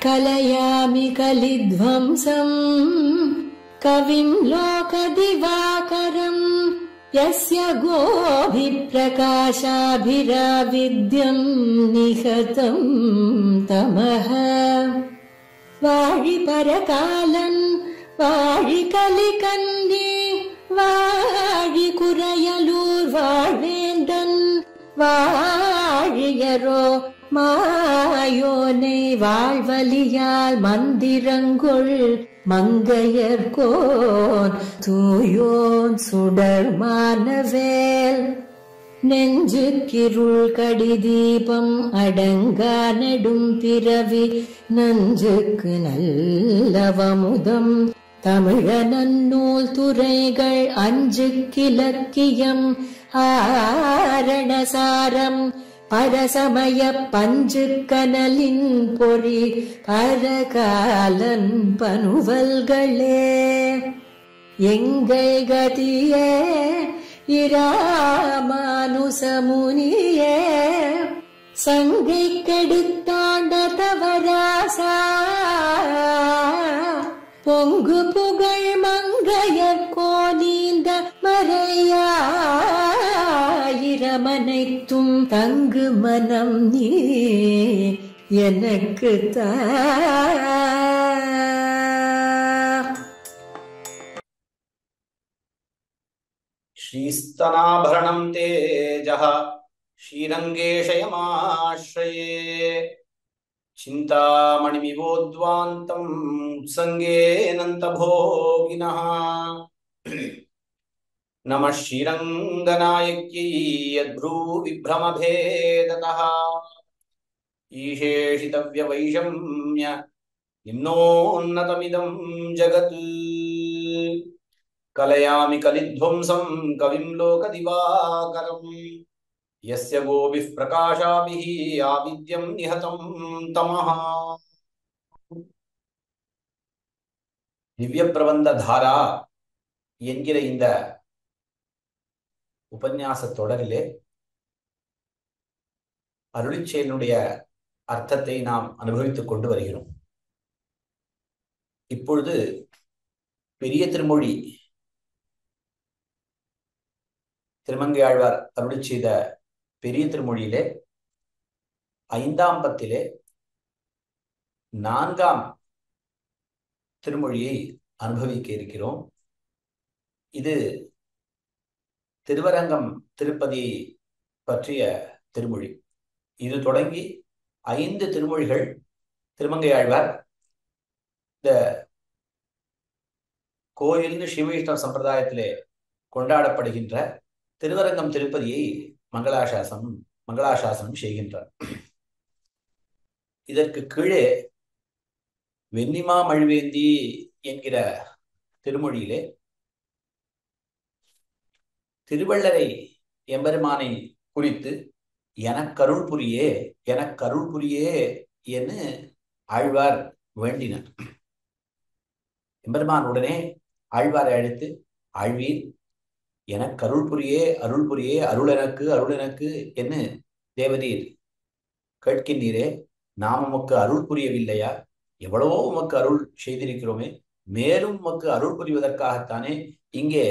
கலயாமி கலித்வம்சம் கவிம் லோகதிவாகரம் யஸ்ய கோபிப்ரகாசாபிராவித்யம் நிகதம் தமஹ. வாழி பரகாலன் வாழி கலிகன்னி வாழி குறையலூர் வாழ்வேந்தன் வாழியரோ மாயோனை வாழ்வலியால் மந்திரங்கொள் மங்கையர்கோன் தூயோன் சுடர் மானவேல் நெஞ்சுக்கிருள் கடிதீபம் அடங்கா நெடும் பிறவி நஞ்சுக்கு நல்லவமுதம் தமிழ நன்னூல் துறைகள் அஞ்சுக்கிலக்கியம் ஆரணசாரம் பரசமய பஞ்சு கனலின் பொறி பரகாலன் பனுவல்களே. எங்கள் கதியே இராமானுசமுனியே சங்கை கெடுத்தாண்ட தவராசா பொங்கு புகழ் மங்கையர் கோனீந்த மறையாயிரமனைத்தும் தங்கு மனம் நீ எனக்கு தா. ஸ்ரீஸ்தனாபரணம் தேஜः ஸ்ரீரங்கேஷயமாஸ்ரயே சிந்தாமணிமிவோத்வாந்தம் உத்சங்கேனந்தபோகினः. நமः ஸ்ரீரங்கநாயக்யை யத்ப்ரூவிப்ரமபேததः ஈஷேஷிதவ்யவைஷம்ய நிம்னோன்னதமிதம் ஜகத். கலயாமி கலித்வம்சம் கவிம் லோகதிவாகரம் யஸ்ய கோபிः பிரகாசாபிः ஆவித்யம் நிஹதம் தமஹ. திவ்ய பிரபந்த தாரா என்கிற இந்த உபன்யாச தொடரிலே அருளிச்செயலுடைய அர்த்தத்தை நாம் அனுபவித்துக் கொண்டு வருகிறோம். இப்பொழுது பெரிய திருமொழி திருமங்கையாழ்வார் அருளி செய்த பெரிய திருமொழியிலே 5ஆம் பத்திலே 4ஆம் திருமொழியை அனுபவிக்க இருக்கிறோம். இது திருவரங்கம் திருப்பதி பற்றிய திருமொழி. இது தொடங்கி 5 திருமொழிகள் திருமங்கையாழ்வார் இந்த கோயில்னு ஸ்ரீவைஷ்ணவ சம்பிரதாயத்திலே கொண்டாடப்படுகின்ற திருவரங்கம் திருப்பதியை மங்களாசாசனம் செய்கின்றார். இதற்கு கீழே வெண்ணிமா மழுவேந்தி என்கிற திருமொழியிலே திருவள்ளரை எம்பெருமானை குறித்து எனக்கருள் புரியே எனக்கருள் புரியே என்று ஆழ்வார் வேண்டினார். எம்பெருமான் உடனே ஆழ்வாரை அழைத்து, ஆழ்வீர் எனக்கு அருள் புரியே அருள் புரியே அருள் எனக்கு என்று தேவரீர் கேட்கின்றீரே, நாம் உமக்கு அருள் புரியவில்லையா? எவ்வளவோ உமக்கு அருள் செய்திருக்கிறோமே, மேலும் உமக்கு அருள் புரிவதற்காகத்தானே இங்கே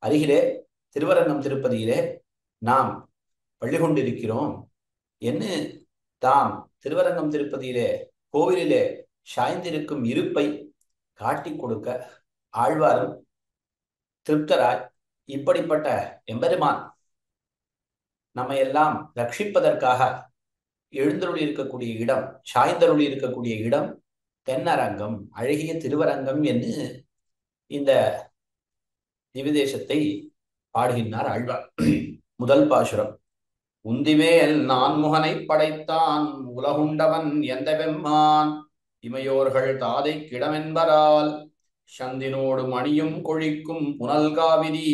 அருகிலே திருவரங்கம் திருப்பதியிலே நாம் பள்ளி கொண்டிருக்கிறோம் என்று தாம் திருவரங்கம் திருப்பதியிலே கோவிலிலே சாய்ந்திருக்கும் இருப்பை காட்டி கொடுக்க ஆழ்வாரும் திருப்தராய், இப்படிப்பட்ட எம்பெருமான் நம்மை எல்லாம் ரட்சிப்பதற்காக எழுந்தருளி இருக்கக்கூடிய இடம், சாய்ந்தருளி இருக்கக்கூடிய இடம் தென்னரங்கம், அழகிய திருவரங்கம் என்று இந்த திவிதேசத்தை பாடுகின்றார் ஆழ்வார். முதல் பாசுரம். உந்திமேல் நான்முகனை படைத்தான் உலகுண்டவன் எந்த வெம்மான் இமையோர்கள் தாதை கிடமென்பரால் சந்தினோடு மணியும் கொழிக்கும் புனல் காவிரி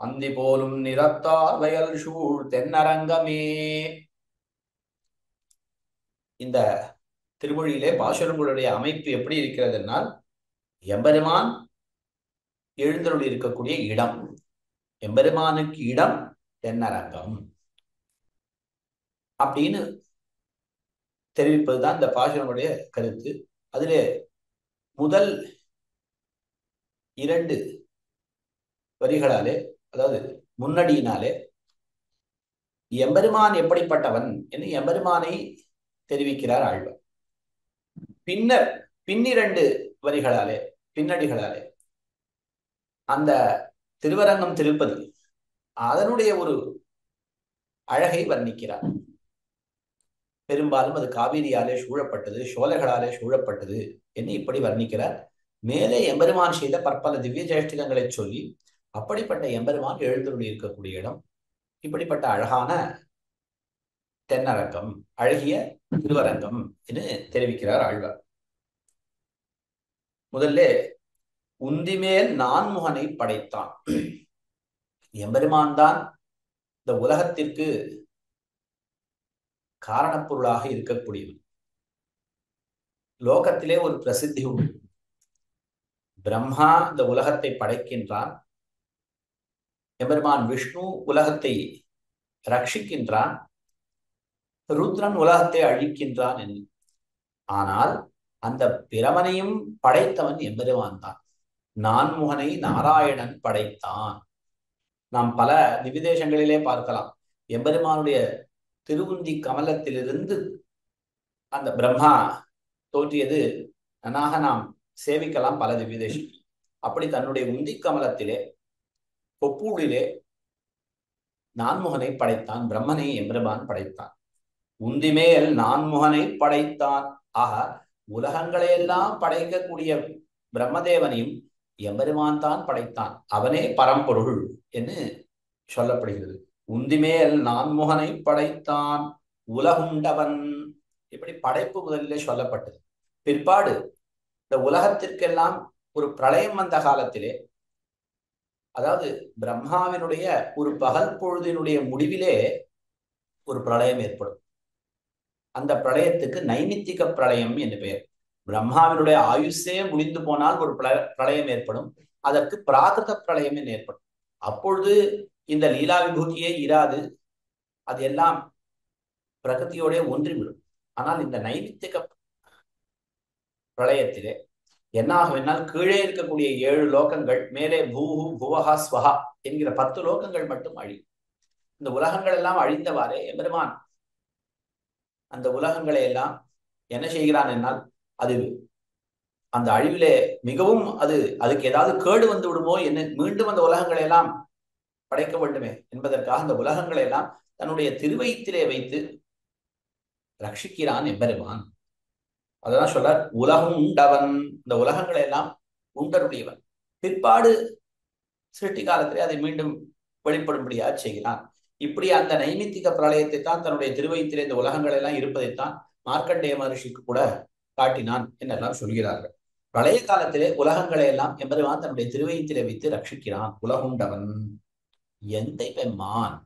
அந்தி போலும் நிறத்தார் வயல் சூழ் தென்னரங்கமே. இந்த திருமொழியிலே பாசுரங்களுடைய அமைப்பு எப்படி இருக்கிறதுனால், எம்பெருமான் எழுந்தருளி இருக்கக்கூடிய இடம், எம்பெருமானுக்கு இடம் தென்னரங்கம் அப்படின்னு தெரிவிப்பதுதான் இந்த பாசுரனுடைய கருத்து. அதிலே முதல் 2 வரிகளாலே, அதாவது முன்னடியினாலே எம்பெருமான் எப்படிப்பட்டவன் என்று எம்பெருமானை தெரிவிக்கிறார் ஆழ்வார். பின்னர் பின்னிரண்டு வரிகளாலே, பின்னடிகளாலே அந்த திருவரங்கம் திருப்பதி அதனுடைய ஒரு அழகை வர்ணிக்கிறார். பெரும்பாலும் அது காவிரியாலே சூழப்பட்டது, சோலைகளாலே சூழப்பட்டது என்று இப்படி வர்ணிக்கிறார். மேலே எம்பெருமான் செய்த பற்பல திவ்ய சேஷ்டிதங்களை சொல்லி அப்படிப்பட்ட எம்பெருமான் எழுந்தருளி இருக்கக்கூடிய இடம், இப்படிப்பட்ட அழகான தென்னரங்கம், அழகிய திருவரங்கம் என்று தெரிவிக்கிறார் ஆழ்வார். முதல்ல உந்திமேல் நான்முகனை படைத்தான். எம்பெருமான் தான் இந்த உலகத்திற்கு காரணப்பொருளாக இருக்கக்கூடியது. லோகத்திலே ஒரு பிரசித்தி உண்டு. பிரம்மா இந்த உலகத்தை படைக்கின்றான், எம்பெருமான் விஷ்ணு உலகத்தை ரட்சிக்கின்றான், ருத்ரன் உலகத்தை அழிக்கின்றான் என்று. ஆனால் அந்த பிரமனையும் படைத்தவன் எம்பெருமான் தான். நான்முகனை நாராயணன் படைத்தான். நாம் பல திவிதேசங்களிலே பார்க்கலாம். எம்பெருமானுடைய திருவுந்தி கமலத்திலிருந்து அந்த பிரம்மா தோற்றியது நன்னாக நாம் சேவிக்கலாம் பல திவ்யதேசங்கள். அப்படி தன்னுடைய உந்தி கமலத்திலே கொப்பூழிலே நான்முகனை படைத்தான், பிரம்மனை எம்பெருமான் படைத்தான். உந்திமேல் நான்முகனை படைத்தான். ஆக உலகங்களையெல்லாம் படைக்கக்கூடிய பிரம்மதேவனையும் எம்பெருமான் தான் படைத்தான். அவனே பரம்பொருள் என்று சொல்லப்படுகிறது. உந்திமேல் நான்முகனை படைத்தான் உலகுண்டவன். இப்படி படைப்பு முதலிலே சொல்லப்பட்டது. பிற்பாடு இந்த உலகத்திற்கெல்லாம் ஒரு பிரளயம் வந்த காலத்திலே, அதாவது பிரம்மாவினுடைய ஒரு பகல் பொழுதினுடைய முடிவிலே ஒரு பிரளயம் ஏற்படும். அந்த பிரளயத்துக்கு நைமித்திக பிரளயம் என்று பெயர். பிரம்மாவினுடைய ஆயுஷே முடிந்து போனால் ஒரு பிரளயம் ஏற்படும். அதற்கு பிராகிருத பிரளயம் என்று ஏற்படும். அப்பொழுது இந்த லீலா விபூதியே இராது, அது எல்லாம் பிரகிருதியோட ஒன்றிவிடும். ஆனால் இந்த நைமித்திக பிரளயத்திலே என்ன ஆகும்? கீழே இருக்கக்கூடிய 7 லோகங்கள், மேலே பூஹு புவஹா ஸ்வஹா என்கிற 10 லோகங்கள் மட்டும் அழியும். இந்த உலகங்கள் எல்லாம் அழிந்தவாறே எம்பெருமான் அந்த உலகங்களை எல்லாம் என்ன செய்கிறான் என்னால், அது அந்த அழிவிலே மிகவும் அதுக்கு ஏதாவது கேடு வந்து விடுமோ என்ன, மீண்டும் அந்த உலகங்களை எல்லாம் படைக்க வேண்டுமே என்பதற்காக அந்த உலகங்களை எல்லாம் தன்னுடைய திருவயிற்றிலே வைத்து ரட்சிக்கிறான் எம்பெருமான். அதான் சொல்றார், உலகம் உண்டவன். இந்த உலகங்களை எல்லாம் உண்டருடையவன். பிற்பாடு சிருஷ்டி காலத்திலே அதை மீண்டும் வெளிப்படும்படியாக செய்கிறான். இப்படி அந்த நைமித்திக பிரளயத்தை தான் தன்னுடைய திருவயிற்றிலே இந்த உலகங்கள் எல்லாம் இருப்பதைத்தான் மார்க்கண்டேய மகர்ஷிக்கு கூட காட்டினான் என்றெல்லாம் சொல்கிறார்கள். பிரளய காலத்திலே உலகங்களை எல்லாம் எம்பெருமான் தன்னுடைய திருவயிற்றிலே வைத்து ரட்சிக்கிறான். உலகுண்டவன் எந்தை பெம்மான்.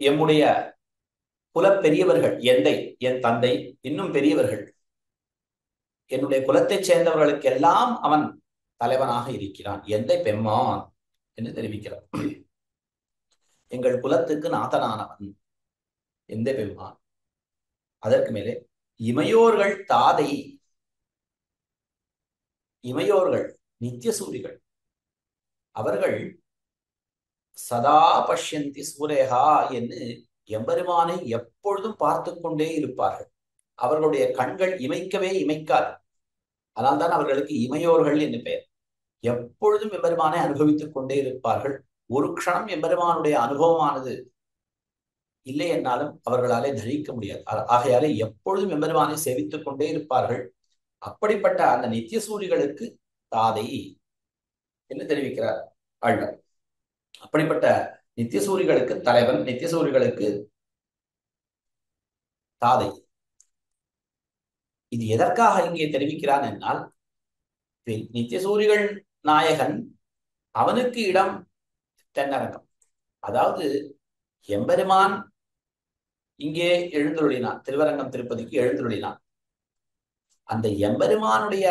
எம்முடைய குல பெரியவர்கள், எந்தை என் தந்தை, இன்னும் பெரியவர்கள், என்னுடைய குலத்தைச் சேர்ந்தவர்களுக்கெல்லாம் அவன் தலைவனாக இருக்கிறான். எந்தை பெம்மான் என்று தெரிவிக்கிறார். எங்கள் குலத்துக்கு நாதனானவன் எந்தை பெம்மான். அதற்கு மேலே இமையோர்கள் தாதை. இமையோர்கள் நித்தியசூரிகள். அவர்கள் சதா பஷ்யந்தி சூரேகா என்று எம்பெருமானை எப்பொழுதும் பார்த்து கொண்டே இருப்பார்கள். அவர்களுடைய கண்கள் இமைக்கவே இமைக்காது. அதனால்தான் அவர்களுக்கு இமையோர்கள் என்று பெயர். எப்பொழுதும் எம்பெருமானை அனுபவித்துக் கொண்டே இருப்பார்கள். ஒரு க்ஷணம் எம்பெருமானுடைய அனுபவமானது இல்லை என்னாலும் அவர்களாலே தரிக்க முடியாது. ஆகையாலே எப்பொழுதும் எம்பெருமானை சேவித்துக் கொண்டே இருப்பார்கள். அப்படிப்பட்ட அந்த நித்தியசூரிகளுக்கு தாதை என்று தெரிவிக்கிறார் ஆழ்வார். அப்படிப்பட்ட நித்தியசூரிகளுக்கு தலைவன், நித்தியசூரிகளுக்கு தாதை. இது எதற்காக இங்கே தெரிவிக்கிறான் என்னால், நித்தியசூரிகள் நாயகன், அவனுக்கு இடம் தென்னரங்கம். அதாவது எம்பெருமான் இங்கே எழுந்தருளினான், திருவரங்கம் திருப்பதிக்கு எழுந்தருளினான். அந்த எம்பெருமானுடைய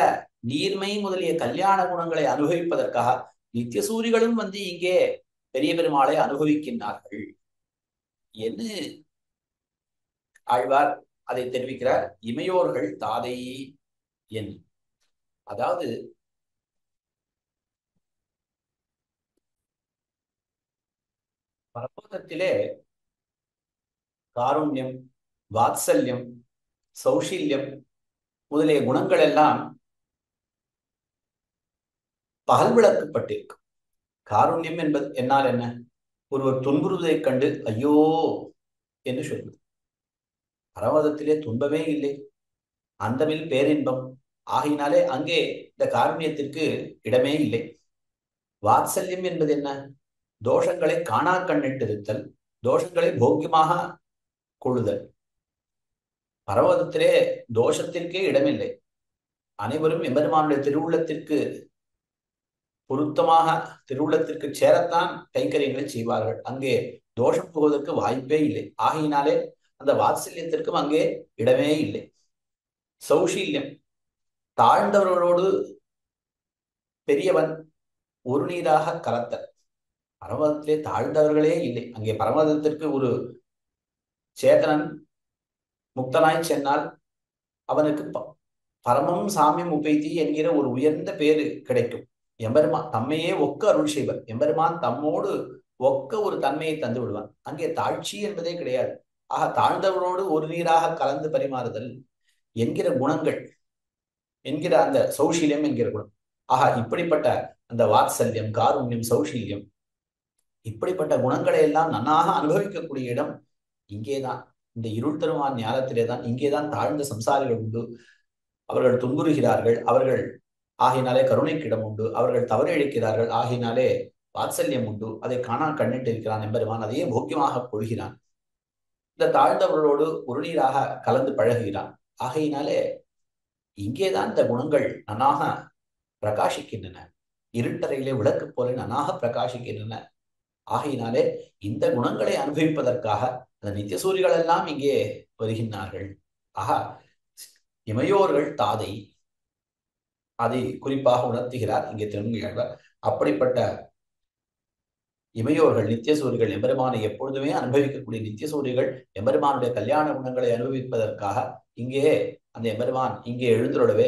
நீர்மை முதலிய கல்யாண குணங்களை அனுபவிப்பதற்காக நித்தியசூரிகளும் வந்து இங்கே பெரிய பெருமாளை அனுபவிக்கின்றார்கள் என்று ஆழ்வார் அதை தெரிவிக்கிறார். இமையோர்கள் தாதை என். அதாவது பரமோதத்திலே காருண்யம், வாத்சல்யம், சௌஷீல்யம் முதலிய குணங்கள் எல்லாம் பகல் விளக்கப்பட்டிருக்கு. காருண்யம் என்பது என்னால் என்ன? ஒருவர் துன்புறுவதைக் கண்டு ஐயோ என்று சொல்வது. பரமதத்திலே துன்பமே இல்லை, அந்தமில் பேரின்பம். ஆகையினாலே அங்கே இந்த காருண்யத்திற்கு இடமே இல்லை. வாத்சல்யம் என்பது என்ன? தோஷங்களை காணா கண்ணிட்டிருத்தல், தோஷங்களை போக்கியமாக கொள்ளுதல். பரமதத்திலே தோஷத்திற்கே இடமில்லை. அனைவரும் எம்பெருமானுடைய திருவுள்ளத்திற்கு பொருத்தமாக, திருவுள்ளத்திற்கு சேரத்தான் கைங்கரியங்களை செய்வார்கள். அங்கே தோஷம் போவதற்கு வாய்ப்பே இல்லை. ஆகையினாலே அந்த வாத்சல்யத்திற்கும் அங்கே இடமே இல்லை. சௌஷீல்யம், தாழ்ந்தவர்களோடு பெரியவன் ஒரு நீராக கலத்தல். பரமதத்திலே தாழ்ந்தவர்களே இல்லை. அங்கே பரமதத்திற்கு ஒரு சேதனன் முக்தனாய் சென்னால் அவனுக்கு பரமம் சாமியம் உபைத்தி என்கிற ஒரு உயர்ந்த பேரு கிடைக்கும். எம்பெருமான் தம்மையே ஒக்க அருள் செய்வர். எம்பெருமான் தம்மோடு ஒக்க ஒரு தன்மையை தந்து விடுவான். அங்கே தாழ்ச்சி என்பதே கிடையாது. ஆக தாழ்ந்தவர்களோடு ஒரு நீராக கலந்து பரிமாறுதல் என்கிற குணங்கள், என்கிற அந்த சௌஷீல்யம் என்கிற குணம். ஆக இப்படிப்பட்ட அந்த வாத்சல்யம், காருண்யம், சௌஷீல்யம், இப்படிப்பட்ட குணங்களை எல்லாம் நன்னாக அனுபவிக்கக்கூடிய இடம் இங்கேதான். இந்த இருள் தருவான் ஞானத்திலே தான். இங்கேதான் தாழ்ந்த சம்சாரிகள் உண்டு. அவர்கள் துன்புறுகிறார்கள். அவர்கள் ஆகினாலே கருணைக்கிடம் உண்டு. அவர்கள் தவறு இழைக்கிறார்கள். ஆகினாலே வாத்சல்யம் உண்டு. அதை காணா கண்ணிட்டு இருக்கிறான் எம்பெருமான். அதையே போக்கியமாக கொள்கிறான். இந்த தாழ்ந்தவர்களோடு ஒரு நீராக கலந்து பழகுகிறான். ஆகையினாலே இங்கேதான் இந்த குணங்கள் நன்னாக பிரகாசிக்கின்றன. இருட்டறையிலே விளக்கு போல நன்னாக பிரகாசிக்கின்றன. ஆகையினாலே இந்த குணங்களை அனுபவிப்பதற்காக அந்த நித்தியசூரிகள் எல்லாம் இங்கே வருகின்றார்கள். ஆக இமையோர்கள் தாதை, அதை குறிப்பாக உணர்த்துகிறார் இங்கே திருமங்கையாழ்வார். அப்படிப்பட்ட இமையோர்கள், நித்தியசூரிகள், எம்பெருமானை எப்பொழுதுமே அனுபவிக்கக்கூடிய நித்தியசூரிகள் எம்பெருமானுடைய கல்யாண குணங்களை அனுபவிப்பதற்காக இங்கே அந்த எம்பெருமான் இங்கே எழுந்துள்ளவே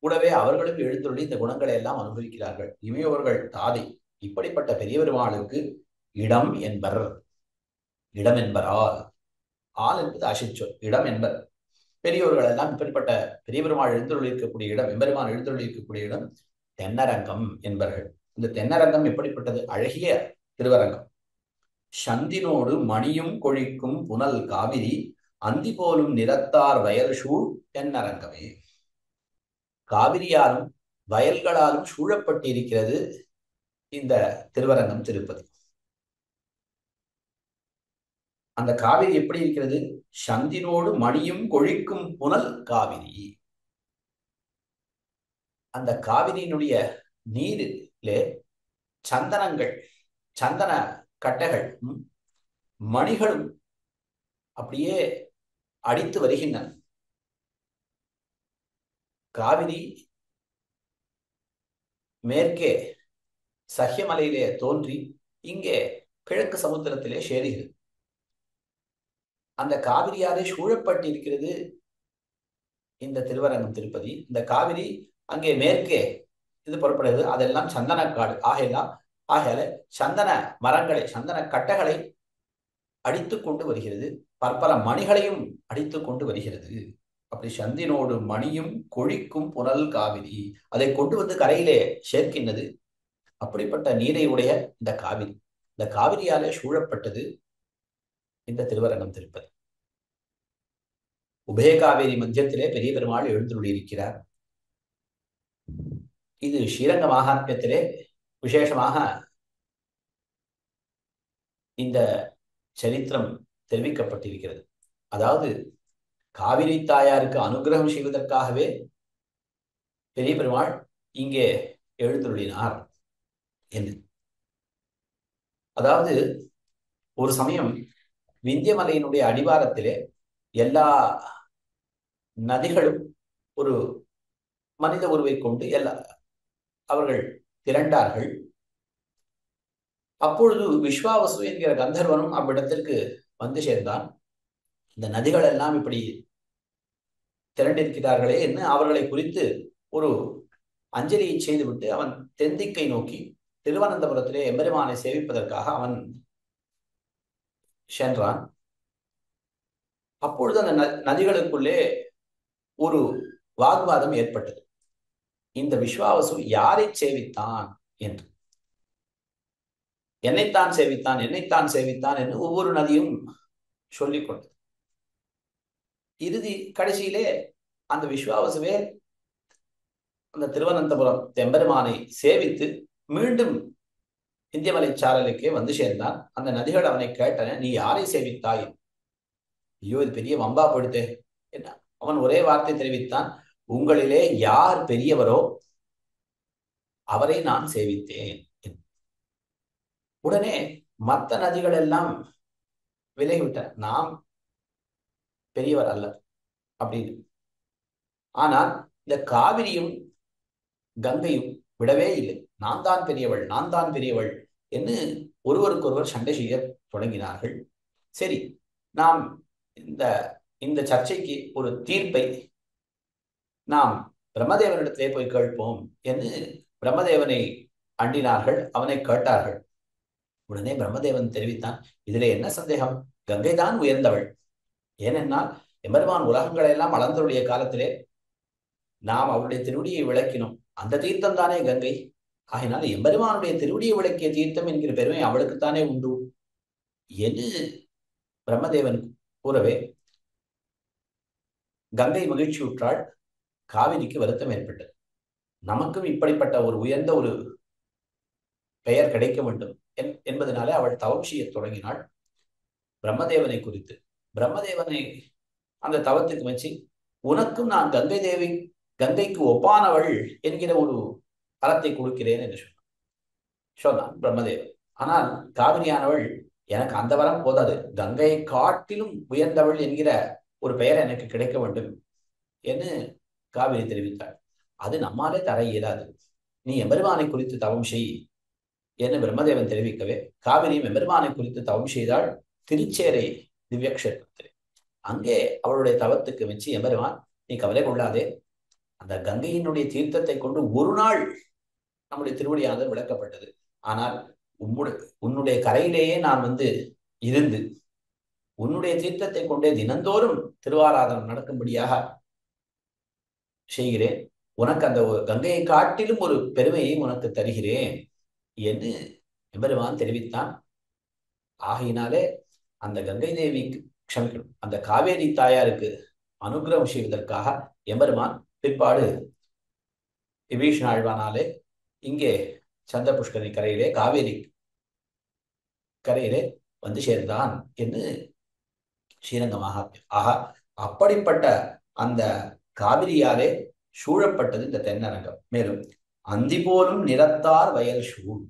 கூடவே அவர்களும் எழுந்துள்ளி இந்த குணங்களை எல்லாம் அனுபவிக்கிறார்கள். இமையோர்கள் தாதை. இப்படிப்பட்ட பெரிய பெருமாளுக்கு இடம் என்பர். இடம் என்பரால், ஆள் என்பது அசிச்சொல், இடம் என்பர். பெரியோர்கள் எல்லாம் இப்படிப்பட்ட பெரிய பெருமாள் எழுந்தருள் இருக்கக்கூடிய இடம், எம்பெருமான் எழுந்தருள் இருக்கக்கூடிய இடம் தென்னரங்கம் என்பர்கள். இந்த தென்னரங்கம் எப்படிப்பட்டது? அழகிய திருவரங்கம். சந்தினோடு மணியும் கொழிக்கும் புனல் காவிரி அந்தி போலும் நிறத்தார் வயல் சூழ் தென்னரங்கமே. காவிரியாலும் வயல்களாலும் சூழப்பட்டிருக்கிறது இந்த திருவரங்கம் திருப்பதி. அந்த காவிரி எப்படி இருக்கிறது? சந்தினோடு மணியும் கொழிக்கும் புனல் காவிரி. அந்த காவிரியினுடைய நீரிலே சந்தனங்கள், சந்தன கட்டைகள், மணிகளும் அப்படியே அடித்து வருகின்றன. காவிரி மேற்கே சஹ்யமலையிலே தோன்றி இங்கே கிழக்கு சமுத்திரத்திலே சேருகிறது. அந்த காவிரியாலே சூழப்பட்டிருக்கிறது இந்த திருவரங்கம் திருப்பதி. இந்த காவிரி அங்கே மேற்கே இது புறப்படுகிறது. அதெல்லாம் சந்தனக்காடு. ஆகையால சந்தன மரங்களை, சந்தன கட்டைகளை அடித்து கொண்டு வருகிறது. பற்பல மணிகளையும் அடித்து கொண்டு வருகிறது. அப்படி சந்தினோடு மணியும் கொழிக்கும் புனல் காவிரி, அதை கொண்டு வந்து கரையிலே சேர்க்கின்றது. அப்படிப்பட்ட நீரை உடைய இந்த காவிரி, இந்த காவிரியாலே சூழப்பட்டது இந்த திருவரங்கம் திருப்பதி. உபய காவேரி மத்தியத்திலே பெரிய பெருமாள் எழுந்துள்ளிருக்கிறார். இது ஸ்ரீரங்க மகாத்மியத்திலே விசேஷமாக இந்த சரித்திரம் தெரிவிக்கப்பட்டிருக்கிறது. அதாவது காவிரி தாயாருக்கு அனுகிரகம் செய்வதற்காகவே பெரிய பெருமாள் இங்கே எழுந்துள்ளினார் என்று. அதாவது ஒரு சமயம் விந்தியமலையினுடைய அடிவாரத்திலே எல்லா நதிகளும் ஒரு மனித உருவை கொண்டு அவர்கள் திரண்டார்கள். அப்பொழுது விஸ்வாவசு என்கிற கந்தர்வனும் அவ்விடத்திற்கு வந்து சேர்ந்தான். இந்த நதிகள் எல்லாம் இப்படி திரண்டிருக்கிறார்களே என்று அவர்களை குறித்து ஒரு அஞ்சலியை செய்துவிட்டு அவன் தென்திக்கை நோக்கி திருவனந்தபுரத்திலே எம்பெருமானை சேவிப்பதற்காக அவன் சென்றான். அப்பொழுது அந்த நதிகளுக்குள்ளே ஒரு வாக்குவாதம் ஏற்பட்டது. இந்த விஸ்வாவசு யாரை சேவித்தான் என்று. என்னைத்தான் சேவித்தான், என்னைத்தான் சேவித்தான் என்று ஒவ்வொரு நதியும் சொல்லிக் கொண்டது. கடைசியிலே அந்த விஸ்வாவசுவே அந்த திருவனந்தபுரம் எம்பெருமானை சேவித்து மீண்டும் இந்தியமலை சாரலுக்கே வந்து சேர்ந்தான். அந்த நதிகள் அவனை கேட்டன, நீ யாரை சேவித்தாய்? ஐயோ, இது பெரிய வம்பா போயிடுதே என்ன. அவன் ஒரே வார்த்தை தெரிவித்தான், உங்களிலே யார் பெரியவரோ அவரை நான் சேவித்தேன். உடனே மற்ற நதிகள் எல்லாம் விலகிவிட்டன, நாம் பெரியவர் அல்ல அப்படின்னு. ஆனால் இந்த காவிரியும் கங்கையும் விடவே இல்லை, நான் தான் பெரியவள், நான் தான் பெரியவள் என்று ஒருவருக்கொருவர் சண்டை செய்ய தொடங்கினார்கள். சரி, நாம் இந்த இந்த சர்ச்சைக்கு ஒரு தீர்ப்பை நாம் பிரம்மதேவனிடத்திலே போய் கேட்போம் என்று பிரம்மதேவனை அண்டினார்கள். அவனை கேட்டார்கள். உடனே பிரம்மதேவன் தெரிவித்தான், இதிலே என்ன சந்தேகம், கங்கை தான் உயர்ந்தவள். ஏனென்றால் எம்பெருமான் உலகங்களை எல்லாம் அளந்தருடைய காலத்திலே நாம் அவருடைய திருவடியை விளக்கினோம். அந்த தீர்த்தம் தானே கங்கை. ஆகினால் எம்பெருமானுடைய திருவடியை விளக்கிய தீர்த்தம் என்கிற பெருமை அவளுக்குத்தானே உண்டு என்று பிரம்மதேவன் கூறவே கங்கை மகிழ்ச்சியுற்றாள். காவிரிக்கு வருத்தம் ஏற்பட்டது. நமக்கும் இப்படிப்பட்ட ஒரு உயர்ந்த ஒரு பெயர் கிடைக்க வேண்டும் என்பதனாலே அவள் தவம் செய்ய தொடங்கினாள். பிரம்மதேவனை குறித்து பிரம்மதேவனை அந்த தவத்துக்கு வச்சு, உனக்கும் நான் கங்கைக்கு ஒப்பானவள் என்கிற ஒரு பலத்தை கொடுக்கிறேன் என்று சொன்னான் பிரம்மதேவன். ஆனால் காவிரியானவள், எனக்கு அந்த வரம் போதாது, கங்கையை காட்டிலும் உயர்ந்தவள் என்கிற ஒரு பெயர் எனக்கு கிடைக்க வேண்டும் என்று காவிரி தெரிவித்தாள். அது நம்மாலே தர இயலாது, நீ எம்பெருமானை குறித்து தவம் செய் என்று பிரம்மதேவன் தெரிவிக்கவே காவிரியும் எம்பெருமானை குறித்து தவம் செய்தாள் திருச்சேரை திவ்யக்ஷேத்திரத்திலே. அங்கே அவளுடைய தவத்துக்கு வச்சு, எம்பெருமான் நீ கவலை கொள்ளாதே, அந்த கங்கையினுடைய தீர்த்தத்தை கொண்டு ஒரு நாள் நம்முடைய திருவடியானது விளக்கப்பட்டது. ஆனால் உன்னுடைய கரையிலேயே நான் இருந்து உன்னுடைய தீர்த்தத்தை கொண்டே தினந்தோறும் திருவாராதனம் நடக்கும்படியாக செய்கிறேன். உனக்கு அந்த கங்கையை காட்டிலும் ஒரு பெருமையை உனக்கு தருகிறேன் என்று எம்பெருமான் தெரிவித்தான். ஆகையினாலே அந்த கங்கை தேவிக்கு க்ஷமிக்கணும், அந்த காவேரி தாயாருக்கு அனுகிரகம் செய்வதற்காக எம்பெருமான் பிற்பாடு விபீஷண ஆழ்வானாலே இங்கே சந்திர புஷ்கரணி கரையிலே காவேரி கரையிலே வந்து சேர்ந்தான் என்று ஸ்ரீரங்க மகாத்மியம். ஆக அப்படிப்பட்ட அந்த காவிரியாலே சூழப்பட்டது இந்த தென்னரங்கம். மேலும் அந்தி போலும் நிறத்தார் வயல் சூழ்,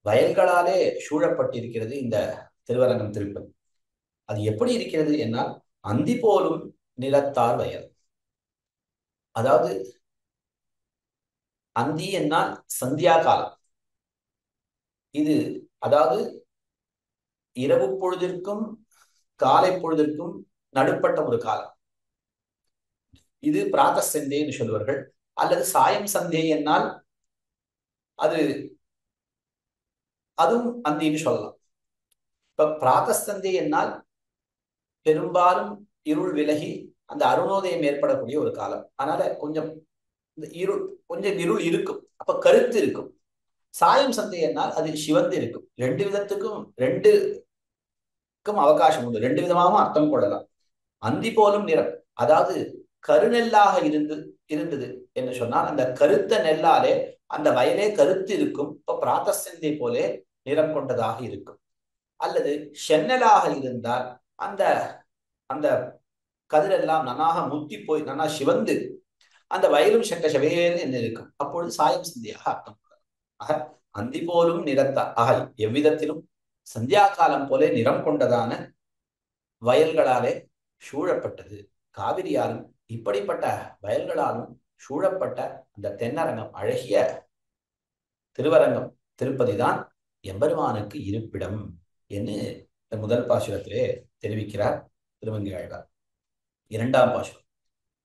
வயல்களாலே சூழப்பட்டிருக்கிறது இந்த திருவரங்கம் திருப்பதி. அது எப்படி இருக்கிறது என்னால், அந்தி போலும் நிலத்தார் வயல், அதாவது அந்தி என்னால் சந்தியா காலம். இது அதாவது இரவு பொழுதிற்கும் காலை பொழுதிற்கும் நடுப்பட்ட ஒரு காலம். இது பிராத சந்தே என்று சொல்வார்கள், அல்லது சாயம் சந்தே என்னால் அதுவும் அந்தின்னு சொல்லலாம். இப்ப பிராதஸ்தந்தே என்னால் பெரும்பாலும் இருள் விலகி அந்த அருணோதயம் ஏற்படக்கூடிய ஒரு காலம். அதனால கொஞ்சம் கொஞ்சம் இருள் இருக்கும், அப்ப கருத்து இருக்கும். சாயம் சந்தை என்னால் அது சிவந்து இருக்கும். ரெண்டுக்கும் அவகாசம் உண்டு, ரெண்டு விதமாகவும் அர்த்தம் கொள்ளலாம். அந்தி போலும் நிறம், அதாவது கருநெல்லாக இருந்தது என்று சொன்னால் அந்த கருத்த நெல்லாலே அந்த வயலே கருத்து இருக்கும். இப்ப பிராத்தசந்தை போலே நிறம் கொண்டதாக இருக்கும். அல்லது சென்னலாக இருந்தால் அந்த அந்த கதிரெல்லாம் நன்னாக முத்தி போய் நன்னா சிவந்து அந்த வயலும் செக்க செவேல் என்று இருக்கும். அப்பொழுது சாயம் சந்தியாக அர்த்தம் கொள்ளலாம். ஆக அந்தி போலும் நிறத்தார், ஆக எவ்விதத்திலும் சந்தியா காலம் போலே நிறம் கொண்டதான வயல்களாலே சூழப்பட்டது காவிரியாலும். இப்படிப்பட்ட வயல்களாலும் சூழப்பட்ட அந்த தென்னரங்கம், அழகிய திருவரங்கம் திருப்பதிதான் எம்பெருமானுக்கு இருப்பிடம் என்று இந்த முதல் பாசுரத்திலே தெரிவிக்கிறார் திருமங்கை ஆழ்வார். இரண்டாம் பாசுரம்,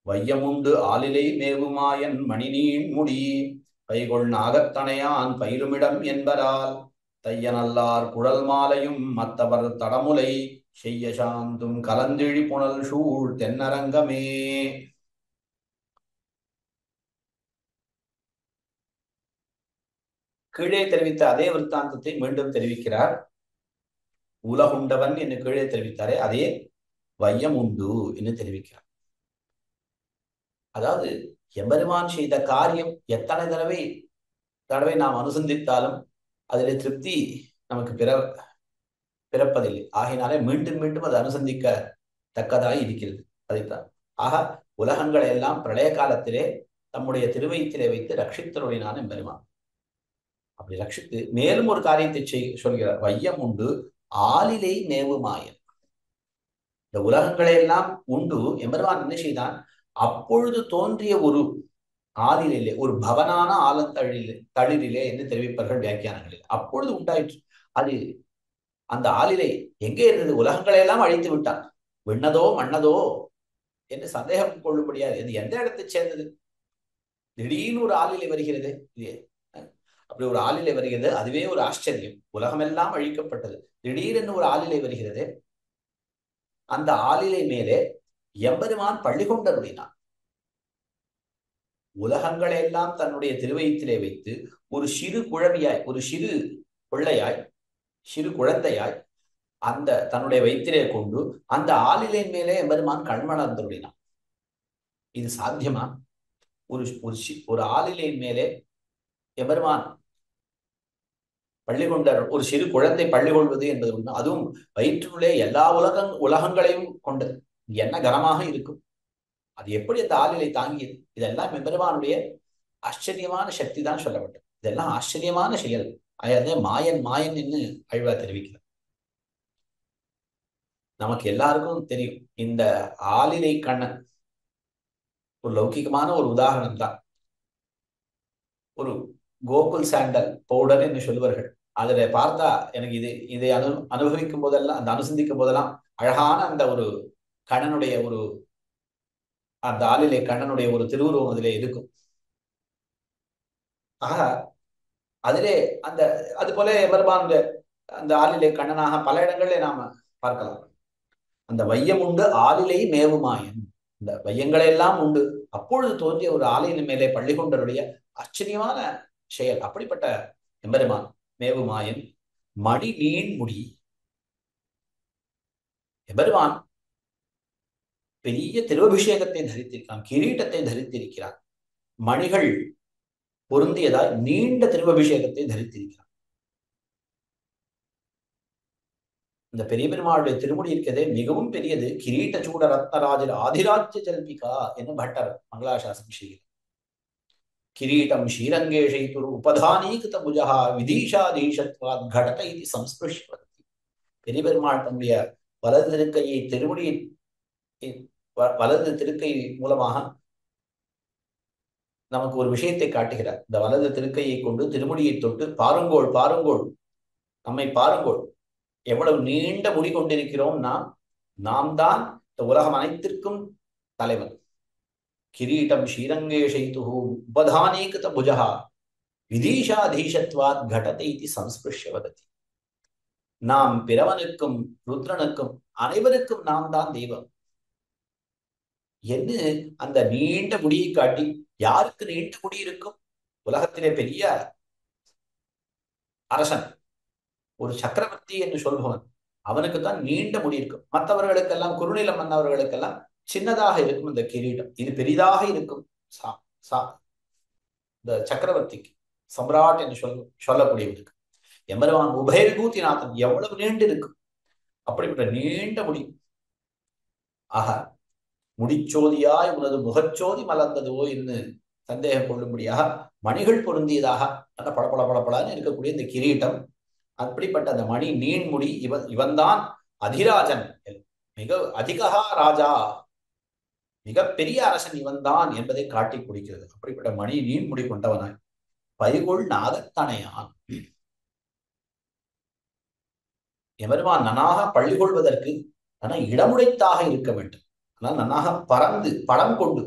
வையமுண்டு ஆலிலை மேவுமாயன் மணிநீன் முடி கைகொள் நாகத்தனையான் பயிலுமிடம் என்பரால் தையனல்லார் குழல் மாலையும் மத்தவர் தடமுலை செய்ய சாந்தும் கலந்திழி புனல் சூழ் தென்னரங்கமே. கீழே தெரிவித்த அதே விற்த்தாந்தத்தை மீண்டும் தெரிவிக்கிறார். உலகுண்டவன் என்று கீழே தெரிவித்தாரே, அதே வையம் உண்டு என்று தெரிவிக்கிறார். அதாவது எம்பெருமான் செய்த காரியம் எத்தனை தடவை நாம் அனுசந்தித்தாலும் அதிலே திருப்தி நமக்கு பிறப்பதில்லை. ஆகினாலே மீண்டும் மீண்டும் அது அனுசந்திக்க தக்கதாய் இருக்கிறது. அதைத்தான் ஆக உலகங்களை எல்லாம் பிரளய காலத்திலே தம்முடைய திருவயிற்றிலே வைத்து ரட்சித்தருளினான் எம்பெருமான். அப்படி ரட்சித்து மேலும் ஒரு காரியத்தை சொல்கிறார். வையம் உண்டு ஆலிலை மேவுமாயன். இந்த உலகங்களை எல்லாம் உண்டு எம்பெருமான் என்ன செய்தான்? அப்பொழுது தோன்றிய ஒரு ஆலிலே, ஒரு பவனான தளிரிலே என்று தெரிவிப்பார்கள் வியாக்கியானங்களில். அப்பொழுது உண்டாயிற்று. அது அந்த ஆலிலை எங்கே இருந்தது? உலகங்களை எல்லாம் அழித்து விட்டான். விண்ணதோ மண்ணதோ என்று சந்தேகம் கொள்ளும்படியாது. இது எந்த இடத்தை சேர்ந்தது? திடீர்னு ஒரு ஆலிலை வருகிறது. அப்படி ஒரு ஆலிலை வருகிறது, அதுவே ஒரு ஆச்சரியம். உலகமெல்லாம் அழிக்கப்பட்டது, திடீரென்று ஒரு ஆலிலை வருகிறது. அந்த ஆலிலை மேலே எம்பெருமான் பள்ளி கொண்டருளினான். உலகங்களை எல்லாம் தன்னுடைய திருவயிற்றிலே வைத்து ஒரு சிறு குழவியாய், ஒரு சிறு பிள்ளையாய், சிறு குழந்தையாய் அந்த தன்னுடைய வயிற்றிலே கொண்டு அந்த ஆலிலை மேலே எம்பெருமான் கண்மலர்ந்தருளினான். இது சாத்தியமா? ஒரு ஆலிலை மேலே எம்பெருமான் பள்ளி கொண்டார். ஒரு சிறு குழந்தை பள்ளி கொள்வது என்பது உண்மை. அதுவும் வயிற்றுள்ளே எல்லா உலகங்களையும் கொண்டது. என்ன கனமாக இருக்கும்? அது எப்படி அந்த ஆலிலை தாங்கியது? இதெல்லாம் எம்பெருமானுடைய ஆச்சரியமான சக்தி தான் சொல்லப்பட்டது. இதெல்லாம் ஆச்சரியமான செயல். அதே மாயன் மாயன் என்று ஆழ்வார் தெரிவிக்கிறார். நமக்கு எல்லாருக்கும் தெரியும் இந்த ஆலிலை கண்ணன் ஒரு லௌகிகமான ஒரு உதாரணம் தான். ஒரு கோகுல் சாண்டல் பவுடர் என்று சொல்லுவார்கள். அதுல பார்த்தா எனக்கு இதை அனுபவிக்கும் போதெல்லாம், அந்த அனுசந்திக்கும் போதெல்லாம் அழகான அந்த ஒரு கண்ணனுடைய ஒரு அந்த ஆலிலை கண்ணனுடைய ஒரு திருவுருவம் அதிலே இருக்கும். ஆக அதிலே அது போல எம்பெருமான் அந்த ஆலிலை கண்ணனாக பல இடங்களிலே நாம பார்க்கலாம். அந்த வையம் உண்டு ஆலிலை மேவுமாயன். இந்த வையங்களை எல்லாம் உண்டு அப்பொழுது தோன்றிய ஒரு ஆலிலை மேலே பள்ளி கொண்டருடைய ஆச்சரியமான செயல். அப்படிப்பட்ட எம்பெருமான் மேவுமாயன் மணி நீன் முடி. எம்பெருமான் பெரிய திருவபிஷேகத்தை தரித்திருக்கிறான், கிரீட்டத்தை தரித்திருக்கிறான், மணிகள் பொருந்தியதால் நீண்ட திருவபிஷேகத்தை தரித்திருக்கிறான். இந்த பெரிய பெருமாளுடைய திருமுடி இருக்கிறதே மிகவும் பெரியது. கிரீட்ட சூட ரத்னராஜர் ஆதிராஜ்ய ஜல்பிகா என்று பட்டர் மங்களாசாசனம் செய்கிறார். கிரீட்டம் ஸ்ரீரங்கேஷைத்துரு உபதானீகிருத புஜகா விதீஷாதீஷத்வாத் கடத இது சம்ஸ்பிருஷ்யவதி. பெரிய பெருமாள் தம்முடைய வலது திருக்கையை வலது திருக்கை மூலமாக நமக்கு ஒரு விஷயத்தை காட்டுகிறார். இந்த வலது திருக்கையை கொண்டு திருமுடியை தொட்டு பாருங்கோள் பாருங்கோள், நம்மை பாருங்கோள், எவ்வளவு நீண்ட முடி கொண்டிருக்கிறோம் நாம் தான் இந்த உலகம் அனைத்திற்கும் தலைவன். கிரீட்டம் ஸ்ரீரங்கேஷைதுஹு உபதானீகிருத புஜகா விதீஷாதீஷத்வாத் கடதை இது சம்ஸ்பிருஷ்யவதி. நாம் பிறவனுக்கும் ருத்ரனுக்கும் அனைவருக்கும் நாம் தான் தெய்வம் என்று அந்த நீண்ட முடியை காட்டி, யாருக்கு நீண்ட முடி இருக்கும்? உலகத்திலே பெரிய அரசன், ஒரு சக்கரவர்த்தி என்று சொல்பவன், அவனுக்கு தான் நீண்ட முடி இருக்கும். மற்றவர்களுக்கெல்லாம், குறுநிலம் வந்தவர்களுக்கெல்லாம் சின்னதாக இருக்கும் இந்த கிரீடம். இது பெரிதாக இருக்கும் இந்த சக்கரவர்த்திக்கு, சம்ராட் என்று சொல்லக்கூடியவனுக்கு. எம்பெருமான் உபயவிபூதிநாதன் எவ்வளவு நீண்டு இருக்கும், அப்படிப்பட்ட நீண்ட முடி. ஆக முடிச்சோதியாய் உனது முகச்சோதி மலர்ந்ததோ என்று சந்தேகம் கொள்ளும்படியாக மணிகள் பொருந்தியதாக அந்த படப்பட படப்படான்னு இருக்கக்கூடிய இந்த கிரீட்டம், அப்படிப்பட்ட அந்த மணி நீண்முடி, இவன்தான் அதிராஜன், மிக அதிகா ராஜா, மிக பெரிய அரசன் இவன்தான் என்பதை காட்டி குடிக்கிறது. அப்படிப்பட்ட மணி நீண்முடி கொண்டவனாய் பைகொள் நாகத்தனையான். எம்பெருமான் நன்னாக பள்ளி கொள்வதற்கு ஆனால் இடமுடைத்தாக இருக்க வேண்டும். ஆனால் நன்னாக பறந்து படம் கொண்டு,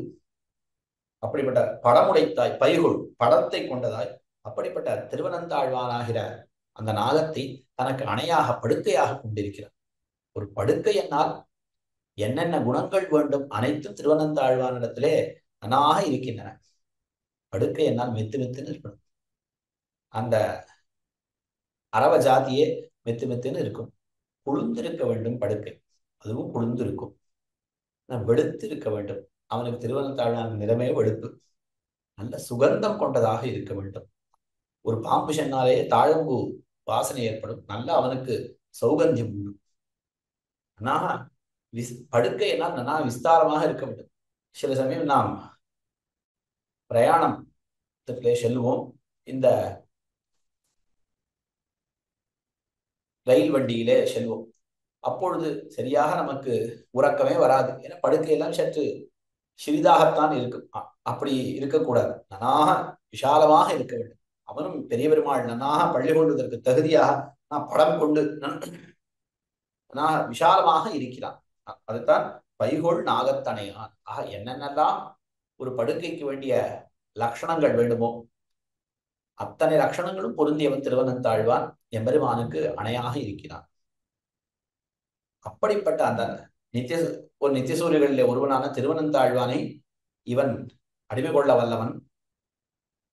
அப்படிப்பட்ட படமுடைத்தாய் பைகொள் படத்தை கொண்டதாய் அப்படிப்பட்ட திருவனந்தாழ்வானாகிற அந்த நாகத்தை தனக்கு அணையாக படுக்கையாக கொண்டிருக்கிறார். ஒரு படுக்கை என்னால் என்னென்ன குணங்கள் வேண்டும் அனைத்தும் திருவனந்தாழ்வானிடத்திலே நன்னாக இருக்கின்றன. படுக்கை என்னால் மெத்து மெத்துன்னு இருக்கணும். அந்த அரவ ஜாதியே மெத்து மெத்துன்னு இருக்கும். குளிர்ந்திருக்க வேண்டும் படுக்கை, அதுவும் குளிர்ந்திருக்கும். வெளுத்து இருக்க வேண்டும். அவனுக்கு திருவனந்தாழ்வான் நிறமே வெளுப்பு. நல்ல சுகந்தம் கொண்டதாக இருக்க வேண்டும். ஒரு பாம்பு சென்னாலே தாழம்பூ வாசனை ஏற்படும். நல்ல அவனுக்கு சௌகந்தியம் உண்டு. நன்னாக படுக்கை என்னால் நன்னா விஸ்தாரமாக இருக்க வேண்டும். சில சமயம் நாம் பிரயாணத்திலே செல்வோம். இந்த ரயில் வண்டியிலே செல்வோம். அப்பொழுது சரியாக நமக்கு உறக்கமே வராது. ஏன்னா படுக்கையெல்லாம் சற்று சிறிதாகத்தான் இருக்கும். அப்படி இருக்கக்கூடாது. நன்னாக விஷாலமாக இருக்க வேண்டும். அவனும் பெரிய பெருமாள் நன்னாக பள்ளி கொள்வதற்கு தகுதியாக நான் படம் கொண்டு நன்னாக விஷாலமாக இருக்கிறான். அதுதான் பைகொள் நாகத்தனையான். ஆக என்னென்னலாம் ஒரு படுக்கைக்கு வேண்டிய லட்சணங்கள் வேண்டுமோ அத்தனை லட்சணங்களும் பொருந்தியவன் திருவனந்தாழ்வான் எம்பெருமானுக்கு அணையாக இருக்கிறான். அப்படிப்பட்ட அந்த நித்தியசூரிகளிலே ஒருவனான திருவனந்தாழ்வானை இவன் அடிமை கொள்ள வல்லவன்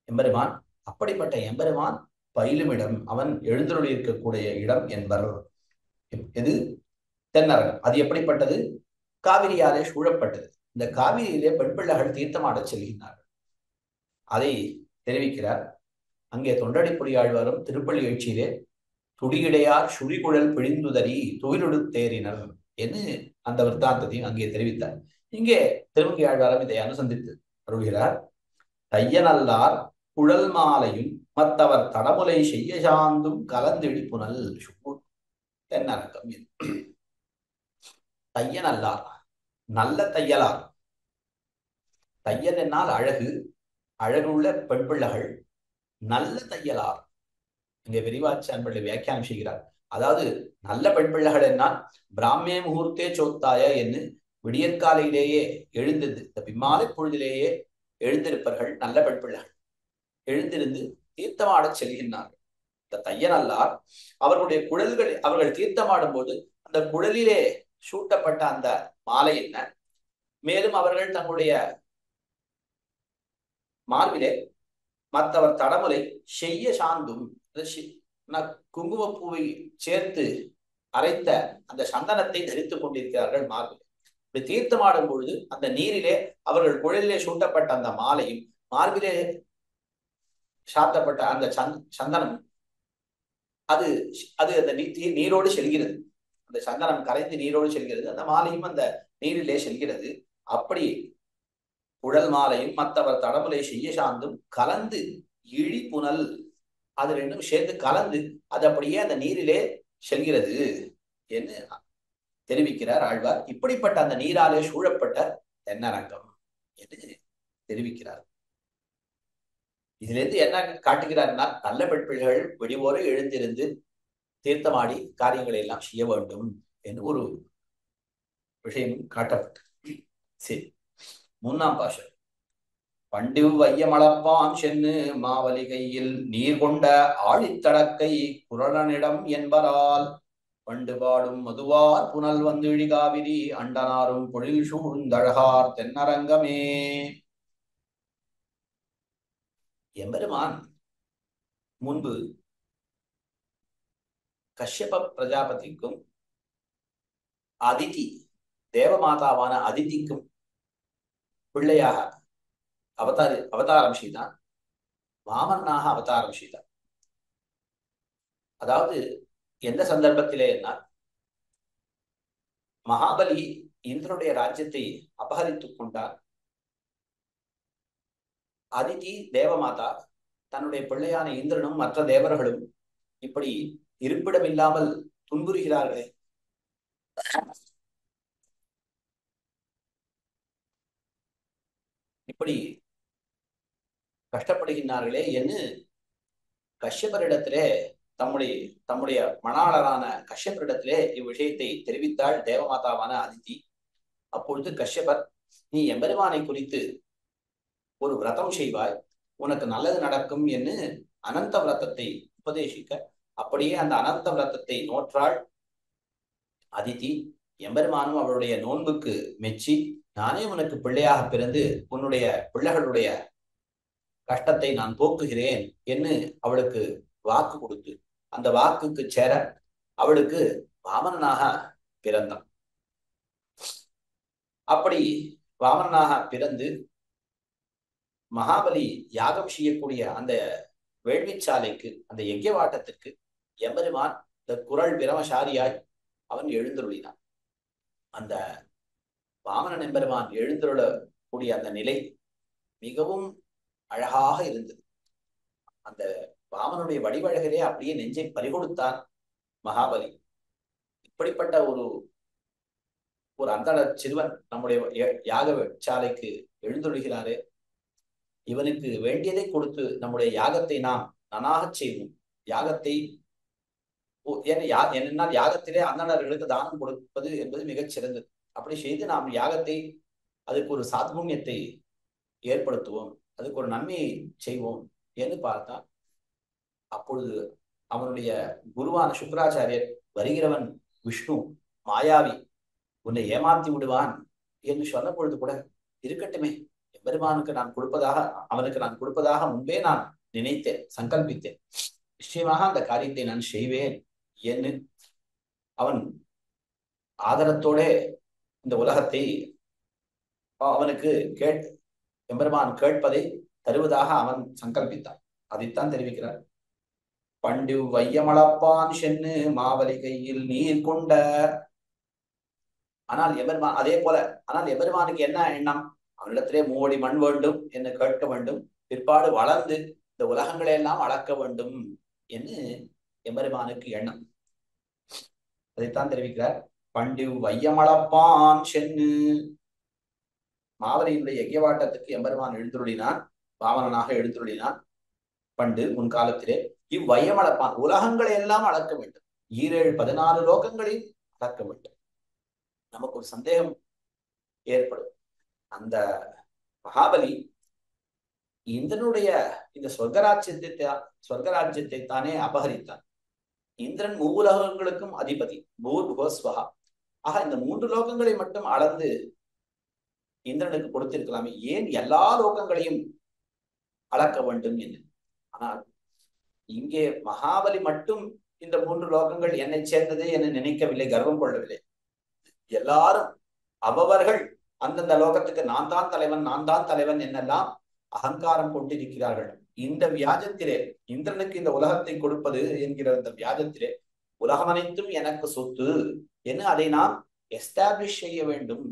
எம்பெருமான். அப்படிப்பட்ட எம்பெருமான் பயிலுமிடம், அவன் எழுந்தருளி இருக்கக்கூடிய இடம் என்பர். எது? தென்னரங்கம். அது எப்படிப்பட்டது? காவிரியாலே சூழப்பட்டது. இந்த காவிரியிலே பெண் பிள்ளைகள் தீர்த்தமாடச் செல்கின்றார்கள். அதை தெரிவிக்கிறார். அங்கே தொண்டடி பொடியாழ்வாரும் திருப்பள்ளி எழுச்சியிலே துடியிடையார் சுழிகுழல் பிழிந்துதறி துயிலொடு தேறினர் என்று அந்த விற்த்தாந்தத்தையும் அங்கே தெரிவித்தார். இங்கே திருமங்கையாழ்வாரும் இதை அனுசந்தித்து அருள்கிறார். தையனல்லார் குழல் மாலையும் மற்றவர் தடமுலை செய்ய சாந்தும் கலந்திடி புனல் தென்னரங்கம். தையனல்லார் நல்ல தையலார். தையல் என்னால் அழகு, அழகுள்ள பெண் பிள்ளைகள் நல்ல தையலார். இங்கே விரிவாச்சான் பிள்ளை வியாக்கியானம் செய்கிறார். அதாவது நல்ல பெண் பிள்ளைகள் என்னால் பிராமே முகூர்த்தே சோத்தாய என்று விடியற்காலையிலேயே எழுந்தது, இந்த பிம்மாலை பொழுதிலேயே எழுந்திருப்பவர்கள் நல்ல பெண் பிள்ளைகள். எழுந்திருந்து தீர்த்தமாடச் செல்கின்றார்கள். இந்த தையனல்லார் அவர்களுடைய குழல்கள், அவர்கள் தீர்த்தமாடும் போது அந்த குழலிலே சூட்டப்பட்ட அந்த மாலை என்ன, மேலும் அவர்கள் தங்களுடைய மார்பிலே மற்றவர் தடமுலை செய்ய சாந்தும், குங்குமப்பூவை சேர்த்து அரைத்த அந்த சந்தனத்தை தரித்துக் கொண்டிருக்கிறார்கள் மார்பிலே. இப்படி தீர்த்தமாடும் பொழுது அந்த நீரிலே அவர்கள் குழலிலே சூட்டப்பட்ட அந்த மாலையும் மார்பிலே சாத்தப்பட்ட அந்த சந்தனம் அது அந்த நீரோடு செல்கிறது. அந்த சந்தனம் கரைந்து நீரோடு செல்கிறது. அந்த மாலையும் அந்த நீரிலே செல்கிறது. அப்படி குழல் மாலையும் மற்றவர் தடமுலை செய்ய சாந்தும் கலந்து இழி புனல், அது ரெண்டும் சேர்ந்து கலந்து அது அப்படியே அந்த நீரிலே செல்கிறது என்று தெரிவிக்கிறார் ஆழ்வார். இப்படிப்பட்ட அந்த நீராலே சூழப்பட்ட தென்னரங்கம் என்று தெரிவிக்கிறார். இதுல இருந்து என்ன காட்டுகிறார்னா, நல்ல பெண் பிள்ளைகள் வெடிவோடு எழுந்திருந்து தீர்த்தமாடி காரியங்களை எல்லாம் செய்ய வேண்டும் என்று ஒரு விஷயமும் காட்டப்பட்டது. சரி, 3ஆம் பாசுரம். பண்டிவ் வையமளப்பான் சென்னு மாவலி கையில் நீர் கொண்ட ஆழித்தடக்கை குரலனிடம் என்பரால் பண்டு பாடும் மதுவார் புனல் வந்து இழிகாவிரி அண்டனாரும் பொழில் சூழ்ந்தழகார் தென்னரங்கமே. எம்பெருமான் முன்பு கஷ்யப பிரஜாபதிக்கும் அதிதி தேவமாதாவான அதிதிக்கும் பிள்ளையாக அவதாரம் செய்தான். வாமனாக அவதாரம் செய்தான். அதாவது எந்த சந்தர்ப்பத்திலே என்ன, மகாபலி இந்திரனுடைய ராஜ்யத்தை அபகரித்துக் கொண்டார். அதிதி தேவமாதா தன்னுடைய பிள்ளையான இந்திரனும் மற்ற தேவர்களும் இப்படி இருப்பிடமில்லாமல் துன்புறுகிறார்களே, இப்படி கஷ்டப்படுகின்றார்களே என்று கஷ்யபரிடத்திலே தம்முடைய மணாளரான கஷ்யப்பரிடத்திலே இவ்விஷயத்தை தெரிவித்தாள் தேவமாதாவான அதித்தி. அப்பொழுது கஷ்யபர், நீ எம்பெருமானை குறித்து ஒரு விரதம் செய்வாய், உனக்கு நல்லது நடக்கும் என்று அனந்த விரதத்தை உபதேசிக்க, அப்படியே அந்த அனந்த விரதத்தை நோற்றாள் அதித்தி. எம்பெருமானும் அவளுடைய நோன்புக்கு மெச்சி, நானே உனக்கு பிள்ளையாக பிறந்து உன்னுடைய பிள்ளைகளுடைய கஷ்டத்தை நான் போக்குகிறேன் என்று அவளுக்கு வாக்கு கொடுத்து, அந்த வாக்குக்கு சேர அவளுக்கு வாமனனாக பிறந்தான். அப்படி வாமனனாக பிறந்து மகாபலி யாகம் செய்யக்கூடிய அந்த வேள்விச்சாலைக்கு, அந்த யஜ்யவாட்டத்திற்கு எம்பெருமான் இந்த குரல் பிரமசாரியாய் அவன் எழுந்தருளினான். அந்த வாமனன் எம்பெருமான் எழுந்தருளக்கூடிய அந்த நிலை மிகவும் அழகாக இருந்தது. அந்த வாமனுடைய வடிவழகிலே அப்படியே நெஞ்சை பறிகொடுத்தான் மகாபலி. இப்படிப்பட்ட ஒரு அந்தள சிறுவன் நம்முடைய யாக சாலைக்கு எழுந்தொழுகிறாரே, இவனுக்கு வேண்டியதை கொடுத்து நம்முடைய யாகத்தை நாம் நனாக செய்வோம். யாகத்தை ஏனென்றால் யாகத்திலே அந்தணர்களுக்கு தானம் கொடுப்பது என்பது மிகச் சிறந்தது. அப்படி செய்து நாம் யாகத்தை, அதுக்கு ஒரு சாத்புண்ணியத்தை ஏற்படுத்துவோம், அதுக்கு ஒரு நன்மையை செய்வோம் என்று பார்த்தான். அப்பொழுது அவனுடைய குருவான சுக்கராச்சாரியர், வருகிறவன் விஷ்ணு மாயாவி, உன்னை ஏமாத்தி விடுவான் என்று சொன்ன பொழுது கூட, இருக்கட்டுமே, எம்பெருமானுக்கு நான் கொடுப்பதாக, அவனுக்கு நான் கொடுப்பதாக முன்பே நான் நினைத்தேன், சங்கல்பித்தேன், நிச்சயமாக அந்த காரியத்தை நான் செய்வேன் என்று அவன் ஆதரத்தோட இந்த உலகத்தை அவனுக்கு எம்பெருமான் கேட்பதை தருவதாக அவன் சங்கல்பித்தான். அதைத்தான் தெரிவிக்கிறார். பண்டு வையமளப்பான் சென்னு மாவலி கையில் நீர் கொண்ட. ஆனால் எம்பெருமான் அதே போல, ஆனால் எம்பெருமானுக்கு என்ன எண்ணம்? அவனிடத்திலே 3 அடி மண் வேண்டும் என்று கேட்க வேண்டும், பிற்பாடு வளர்ந்து இந்த உலகங்களை எல்லாம் அளக்க வேண்டும் என்று எம்பெருமானுக்கு எண்ணம். அதைத்தான் தெரிவிக்கிறார். பண்டு வையமளப்பான் சென்னு, மாவலியினுடைய யஜ்யவாட்டத்துக்கு எம்பெருமான் எழுந்துருளினான், வாமனனாக எழுந்துருளினான். பண்டு முன்காலத்திலே இவ்வையமளப்பான், உலகங்களை எல்லாம் அளக்க வேண்டும், 14 லோகங்களையும் அளக்க வேண்டும். நமக்கு ஒரு சந்தேகம் ஏற்படும். அந்த மகாபலி இந்திரனுடைய இந்த சொர்க்கராஜ்யத்தை தானே அபகரித்தான். இந்திரன் மூவுலகங்களுக்கும் அதிபதி, பூர்புவஸ்வஹா. ஆக இந்த 3 லோகங்களை மட்டும் அளந்து இந்திரனுக்கு கொடுத்திருக்கலாமே, ஏன் எல்லா லோகங்களையும் அளக்க வேண்டும் என்று? ஆனால் இங்கே மகாபலி மட்டும் இந்த 3 லோகங்கள் என்னை சேர்ந்தது என நினைக்கவில்லை, கர்வம் கொள்ளவில்லை. எல்லாரும் அவர்கள் அந்தந்த லோகத்துக்கு நான் தான் தலைவன், நான் தான் தலைவன் என்னெல்லாம் அகங்காரம் கொண்டிருக்கிறார்கள். இந்த வியாஜத்திலே, இந்திரனுக்கு இந்த உலகத்தை கொடுப்பது என்கிற இந்த வியாஜத்திலே, உலகம் அனைத்தும் எனக்கு சொத்து என்று அதை நாம் எஸ்டாப்ளிஷ் செய்ய வேண்டும்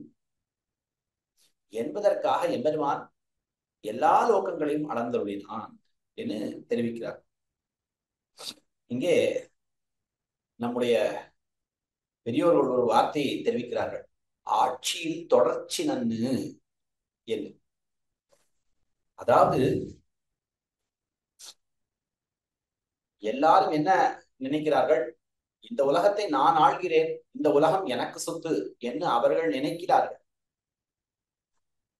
என்பதற்காக எம்பெருமான் எல்லா லோகங்களையும் அளந்தருளினான் என்று தெரிவிக்கிறார். இங்கே நம்முடைய பெரியோர்கள் ஒரு வார்த்தையை தெரிவிக்கிறார்கள், ஆட்சியில் தொடர்ச்சி நன்னு என்று. அதாவது எல்லாரும் என்ன நினைக்கிறார்கள்? இந்த உலகத்தை நான் ஆள்கிறேன், இந்த உலகம் எனக்கு சொத்து என்று அவர்கள் நினைக்கிறார்கள்.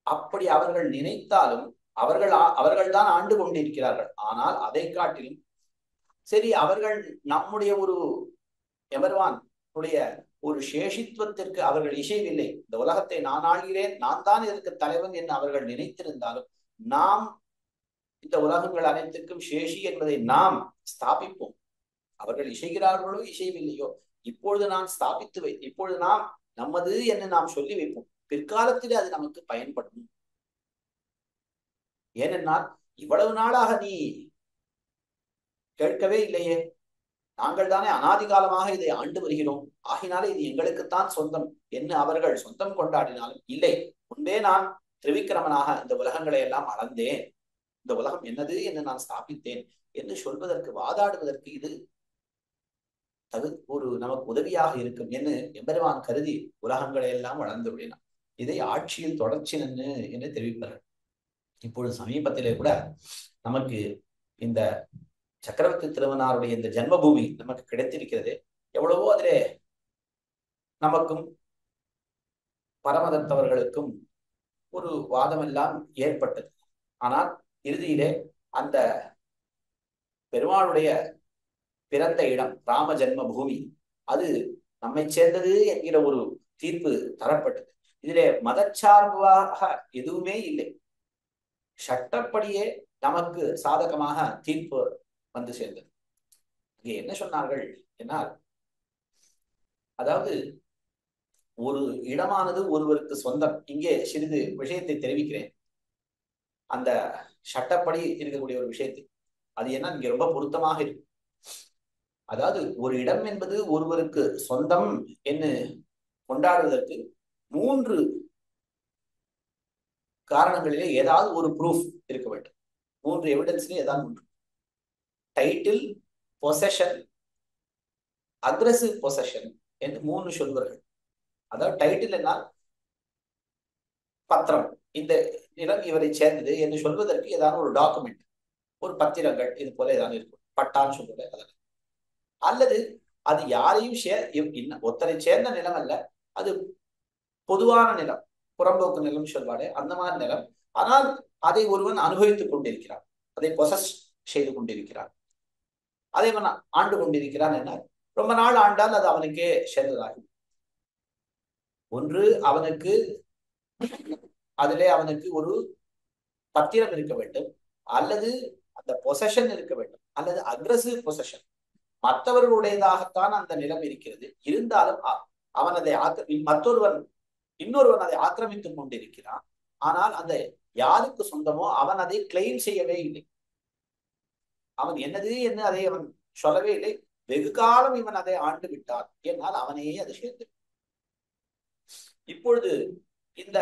அப்படி அவர்கள் நினைத்தாலும் அவர்கள் தான் ஆண்டு கொண்டிருக்கிறார்கள். ஆனால் அதை காட்டிலும் சரி, அவர்கள் நம்முடைய ஒரு எம்பெருமான் ஒரு சேஷித்துவத்திற்கு அவர்கள் இசைவில்லை. இந்த உலகத்தை நான் ஆள்கிறேன், நான் தான் இதற்கு தலைவன் என்று அவர்கள் நினைத்திருந்தாலும், நாம் இந்த உலகங்கள் அனைத்துக்கும் சேஷி என்பதை நாம் ஸ்தாபிப்போம். அவர்கள் இசைகிறார்களோ இசைவில்லையோ, இப்பொழுது நாம் ஸ்தாபித்து இப்பொழுது நாம் நமது என்று நாம் சொல்லி வைப்போம். பிற்காலத்தில் அது நமக்கு பயன்படும். ஏனென்றால் இவ்வளவு நாளாக நீ கேட்கவே இல்லையே, நாங்கள் தானே அனாதிகாலமாக இதை ஆண்டு வருகிறோம், ஆகினாலே இது எங்களுக்குத்தான் சொந்தம் என்று அவர்கள் சொந்தம் கொண்டாடினாலும், இல்லை, முன்பே நான் திரிவிக்கிரமனாக இந்த உலகங்களை எல்லாம் அளந்தேன், இந்த உலகம் என்னது என்று நான் ஸ்தாபித்தேன் என்று சொல்வதற்கு, வாதாடுவதற்கு இது நமக்கு உதவியாக இருக்கும் என்று எம்பெருமான் கருதி உலகங்களை எல்லாம் வளர்ந்து விடினான். இதை ஆட்சியில் தொடர்ச்சி நன்னு என்று தெரிவிப்பார்கள். இப்பொழுது சமீபத்திலே கூட நமக்கு இந்த சக்கரவர்த்தி திருமணாருடைய இந்த ஜென்மபூமி நமக்கு கிடைத்திருக்கிறது. எவ்வளவோ அதிலே நமக்கும் பரமதத்தவர்களுக்கும் ஒரு வாதமெல்லாம் ஏற்பட்டது. ஆனால் இறுதியிலே அந்த பெருமாளுடைய பிறந்த இடம் ராம ஜென்ம பூமி அது நம்மை சேர்ந்தது என்கிற ஒரு தீர்ப்பு தரப்பட்டது. இதிலே மதச்சார்பாக எதுவுமே இல்லை. சட்டப்படியே நமக்கு சாதகமாக தீர்ப்பு வந்து சேர்ந்தது. இங்கே என்ன சொன்னார்கள் என்னால், அதாவது ஒரு இடமானது ஒருவருக்கு சொந்தம். இங்கே சிறிது விஷயத்தை தெரிவிக்கிறேன். அந்த சட்டப்படி இருக்கக்கூடிய ஒரு விஷயத்தை அது என்ன இங்க ரொம்ப பொருத்தமாக இருக்கு. அதாவது ஒரு இடம் என்பது ஒருவருக்கு சொந்தம் என்று கொண்டாடுவதற்கு 3 காரணங்களிலே ஏதாவது ஒரு ப்ரூஃப் இருக்க வேண்டும். 3 எவிடன்ஸ்ல ஏதாவது ஒன்று. டைட்டில், பொசஷன், அக்ரெசிவ் பொசஷன் என்று 3 சொல்வார்கள். அதாவது டைட்டில் என்ன, பத்திரம், இந்த நிலம் இவரை சேர்ந்தது என்று சொல்வதற்கு ஏதாவது ஒரு டாக்குமெண்ட், ஒரு பத்திரங்கள் இது போல ஏதாவது இருக்கும். பட்டான்னு சொல்றது அதெல்லாம். அல்லது அது யாரையும் ஒருத்தரை சேர்ந்த நிலம் அல்ல, அது பொதுவான நிலம், புறம்போக்கு நிலம் சொல்வாரு, அந்த மாதிரி நிலம். ஆனால் அதை ஒருவன் அனுபவித்துக் கொண்டிருக்கிறான், அதை பொசஸ் செய்து கொண்டிருக்கிறான், அதை அவன் ஆண்டு கொண்டிருக்கிறான். என்ன ரொம்ப நாள் ஆண்டால் அது அவனுக்கே சேர்ந்ததாகும். ஒன்று அவனுக்கு அதிலே அவனுக்கு ஒரு பத்திரம் இருக்க வேண்டும், அல்லது அந்த பொசஷன் இருக்க வேண்டும், அல்லது அக்ரெசிவ் பொசஷன், மற்றவர்களுடையதாகத்தான் அந்த நிலம் இருக்கிறது. இருந்தாலும் அவன் அதை இன்னொருவன் அதை ஆக்கிரமித்துக் கொண்டிருக்கிறான். ஆனால் அந்த யாருக்கு சொந்தமோ அவன் அதை கிளைம் செய்யவே இல்லை. அவன் என்னது என்று அதை அவன் சொல்லவே இல்லை. வெகு காலம் இவன் அதை ஆண்டு விட்டான். என்னால் அவனையே அது சேர்ந்து. இப்பொழுது இந்த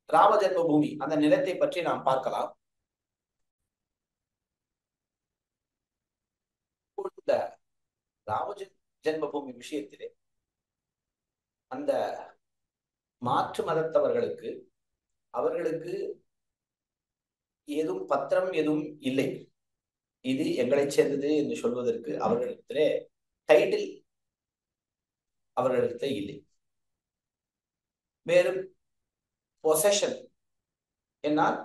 ராம ஜென்மபூமி அந்த நிலத்தை பற்றி நாம் பார்க்கலாம். இந்த ராம ஜென்மபூமி விஷயத்திலே அந்த மாற்று மதத்தவர்களுக்கு அவர்களுக்கு ஏதும் பத்திரம் எதுவும் இல்லை, இது எங்களை சேர்ந்தது என்று சொல்வதற்கு அவர்களிடத்திலே டைட்டில் அவர்களிடத்திலே இல்லை. மேலும் பொசஷன் என்னால்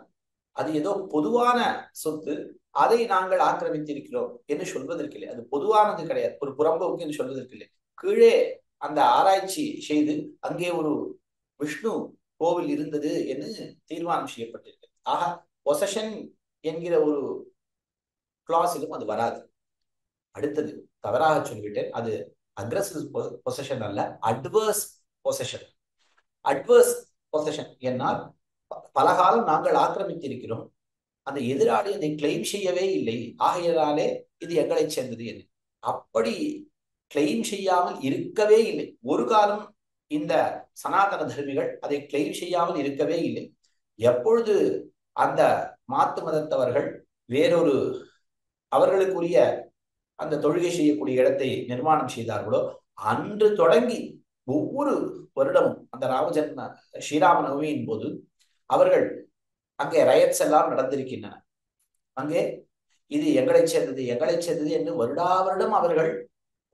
அது ஏதோ பொதுவான சொத்து, அதை நாங்கள் ஆக்கிரமித்திருக்கிறோம் என்று சொல்வதற்கு இல்லை. அது பொதுவானது கிடையாது, ஒரு புறம்போக்கு என்று சொல்வதற்கு இல்லை. கீழே அந்த ஆராய்ச்சி செய்து அங்கே ஒரு விஷ்ணு கோவில் இருந்தது என்று தீர்மானம் செய்யப்பட்டிருக்கு. ஆக பொசஷன் என்கிற ஒரு கிளாஸிலும் அது வராது. அடுத்தது தவறாக சொல்லிவிட்டேன், அது அக்ரெசிவ் பொசஷன் அல்ல, அட்வர்ஸ் பொசஷன். அட்வர்ஸ் பொசஷன் என்னால் பலகாலம் நாங்கள் ஆக்கிரமித்திருக்கிறோம், அந்த எதிராளி அதை கிளைம் செய்யவே இல்லை, ஆகையினாலே இது எங்களை சேர்ந்தது என்று. அப்படி கிளைம் செய்யாமல் இருக்கவே இல்லை. ஒரு காலம் இந்த சனாதன தர்மிகள் அதை கிளைம் செய்யாமல் இருக்கவே இல்லை. எப்பொழுது அந்த மாத்து மதத்தவர்கள் வேறொரு அவர்களுக்குரிய அந்த தொழுகை செய்யக்கூடிய இடத்தை நிர்மாணம் செய்தார்களோ அன்று தொடங்கி ஒவ்வொரு வருடமும் அந்த ராமஜன்ம ஸ்ரீராம நவமியின் போது அவர்கள் அங்கே ரயட்ஸ் எல்லாம் நடந்திருக்கின்றன. அங்கே இது எங்களை சேர்ந்தது என்று வருடா வருடம் அவர்கள்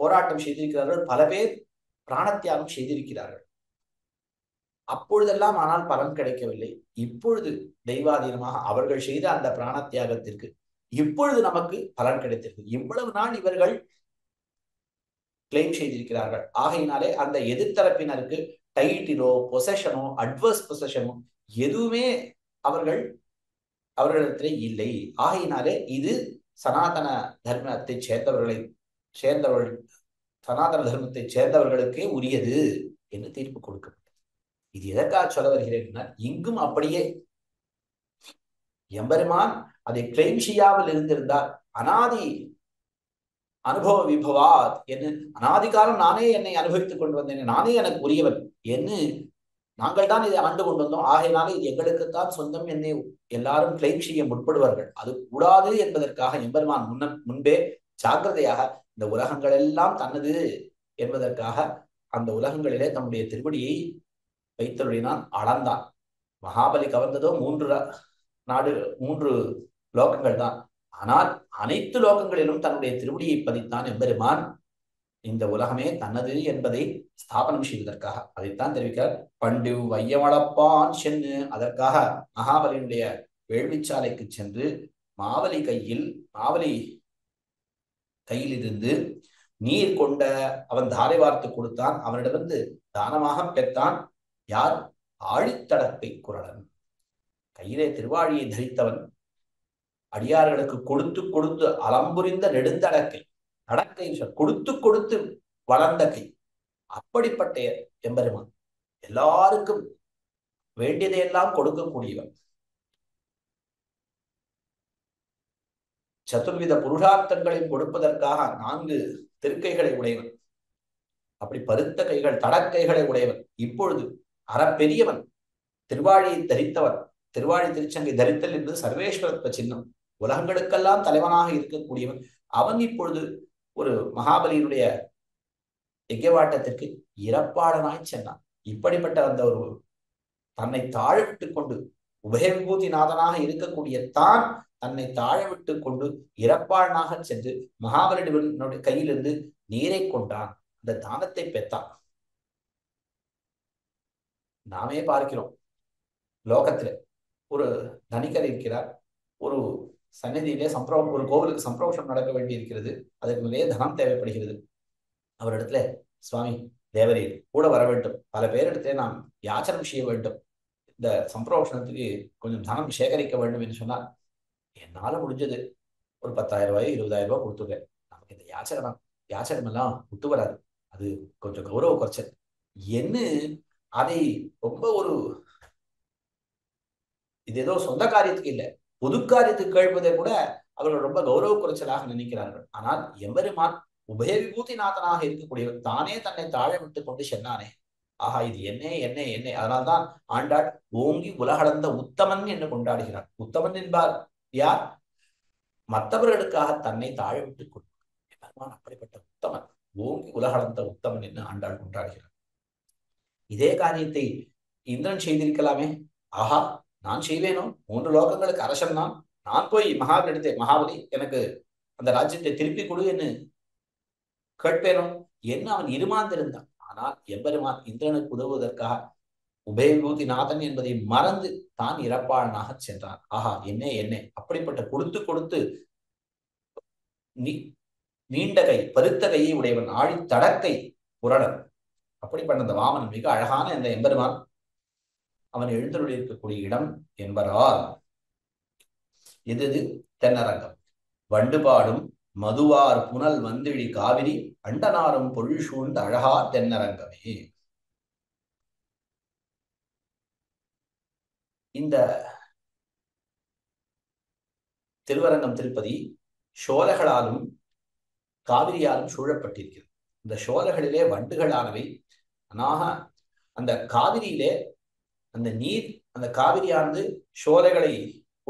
போராட்டம் செய்திருக்கிறார்கள். பல பேர் பிராணத்தியாகம் செய்திருக்கிறார்கள். அப்பொழுதெல்லாம் ஆனால் பலன் கிடைக்கவில்லை. இப்பொழுது தெய்வாதீனமாக அவர்கள் செய்த அந்த பிராணத்தியாகத்திற்கு இப்பொழுது நமக்கு பலன் கிடைத்திருக்கு. இவ்வளவு நாள் இவர்கள் கிளைம் செய்திருக்கிறார்கள். ஆகையினாலே அந்த எதிர்த்தரப்பினருக்கு டைட்டிலோ பொசஷனோ அட்வர்ஸ் பொசஷனோ எதுவுமே அவர்களிடத்திலே இல்லை. ஆகையினாலே இது சனாதன தர்மத்தை சேர்ந்தவர்கள் சனாதன தர்மத்தை சேர்ந்தவர்களுக்கே உரியது என்று தீர்ப்பு கொடுக்கப்பட்டது. இது எதற்காக சொல்ல வருகிறேன்? இங்கும் அப்படியே எம்பெருமான் அதை கிளைம் செய்யாமல் இருந்திருந்தால் அனாதி அனுபவ விபவாத் என்று அனாதி காலம் நானே என்னை அனுபவித்துக் கொண்டு வந்தேன், நானே எனக்கு உரியவன் என்று நாங்கள் தான் இதை ஆண்டு கொண்டு வந்தோம், ஆகையினாலே இது எங்களுக்குத்தான் சொந்தம் என்னை எல்லாரும் கிளைம் செய்ய முற்படுவார்கள். அது கூடாது என்பதற்காக எம்பெருமான் முன்பே ஜாக்கிரதையாக இந்த உலகங்கள் எல்லாம் தன்னது என்பதற்காக அந்த உலகங்களிலே தம்முடைய திருவடியை வைத்தருளினான், அளந்தான். மகாபலி கவர்ந்ததோ 3 லோகங்கள் தான். ஆனால் அனைத்து லோகங்களிலும் தன்னுடைய திருவடியை பதித்தான் எம்பெருமான். இந்த உலகமே தனது என்பதை ஸ்தாபனம் செய்வதற்காக அதைத்தான் தெரிவிக்கிறார். பண்டு வையமளப்பான் சென்று அதற்காக மகாபலியினுடைய வேள்விச்சாலைக்கு சென்று மாவலி கையில் இருந்து நீர் கொண்ட அவன் தாரை வார்த்து கொடுத்தான். அவனிடமிருந்து தானமாக பெற்றான். யார்? ஆழித்தடப்பை குரலன். கையிலே திருவாழியை தரித்தவன், அடியார்களுக்கு கொடுத்து கொடுத்து அலம்புரிந்த நெடுந்தடக்கை, நடக்கை கொடுத்து கொடுத்து வளர்ந்த கை. அப்படிப்பட்ட எம்பெருமான் எல்லாருக்கும் வேண்டியதையெல்லாம் கொடுக்கக்கூடியவன். சதுர்வித புருஷார்த்தங்களையும் கொடுப்பதற்காக 4 திருக்கைகளை உடையவன். அப்படி பருத்த கைகள், தடக்கைகளை உடையவன். இப்பொழுது அறப்பெரியவன், திருவாழியை தரித்தவன். திருவாழி திருச்சங்கை தரித்தல் என்பது சர்வேஸ்வரத்துவ சின்னம். உலகங்களுக்கெல்லாம் தலைவனாக இருக்கக்கூடியவன். அவன் இப்பொழுது ஒரு மகாபலியினுடைய யஜ்ஞவாட்டத்திற்கு இறப்பாளனாய் சென்றான். இப்படிப்பட்ட அந்த ஒரு தன்னை தாழ விட்டுக் கொண்டு உபயவிபூதி நாதனாக இருக்கக்கூடிய தான் தன்னை தாழ விட்டுக் கொண்டு இறப்பாளனாக சென்று மகாபலியினுடைய கையிலிருந்து நீரை கொண்டான். அந்த தானத்தை பெற்றான். நாமே பார்க்கிறோம், லோகத்துல ஒரு தனிகர் இருக்கிறார். ஒரு சந்நிதியிலே ஒரு கோவிலுக்கு சம்பிரோஷம் நடக்க வேண்டி இருக்கிறது. அதுக்கு நிறைய தனம் தேவைப்படுகிறது. அவரிடத்துல, சுவாமி தேவரீர் கூட வர வேண்டும், பல பேரிடத்துல நாம் யாச்சனம் செய்ய வேண்டும், இந்த சம்பிரோஷணத்துக்கு கொஞ்சம் தனம் சேகரிக்க வேண்டும் என்று சொன்னால், என்னால முடிஞ்சது ஒரு 10,000 ரூபாய் 20,000 ரூபாய் கொடுத்துருக்கேன். நமக்கு இந்த யாச்சகம் எல்லாம் விட்டு வராது, அது கொஞ்சம் கௌரவ குறைச்சல் என்ன. அதை ரொம்ப ஒரு இது ஏதோ சொந்த காரியத்துக்கு இல்லை, பொது காரியத்துக்கு கேட்பதை கூட அவர்கள் ரொம்ப கௌரவ குறைச்சலாக நினைக்கிறார்கள். ஆனால் எம்பெருமான் உபய விபூதி நாதனாக இருக்கக்கூடியவர் தானே தன்னை தாழ விட்டு கொண்டு சென்னானே. ஆஹா, இது என்ன. அதனால்தான் ஆண்டாள் ஓங்கி உலகளந்த உத்தமன் என்று கொண்டாடுகிறார். உத்தமன் என்பார் யார்? மற்றவர்களுக்காக தன்னை தாழ விட்டுக் கொண்டு எம்பெருமான் அப்படிப்பட்ட உத்தமன், ஓங்கி உலகளந்த உத்தமன் என்று ஆண்டாள் கொண்டாடுகிறார். இதே காரியத்தை இந்திரன் செய்திருக்கலாமே. ஆஹா, நான் செய்வேனோ, 3 லோகங்களுக்கு அரசன் நான் போய் மகாபலி எனக்கு அந்த ராஜ்யத்தை திருப்பி கொடு என்று கேட்பேனோ என்ன அவன் இருமாந்திருந்தான். ஆனால் எம்பெருமான் இந்திரனுக்கு உதவுவதற்காக உபயவிபூதி நாதன் என்பதை மறந்து தான் இறப்பாளனாக சென்றான். ஆஹா, என்ன அப்படிப்பட்ட கொடுத்து நீண்ட கை, பருத்த கையை உடையவன், ஆழி தடக்கை புரளன். அப்படிப்பட்ட அந்த வாமன் மிக அழகான இந்த எம்பெருமான் அவன் எழுந்தருளி இருக்கக்கூடிய இடம் என்பதால் இது தென்னரங்கம். வண்டுபாடும் மதுவார் புனல் வந்திழி காவிரி அண்டனாரும் பொருள் சூழ்ந்த அழகா தென்னரங்கமே. இந்த திருவரங்கம் திருப்பதி சோலைகளாலும் காவிரியாலும் சூழப்பட்டிருக்கிறது. இந்த சோலைகளிலே வண்டுகளானவை அந்த காவிரியிலே அந்த நீர், அந்த காவிரியானது சோலைகளை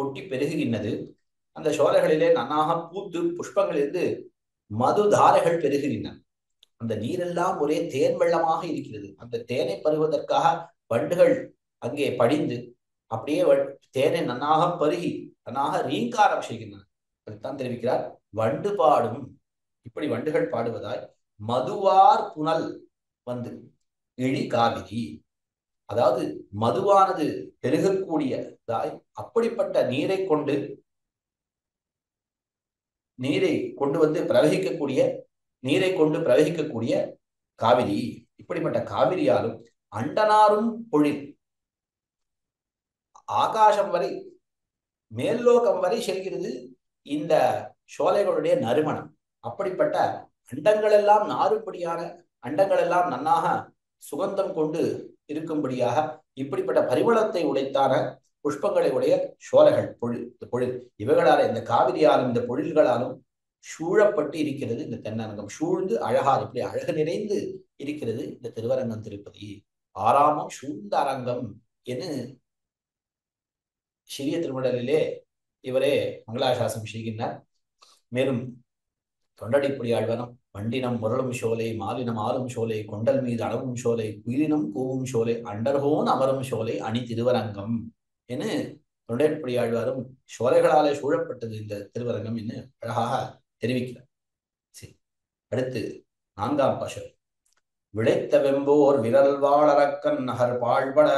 ஒட்டி பெருகுகின்றது. அந்த சோலைகளிலே நன்னாக பூத்து புஷ்பங்களிலிருந்து மது தாரைகள் பெருகுகின்றன. அந்த நீரெல்லாம் ஒரே தேன் வெள்ளமாக இருக்கிறது. அந்த தேனை பருவதற்காக வண்டுகள் அங்கே படிந்து அப்படியே தேனை நன்னாக பருகி நன்னாக ரீங்காரம் செய்கின்றன. அதுதான் தெரிவிக்கிறார். வண்டு பாடும், இப்படி வண்டுகள் பாடுவதாய் மதுவார் புனல் வந்து இழி காவிரி, அதாவது மதுவானது பெருகக்கூடியதாய் அப்படிப்பட்ட நீரை கொண்டு வந்து பிரவகிக்கக்கூடிய காவிரி. இப்படிப்பட்ட காவிரியாலும் அண்டனாரும் பொழில், ஆகாசம் வரை மேல்லோகம் வரை செல்கிறது இந்த சோலைகளுடைய நறுமணம். அப்படிப்பட்ட அண்டங்கள் எல்லாம் நாறுபடியான, அண்டங்கள் எல்லாம் நன்னாக சுகந்தம் கொண்டு இருக்கும்படியாக இப்படிப்பட்ட பரிமளத்தை உடைத்தான புஷ்பங்களை உடைய சோலைகள் பொழில் இவைகளால, இந்த காவிரியாலும் இந்த பொழில்களாலும் சூழப்பட்டு இருக்கிறது இந்த தென்னரங்கம். சூழ்ந்து அழகார், இப்படி அழகு நிறைந்து இருக்கிறது இந்த திருவரங்கம் திருப்பதி. ஆறாமம் சூழ்ந்த அரங்கம் என சிறிய திருமடலிலே இவரே மங்களாசாசனம் செய்கின்றார். மேலும் தொண்டடிப்புடி ஆழ்வனம் வண்டினம் முரளும் சோலை மாலினம் ஆளும் சோலை கொண்டல் மீது அளவும் சோலை குயிலினம் கூவும் சோலை அண்டர்கோன் அமரும் சோலை அணி திருவரங்கம் என தொண்டைப்படியாழ்வாரும் சோலைகளாலே சூழப்பட்டது இந்த திருவரங்கம் என்று அழகாக தெரிவிக்கிறார். சரி, அடுத்து 4ஆம் பாசுரம். விளைத்த வெம்போர் விரல் வாழறக்கன் நகர் பாழ்பட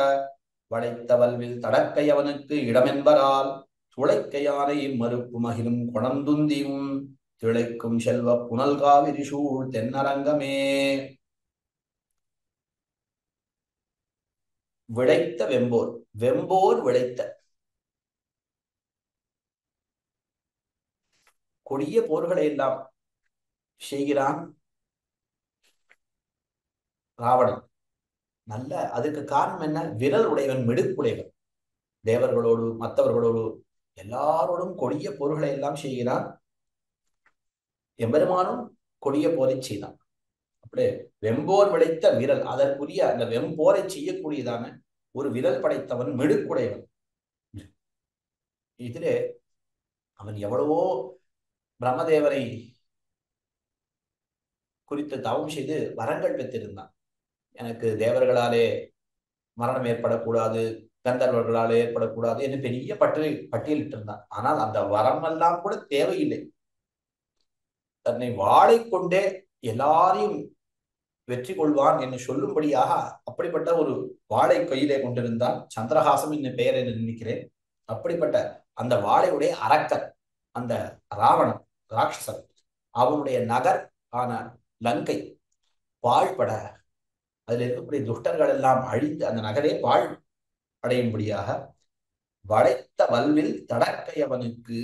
வளைத்த வல்வில் தடக்கை அவனுக்கு இடமென்பரால் துளைக்கையானை மறுப்பு மகிழும் கொணந்துந்தியும் திளைக்கும் செல்வ புனல் காவிரி சூழ் தென்னரங்கமே. விளைத்த வெம்போர், வெம்போர் விளைத்த கொடிய போர்களை எல்லாம் செய்கிறான் ராவணன். நல்ல அதுக்கு காரணம் என்ன? விரல் உடையவன், மிடுக்குடையவன். தேவர்களோடு மற்றவர்களோடு எல்லாரோடும் கொடிய போர்களை எல்லாம் செய்கிறான். எம்பெருமானும் கொடிய போரை செய்தான். அப்படியே வெம்போர் விளைத்த விரல், அதற்குரிய அந்த வெம்போரை செய்யக்கூடியதான ஒரு விரல் படைத்தவன், மிடுக்குடையவன். இதிலே அவன் எவ்வளவோ பிரம்மதேவரை குறித்து தவம் செய்து வரங்கள் பெற்றிருந்தான். எனக்கு தேவர்களாலே மரணம் ஏற்படக்கூடாது, கந்தர்வர்களாலே ஏற்படக்கூடாது என்று பெரிய பட்டியலிட்டு இருந்தான். ஆனால் அந்த வரம் எல்லாம் கூட தேவையில்லை. தன்னை வாளை கொண்டே எல்லாரையும் வெற்றி கொள்வான் என்று சொல்லும்படியாக அப்படிப்பட்ட ஒரு வாளை கையிலே கொண்டிருந்தான். சந்திரஹாசம் என்னும் பெயர் என்று நினைக்கிறேன். அப்படிப்பட்ட அந்த வாளையுடைய அரக்கன் அந்த ராவணன், ராட்சசன், அவனுடைய நகர் ஆன லங்கை பாழ்பட, அதில் இருக்கக்கூடிய துஷ்டர்கள் எல்லாம் அழிந்து அந்த நகரே பாழ் அடையும்படியாக வளைத்த வல்வில் தடக்கை அவனுக்கு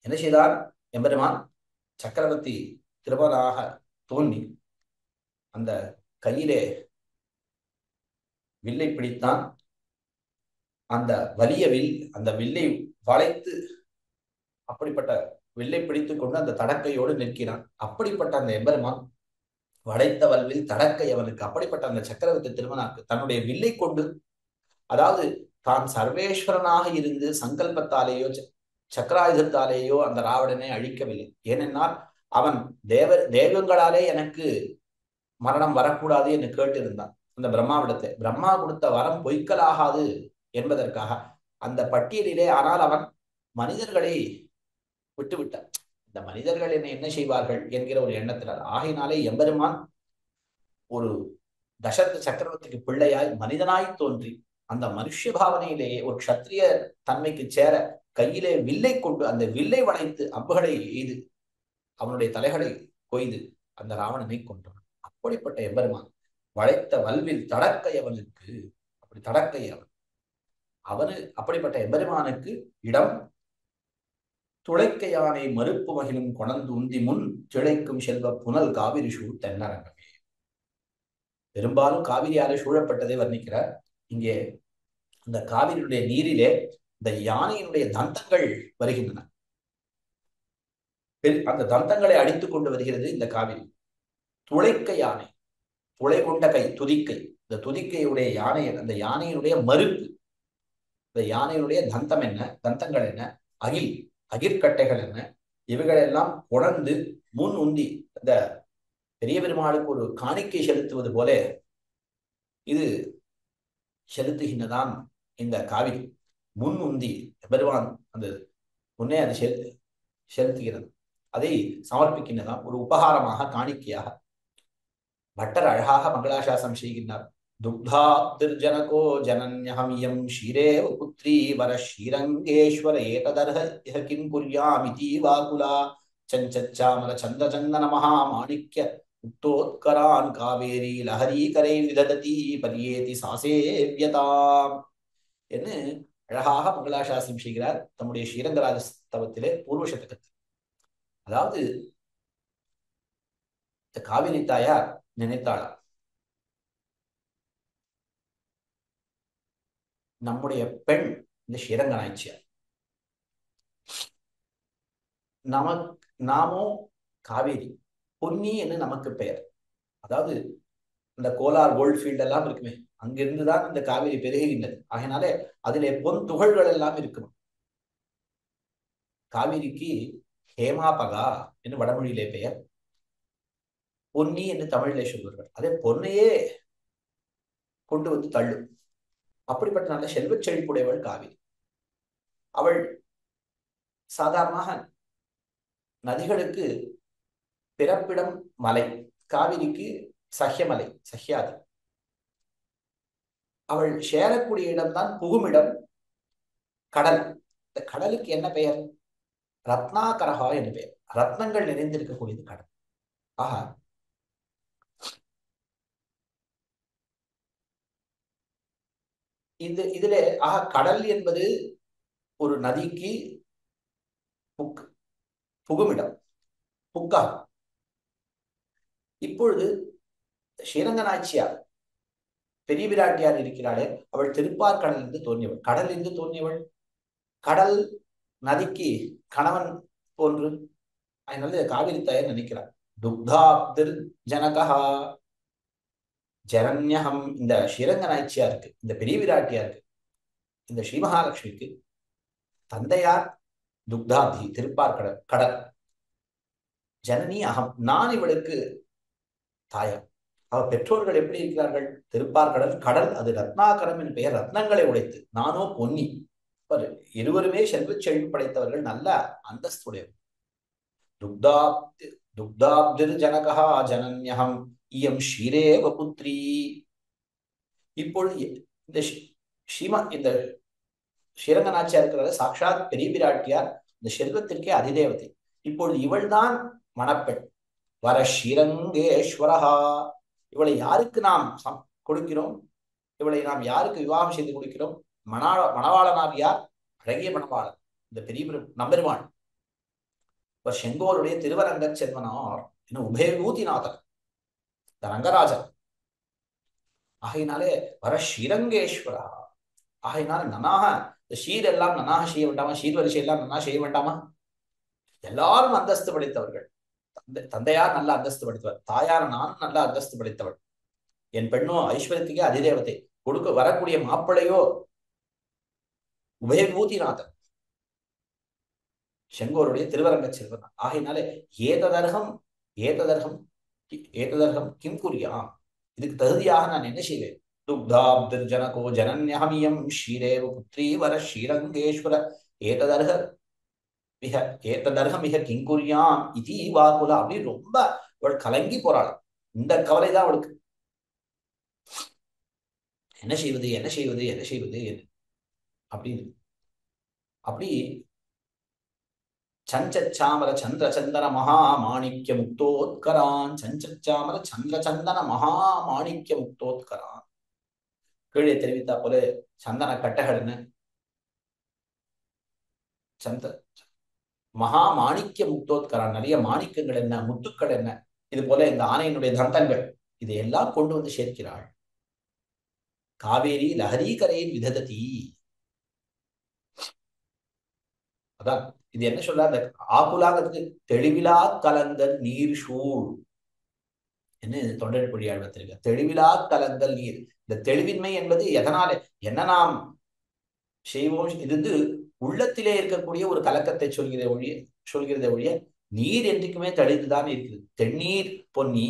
என்ன செய்தான்? எம்பெருமான் சக்கரவர்த்தி திருமணாக தோன்றி அந்த கையிலே வில்லை பிடித்தான். அந்த வலிய வில், அந்த வில்லை வளைத்து அப்படிப்பட்ட வில்லை பிடித்துக் கொண்டு அந்த தடக்கையோடு நிற்கிறான். அப்படிப்பட்ட அந்த எம்பெருமான் வளைத்த வல்வில் தடக்கை அவனுக்கு, அப்படிப்பட்ட அந்த சக்கரவர்த்தி திருமணாக்கு தன்னுடைய வில்லை கொண்டு, அதாவது தான் சர்வேஸ்வரனாக இருந்து சங்கல்பத்தாலேயோ சக்கராயுதத்தாலேயோ அந்த ராவணனை அழிக்கவில்லை. ஏனென்றால் அவன் தெய்வங்களாலே எனக்கு மரணம் வரக்கூடாது என்று கேட்டிருந்தான் அந்த பிரம்மாவிடத்தை. பிரம்மா கொடுத்த வரம் பொய்க்கலாகாது என்பதற்காக அந்த பட்டியலிலே. ஆனால் அவன் மனிதர்களை விட்டுவிட்டான். இந்த மனிதர்கள் என்ன செய்வார்கள் என்கிற ஒரு எண்ணத்தினால். ஆகையினாலே எம்பெருமான் ஒரு தசரத சக்கரவர்த்திக்கு பிள்ளையாய் மனிதனாய் தோன்றி அந்த மனுஷ பாவனையிலேயே ஒரு க்ஷத்திரிய தன்மைக்கு சேர கையிலே வில்லை கொண்டு அந்த வில்லை வளைத்து அம்புகளை எய்து அவனுடைய தலைகளை கொய்து அந்த ராவணனை கொன்றான். அப்படிப்பட்ட எம்பெருமான் வளைத்த வல்வில் தடக்கை அவனுக்கு, அப்படி தடக்கை அவனு அப்படிப்பட்ட எம்பெருமானுக்கு இடம் துளைக்கையானை மறுப்பு மகிழும் கொணந்து உந்தி முன் திளைக்கும் செல்வ புனல் காவிரி சூழ் தென்னரங்கமே. பெரும்பாலும் காவிரியாலே சூழப்பட்டதை வர்ணிக்கிறார். இங்கே அந்த காவிரியுடைய நீரிலே இந்த யானையினுடைய தந்தங்கள் வருகின்றன. அந்த தந்தங்களை அடித்துக் கொண்டு வருகிறது இந்த காவிரி. துளைக்க யானை, துளை கொண்ட கை, துதிக்கை. இந்த துதிக்கையுடைய யானை, அந்த யானையினுடைய மறுப்பு, இந்த யானையினுடைய தந்தம் என்ன, தந்தங்கள் என்ன, அகிர்கட்டைகள் என்ன, இவைகளெல்லாம் கொணர்ந்து முன் உந்தி இந்த பெரிய பெருமாளுக்கு ஒரு காணிக்கை செலுத்துவது போல இது செலுத்துகின்றதான் இந்த காவிரி. முன் உந்தி பெருமான் அந்த முன்னே அது செலுத்துகிறது, அதை சமர்ப்பிக்கின்றதாம் ஒரு உபகாரமாக, காணிக்கையாக. பட்டர் அழகாக மங்களாசாசனம் செய்கின்றார். துக்தாப்திர்ஜனகோ ஜனன்யஹமியம் ஷீரேவ புத்ரி வர ஸ்ரீரங்கேஸ்வர ஏததர்ஹ கிம் குர்யாமிதி வாகுலா சஞ்சச்சாமர சந்திரச்சந்தன மகா மாணிக்ய உக்தோத்கரான் காவேரி லஹரீகரை விதததி பரியேதி சாசேவ்யதாம் என்று அழகாக மங்களாசாசனம் செய்கிறார் தம்முடைய ஸ்ரீரங்கராஜஸ்தவத்திலே பூர்வ சதகத்தில். அதாவது இந்த காவிரி தாயார் நினைத்தாளா, நம்முடைய பெண் இந்த ஸ்ரீரங்க நாச்சியார், நாமோ காவேரி, பொன்னி என்று நமக்கு பெயர். அதாவது இந்த கோலார் கோல்ட்ஃபீல்ட் எல்லாம் இருக்குமே, அங்கிருந்துதான் இந்த காவிரி பெருகுகின்றது. ஆகையினாலே அதிலே பொன் துகள்கள் எல்லாம் இருக்கணும். காவிரிக்கு ஹேமாபகா என்று வடமொழியிலே பெயர், பொன்னி என்று தமிழிலே சொல்வார்கள். அதே பொன்னையே கொண்டு வந்து தள்ளும். அப்படிப்பட்ட நல்ல செல்வச் செழிப்புடையவள் காவிரி. அவள் சாதாரணமாக நதிகளுக்கு பிறப்பிடம் மலை, காவிரிக்கு சஹ்யமலை, சஹ்யாதி. அவள் சேரக்கூடிய இடம்தான் புகுமிடம் கடல். இந்த கடலுக்கு என்ன பெயர்? ரத்னாகரஹா என்று பெயர். ரத்னங்கள் நிறைந்திருக்கக்கூடியது கடல். ஆஹா, இதுல கடல் என்பது ஒரு நதிக்கு புகுமிடம், புக்கா. இப்பொழுது ஸ்ரீரங்க நாச்சியார் பெரிய பிராட்டியார் இருக்கிறாளே, அவள் திருப்பார்கடலிருந்து தோன்றியவள், கடலிருந்து தோன்றியவள். கடல் நதிக்கு கணவன் போன்று. அதனால காவிரி தாயர் நினைக்கிறார். துக்தாப்திர் ஜனகா ஜரண்யகம். இந்த ஸ்ரீரங்க நாச்சியாருக்கு, இந்த பெரிய விராட்டியாருக்கு, இந்த ஸ்ரீ மகாலட்சுமிக்கு தந்தையார் துக்தாப்தி, திருப்பார்கடல், கடல். ஜனனி அகம், நான் இவளுக்கு தாயார். அவ பெற்றோர்கள் எப்படி இருக்கிறார்கள்? திருப்பார்கடல், கடல், அது ரத்னாகரம் என் பெயர், ரத்னங்களை உடைத்து. நானோ பொன்னி. இருவருமே செல்வச் செழிப்பு படைத்தவர்கள், நல்ல அந்தஸ்துடையவர். துக்தாப்திர் ஜனகா ஜனன்யகம் இயம் ஷீரேவ புத்ரி. இப்பொழுது இந்த இந்த ஸ்ரீரங்க நாச்சியார் இருக்கிற சாட்சாத் பெரிய பிராட்டியார், இந்த செல்வத்திற்கே அதிதேவதை. இப்பொழுது இவள்தான் மணப்பெண். வர ஸ்ரீரங்கேஸ்வரஹா. இவளை யாருக்கு நாம் கொடுக்கிறோம்? இவளை நாம் யாருக்கு விவாகம் செய்து கொடுக்கிறோம்? மணவாளனார் யார்? அழகிய மணவாளன், இந்த பெரிய நம்பெருமான். இவர் செங்கோலுடைய திருவரங்க செல்வனார் என்ன உபயபூதிநாதன், இந்த ரங்கராஜன். ஆகையினாலே வர ஸ்ரீரங்கேஸ்வரா. ஆகையினால நன்னாக இந்த ஷீர் எல்லாம் நன்னாக செய்ய வேண்டாமா? ஷீர் வரிசை எல்லாம் நன்னா செய்ய வேண்டாமா? எல்லாரும் அந்தஸ்து படைத்தவர்கள். தந்தையார் நல்ல அந்தஸ்து படைத்தவர், தாயார் நானும் நல்ல அந்தஸ்து படைத்தவள். என் பெண்ணோ ஐஸ்வர்யத்துக்கே அதிதேவதை. கொடுக்க வரக்கூடிய மாப்பிள்ளையோ உபயபூதிநாதன், செங்கோருடைய திருவரங்க செல்வன். ஆகையினாலே ஏததர்கம் ஏததர்கம் ஏததர்கம் கிம் குறியாம், இதுக்கு தகுதியாக நான் என்ன செய்வேன்? துக்தாப்திர் ஜனகோ ஜனன்யஹமியம் ஷீரேவ புத்ரி வர ஸ்ரீரங்கேஸ்வர ஏததர்க மிக ஏததர்கம் மிக கிங்குரியாம் இதி வாகுலா. அப்படின்னு ரொம்ப அவள் கலங்கி போறாள். இந்த கவலைதான் அவளுக்கு. என்ன செய்வது என்ன செய்வது என்ன செய்வது அப்படின்னு. அப்படி சஞ்சச்சாமர சந்திர சந்தன மகா மாணிக்க முக்தோத்கரான், சஞ்சச்சாமர சந்திர சந்தன மகா மாணிக்க முக்தோத்கரான். கீழே தெரிவித்தா போல சந்தன கட்டகள்னு சந்த மகா மாணிக்க முக்தோத்கரான், நிறைய மாணிக்கங்கள் என்ன, முத்துக்கள் என்ன, இது போல இந்த ஆணையினுடைய தந்தங்கள், இதையெல்லாம் கொண்டு வந்து சேர்க்கிறாள். காவேரி லஹரீகரையின் விதததி. அதான் இது என்ன சொல்ல, அந்த ஆகுலாங்கிறதுக்கு தெளிவிலா கலந்தல் நீர் சூழ் என்ன தொண்டர் பொழியாழ்வத்திருக்க. தெளிவிலா கலந்தல் நீர். இந்த தெளிவின்மை என்பது எதனால, என்ன நாம் செய்வோம், இது உள்ளத்திலே இருக்கக்கூடிய ஒரு கலக்கத்தை சொல்கிறத ஒழிய நீர் என்றைக்குமே தெளிந்துதான் இருக்கிறது. தென்னீர் பொன்னி,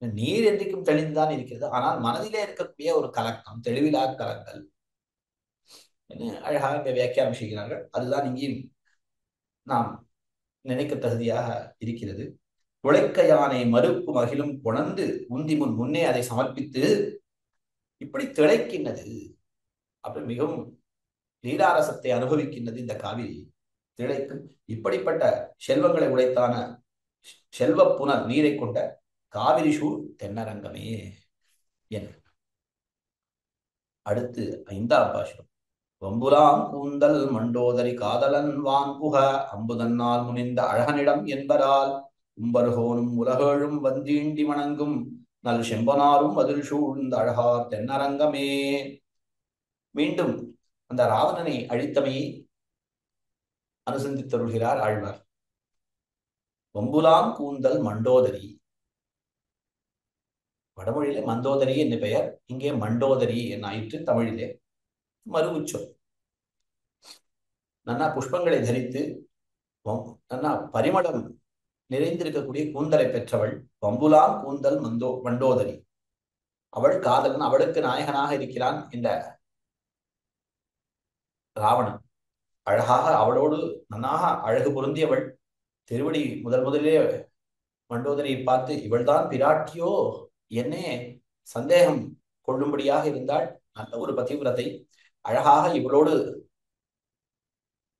நீர் என்றைக்கும் தெளிந்துதான் இருக்கிறது. ஆனால் மனதிலே இருக்கக்கூடிய ஒரு கலக்கம், தெளிவிலா கலங்கள் அழகாக இங்க வியாக்கியானம் செய்கிறார்கள். அதுதான் இங்கேயும் நாம் நினைக்க தகுதியாக இருக்கிறது. உழைக்க யானை மறுப்பு மகிழும் கொணர்ந்து உந்தி முன்னே அதை சமர்ப்பித்து இப்படி திளைக்கின்றது. அப்படி மிகவும் லீலாரசத்தை அனுபவிக்கின்றது இந்த காவிரி. திளைக்கும் இப்படிப்பட்ட செல்வங்களை உடைத்தான செல்வ புனல் நீரை கொண்ட காவிரி சூழ் தென்னரங்கமே என். அடுத்து 5ஆம் பாசுரம். வம்புலாம் கூந்தல் மண்டோதரி காதலன் வான்புக அம்புதன்னால் முனிந்த அழகனிடம் என்பதால் உம்பர்கோனும் உலகேழும் வந்தீண்டி வணங்கும் நல் செம்பனாரும் அதில் சூழ்ந்த அழகார் தென்னரங்கமே. மீண்டும் அந்த ராவணனை அழித்தமையை அனுசந்தித்தருள்கிறார் ஆழ்வார். வம்புலாம் கூந்தல் மண்டோதரி, வடமொழியிலே மந்தோதரி என்ன பெயர், இங்கே மண்டோதரி என்ன ஆயிற்று தமிழிலே. மறு உச்சம். நன்னா புஷ்பங்களை தரித்து நன்னா பரிமளம் நிறைந்திருக்கக்கூடிய கூந்தலை பெற்றவள் வம்புலாம் கூந்தல் மண்டோதரி. அவள் காதலன், அவளுக்கு நாயகனாக இருக்கிறான் இந்த ராவணன். அழகாக அவளோடு நன்னாக அழகு பொருந்தியவள். திருவடி முதலிலே மண்டோதரியை பார்த்து இவள்தான் பிராட்டியோ என்னே சந்தேகம் கொள்ளும்படியாக இருந்தாள். நல்ல ஒரு பதிவிரதை, அழகாக இவளோடு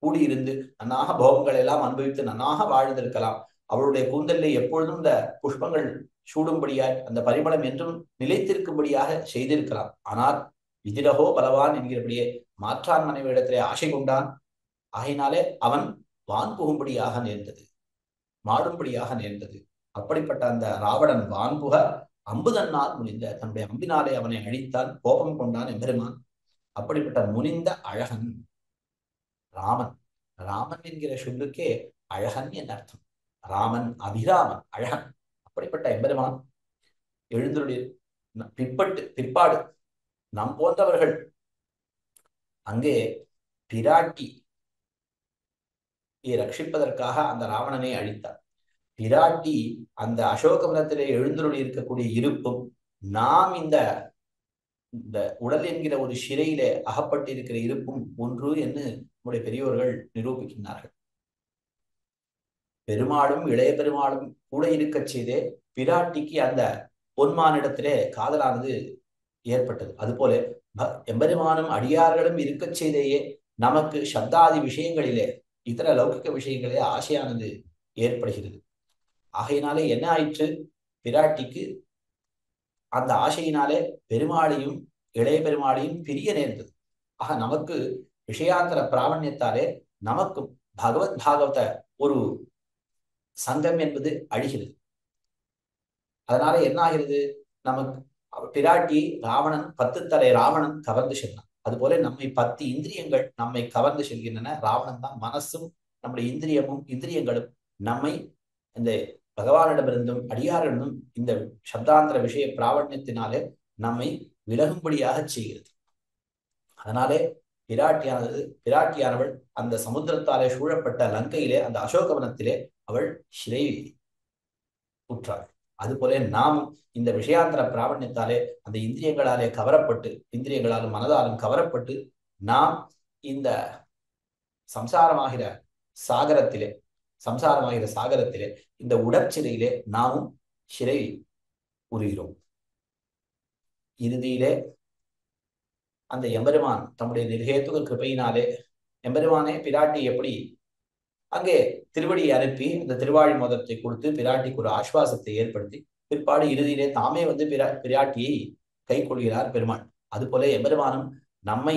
கூடியிருந்து நன்னாக போகங்கள் எல்லாம் அனுபவித்து நன்னாக வாழ்ந்திருக்கலாம். அவளுடைய கூந்தலிலே எப்பொழுதும் இந்த புஷ்பங்கள் சூடும்படியாய் அந்த பரிமளம் என்றும் நிலைத்திருக்கும்படியாக செய்திருக்கலாம். ஆனால் விதிரகோ பலவான் என்கிறபடியே மாற்றான் மனைவியிடத்திலே ஆசை கொண்டான். ஆகையினாலே அவன் வான் புகும்படியாக நேர்ந்தது, மாடும்படியாக நேர்ந்தது. அப்படிப்பட்ட அந்த ராவணன் வான்புக அம்புதன்னால் முனிந்த தன்னுடைய அம்பினாலே அவனை அழித்தான், கோபம் கொண்டான் எம்பெருமான். அப்படிப்பட்ட முனிந்த அழகன் ராமன். ராமன் என்கிற சொல்லுக்கே அழகன் என் அர்த்தம். ராமன் அபிராமன் அழகன். அப்படிப்பட்ட எம்பெருமான் எழுந்துடைய பிற்பாடு நம் போன்றவர்கள் அங்கே பிராட்டி ரட்சிப்பதற்காக அந்த ராவணனை அழித்தார். பிராட்டி அந்த அசோகவனத்திலே எழுந்தருளி இருக்கக்கூடிய இருப்பும் நாம் இந்த உடல் என்கிற ஒரு சிறையிலே அகப்பட்டிருக்கிற இருப்பும் ஒன்று என்று நம்முடைய பெரியோர்கள் நிரூபிக்கின்றார்கள். பெருமாளும் இளைய பெருமாளும் கூட இருக்க செய்தே பிராட்டிக்கு அந்த பொன்மானிடத்திலே காதலானது ஏற்பட்டது. அதுபோல எம்பெருமானும் அடியார்களும் இருக்க செய்தேயே நமக்கு சப்தாதி விஷயங்களிலே இதர லௌகிக விஷயங்களே ஆசையானது ஏற்படுகிறது. ஆகையினாலே என்ன ஆயிற்று, பிராட்டிக்கு அந்த ஆசையினாலே பெருமாளையும் இளைய பெருமாளையும் பிரிய நேர்ந்தது. ஆக நமக்கு விஷயாந்தர பிராமணியத்தாலே நமக்கும் பகவத் பாகவத ஒரு சங்கம் என்பது அழிகிறது. அதனால என்ன ஆகிறது, நமக்கு பிராட்டி ராவணன் 10 தலை ராவணன் கவர்ந்து சென்றான். அதுபோல நம்மை 10 இந்திரியங்கள் நம்மை கவர்ந்து செல்கின்றன. ராவணன் தான் மனசும் நம்முடைய இந்திரியங்களும் நம்மை இந்த பகவானிடமிருந்தும் அடியாரிடமும் இந்த சப்தாந்திர விஷய பிராவண்யத்தினாலே நம்மை விலகும்படியாக செய்கிறது. அதனாலே பிராட்டியானவள் அந்த சமுத்திரத்தாலே சூழப்பட்ட லங்கையிலே அந்த அசோகவனத்திலே அவள் சிறை உற்றாள். அதுபோல நாம் இந்த விஷயாந்திர பிராவண்யத்தாலே அந்த இந்திரியங்களாலே கவரப்பட்டு, இந்திரியங்களாலும் மனதாலும் கவரப்பட்டு நாம் இந்த சம்சாரமாகிற சாகரத்திலே இந்த உடற்சிறையிலே நாமும் சிறை உறுகிறோம். இறுதியிலே அந்த எம்பெருமான் தம்முடைய நிர்ஹேதுக கிருபையினாலே எம்பெருமானே பிராட்டி எப்படி அங்கே திருவடியை அனுப்பி அந்த திருவாழி மோதத்தை கொடுத்து பிராட்டிக்கு ஒரு ஆஸ்வாசத்தை ஏற்படுத்தி பிற்பாடு இறுதியிலே தாமே வந்து பிராட்டியை கை கொள்கிறார் பெருமாள். அதுபோல எம்பெருமானும் நம்மை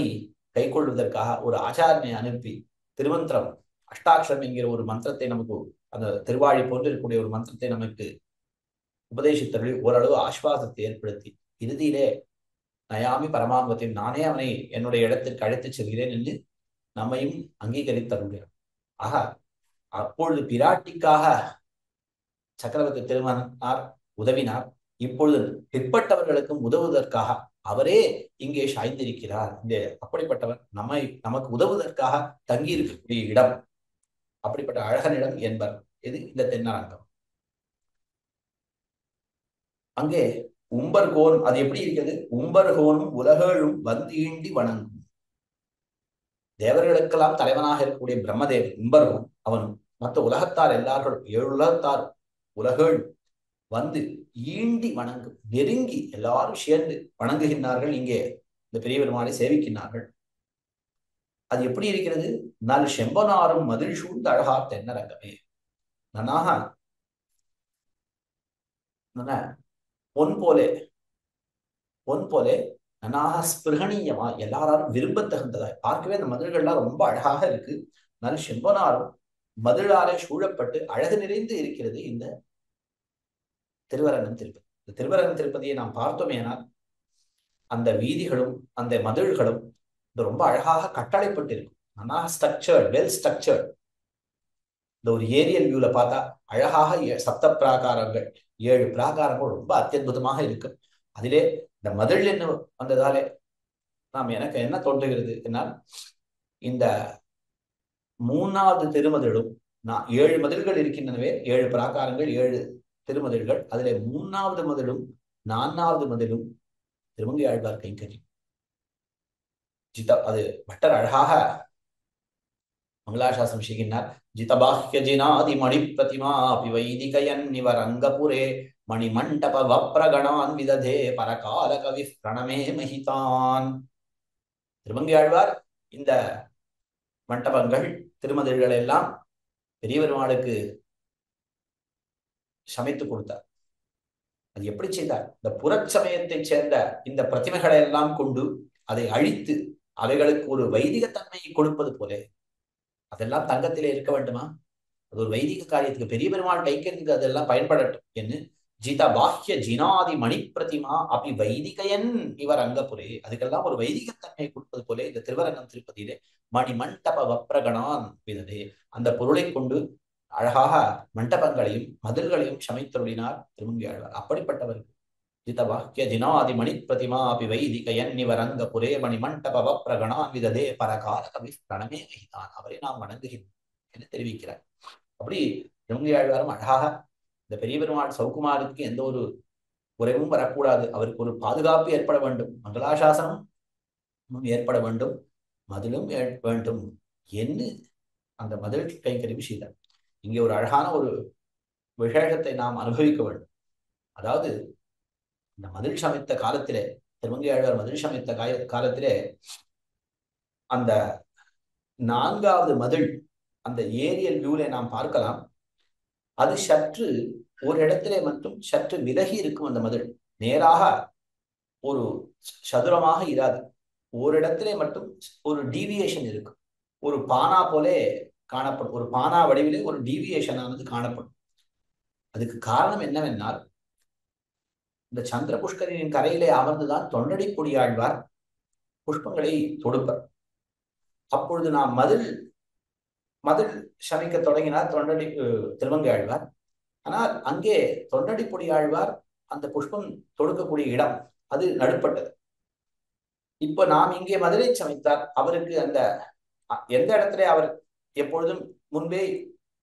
கை கொள்வதற்காக ஒரு ஆச்சாரனை அனுப்பி திருமந்திரம் அஷ்டாட்சரம் என்கிற ஒரு மந்திரத்தை நமக்கு அந்த திருவாழி போன்று இருக்கக்கூடிய ஒரு மந்திரத்தை நமக்கு உபதேசித்தவர்கள் ஓரளவு ஆஸ்வாசத்தை ஏற்படுத்தி இறுதியிலே நயாமி பரமாங்கத்தையும் நானே அவனை என்னுடைய இடத்திற்கு அழைத்துச் செல்கிறேன் என்று நம்மையும் அங்கீகரித்தருகிறார். ஆக அப்பொழுது பிராட்டிக்காக சக்கரவர்த்தி திருமணனார் உதவினார். இப்பொழுது பிற்பட்டவர்களுக்கும் உதவுவதற்காக அவரே இங்கே சாய்ந்திருக்கிறார். இந்த அப்படிப்பட்டவர் நமக்கு உதவுவதற்காக தங்கி இருக்கக்கூடிய இடம், அப்படிப்பட்ட அழகனிடம் என்பர் இது இந்த தென்னரங்கம். அங்கே உம்பர்கோன் அது எப்படி இருக்கிறது, உம்பர்கோனும் உலகேழும் வந்து ஈண்டி வணங்கும். தேவர்களுக்கெல்லாம் தலைவனாக இருக்கக்கூடிய பிரம்மதேவன் உம்பர்கோன் அவனும் மற்ற உலகத்தார் எல்லார்களும் 7 உலகத்தார் உலகேழ் வந்து ஈண்டி வணங்கும், நெருங்கி எல்லாரும் சேர்ந்து வணங்குகின்றார்கள். இங்கே இந்த பெரிய பெருமானை சேவிக்கின்றார்கள். அது எப்படி இருக்கிறது, நல் செம்பனாரும் மதில் சூழ்ந்த அழகா தென்னரங்கமே. நன்னாக பொன் போலே நன்னாக ஸ்பிருகணீயமா எல்லாரும் விரும்ப தகுந்ததாய் பார்க்கவே அந்த மதில்கள்லாம் ரொம்ப அழகாக இருக்கு. நல் செம்பனாரும் மதிலாலே சூழப்பட்டு அழகு நிறைந்து இருக்கிறது இந்த திருவரங்கம் திருப்பதி. இந்த திருவரங்கம் திருப்பதியை நாம் பார்த்தோமேனால் அந்த வீதிகளும் அந்த மதில்களும் ரொம்ப அழகாக கட்டளைப்பட்டு இருக்கும். நன்னாக ஸ்ட்ரக்சர்ட், வெல் ஸ்ட்ரக்சர்ட். இந்த ஒரு ஏரியல் வியூல பார்த்தா அழகாக சப்த பிராகாரங்கள் 7 பிராகாரங்கள் ரொம்ப அத்தியுதமாக இருக்கும். அதிலே இந்த மதில் என்ன வந்ததாலே எனக்கு என்ன தோன்றுகிறது என்னால் இந்த 3வது திருமதிலும் 7 மதில்கள் இருக்கின்றனவே, 7 பிராகாரங்கள் 7 திருமதில்கள். அதிலே 3வது மதிலும் 4வது மதிலும் திருமங்கை ஆழ்வார் கைங்கரி அது பட்டர் அழகாக மங்களாசாசனம் செய்கின்றார். ஜிதபாஹ்ய ஜினாதி மணி பிரதிமா அபி வைதிகயன்னிவ ரங்கபுரே மணிமண்டப வப்ரகணான் விததே பரகால கவி பிரணமே மகிதான். திருமங்கையாழ்வார் இந்த மண்டபங்கள் திருமதில்கள் எல்லாம் பெரிய பெருமாளுக்கு சமைத்து கொடுத்தார். அது எப்படி செய்தார்? இந்த புறச்சமயத்தைச் சேர்ந்த இந்த பிரதிமைகளை எல்லாம் கொண்டு அதை அழித்து அவைகளுக்கு ஒரு வைதிகத்தன்மையை கொடுப்பது போல. அதெல்லாம் தங்கத்திலே இருக்க வேண்டுமா? அது ஒரு வைதிக காரியத்துக்கு பெரிய பெருமாள் கைக்கிறதுக்கு அதெல்லாம் பயன்படட்டும் என்று ஜித பாஹ்ய ஜினாதி மணி பிரதிமா அப்படி வைதிகையன் இவர் அங்கப்புரே, அதுக்கெல்லாம் ஒரு வைதிகத்தன்மையை கொடுப்பது போல இந்த திருவரங்கம் திருப்பதியிலே மணி மண்டப வப்ரகணான் விததே, அந்த பொருளை கொண்டு அழகாக மண்டபங்களையும் மதில்களையும் சமைத்தருளினார் திருமங்கையாழ்வார். அப்படிப்பட்டவர்கள் ஜித பாஹ்ய ஜினாதி மணி பிரதிமா அப்படி வைதிகையன் இவர் அங்கப்புரே மணி மண்டப வப்ரகணான் விததே பரகால கவி பிரணமே மகிதான், அவரை நாம் வணங்குகிறோம் என்று தெரிவிக்கிறார். அப்படி திருமங்கையாழ்வாரும் அழகாக இந்த பெரிய பெருமாள் சௌகுமாருக்கு எந்த ஒரு குறைவும் வரக்கூடாது, அவருக்கு ஒரு பாதுகாப்பு ஏற்பட வேண்டும், மங்களாசாசனம் ஏற்பட வேண்டும், மதிலும் வேண்டும் என்று அந்த மதில் கைங்கரிவு செய்தார். இங்கே ஒரு அழகான ஒரு விசேஷத்தை நாம் அனுபவிக்க வேண்டும். அதாவது இந்த மதில் சமைத்த காலத்திலே, திருமங்கையாழ்வார் மதில் சமைத்த காலத்திலே அந்த 4வது மதில் அந்த ஏரியல் வியூல நாம் பார்க்கலாம். அது சற்று ஒரு இடத்திலே மட்டும் சற்று விலகி இருக்கும். அந்த மதில் நேராக ஒரு சதுரமாக இராது, ஒரு இடத்திலே மட்டும் ஒரு டீவியேஷன் இருக்கும். ஒரு பானா போலே காணப்படும், ஒரு பானா வடிவிலே ஒரு டீவியேஷன் ஆனது காணப்படும். அதுக்கு காரணம் என்னவென்றால், இந்த சந்திர புஷ்கரின் கரையிலே அமர்ந்துதான் தொண்டடி பொடியாழ்வார் புஷ்பங்களை தொடுப்பர். அப்பொழுது நாம் மதில் சமைக்க தொடங்கினார் தொண்டடி திருமங்கையாழ்வார். ஆனால் அங்கே தொண்டடி பொடியாழ்வார் அந்த புஷ்பம் தொடுக்கக்கூடிய இடம் அது நடுப்பட்டது. இப்ப நாம் இங்கே மதிலை சமைத்தார். அவருக்கு அந்த எந்த இடத்துல அவர் எப்பொழுதும் முன்பே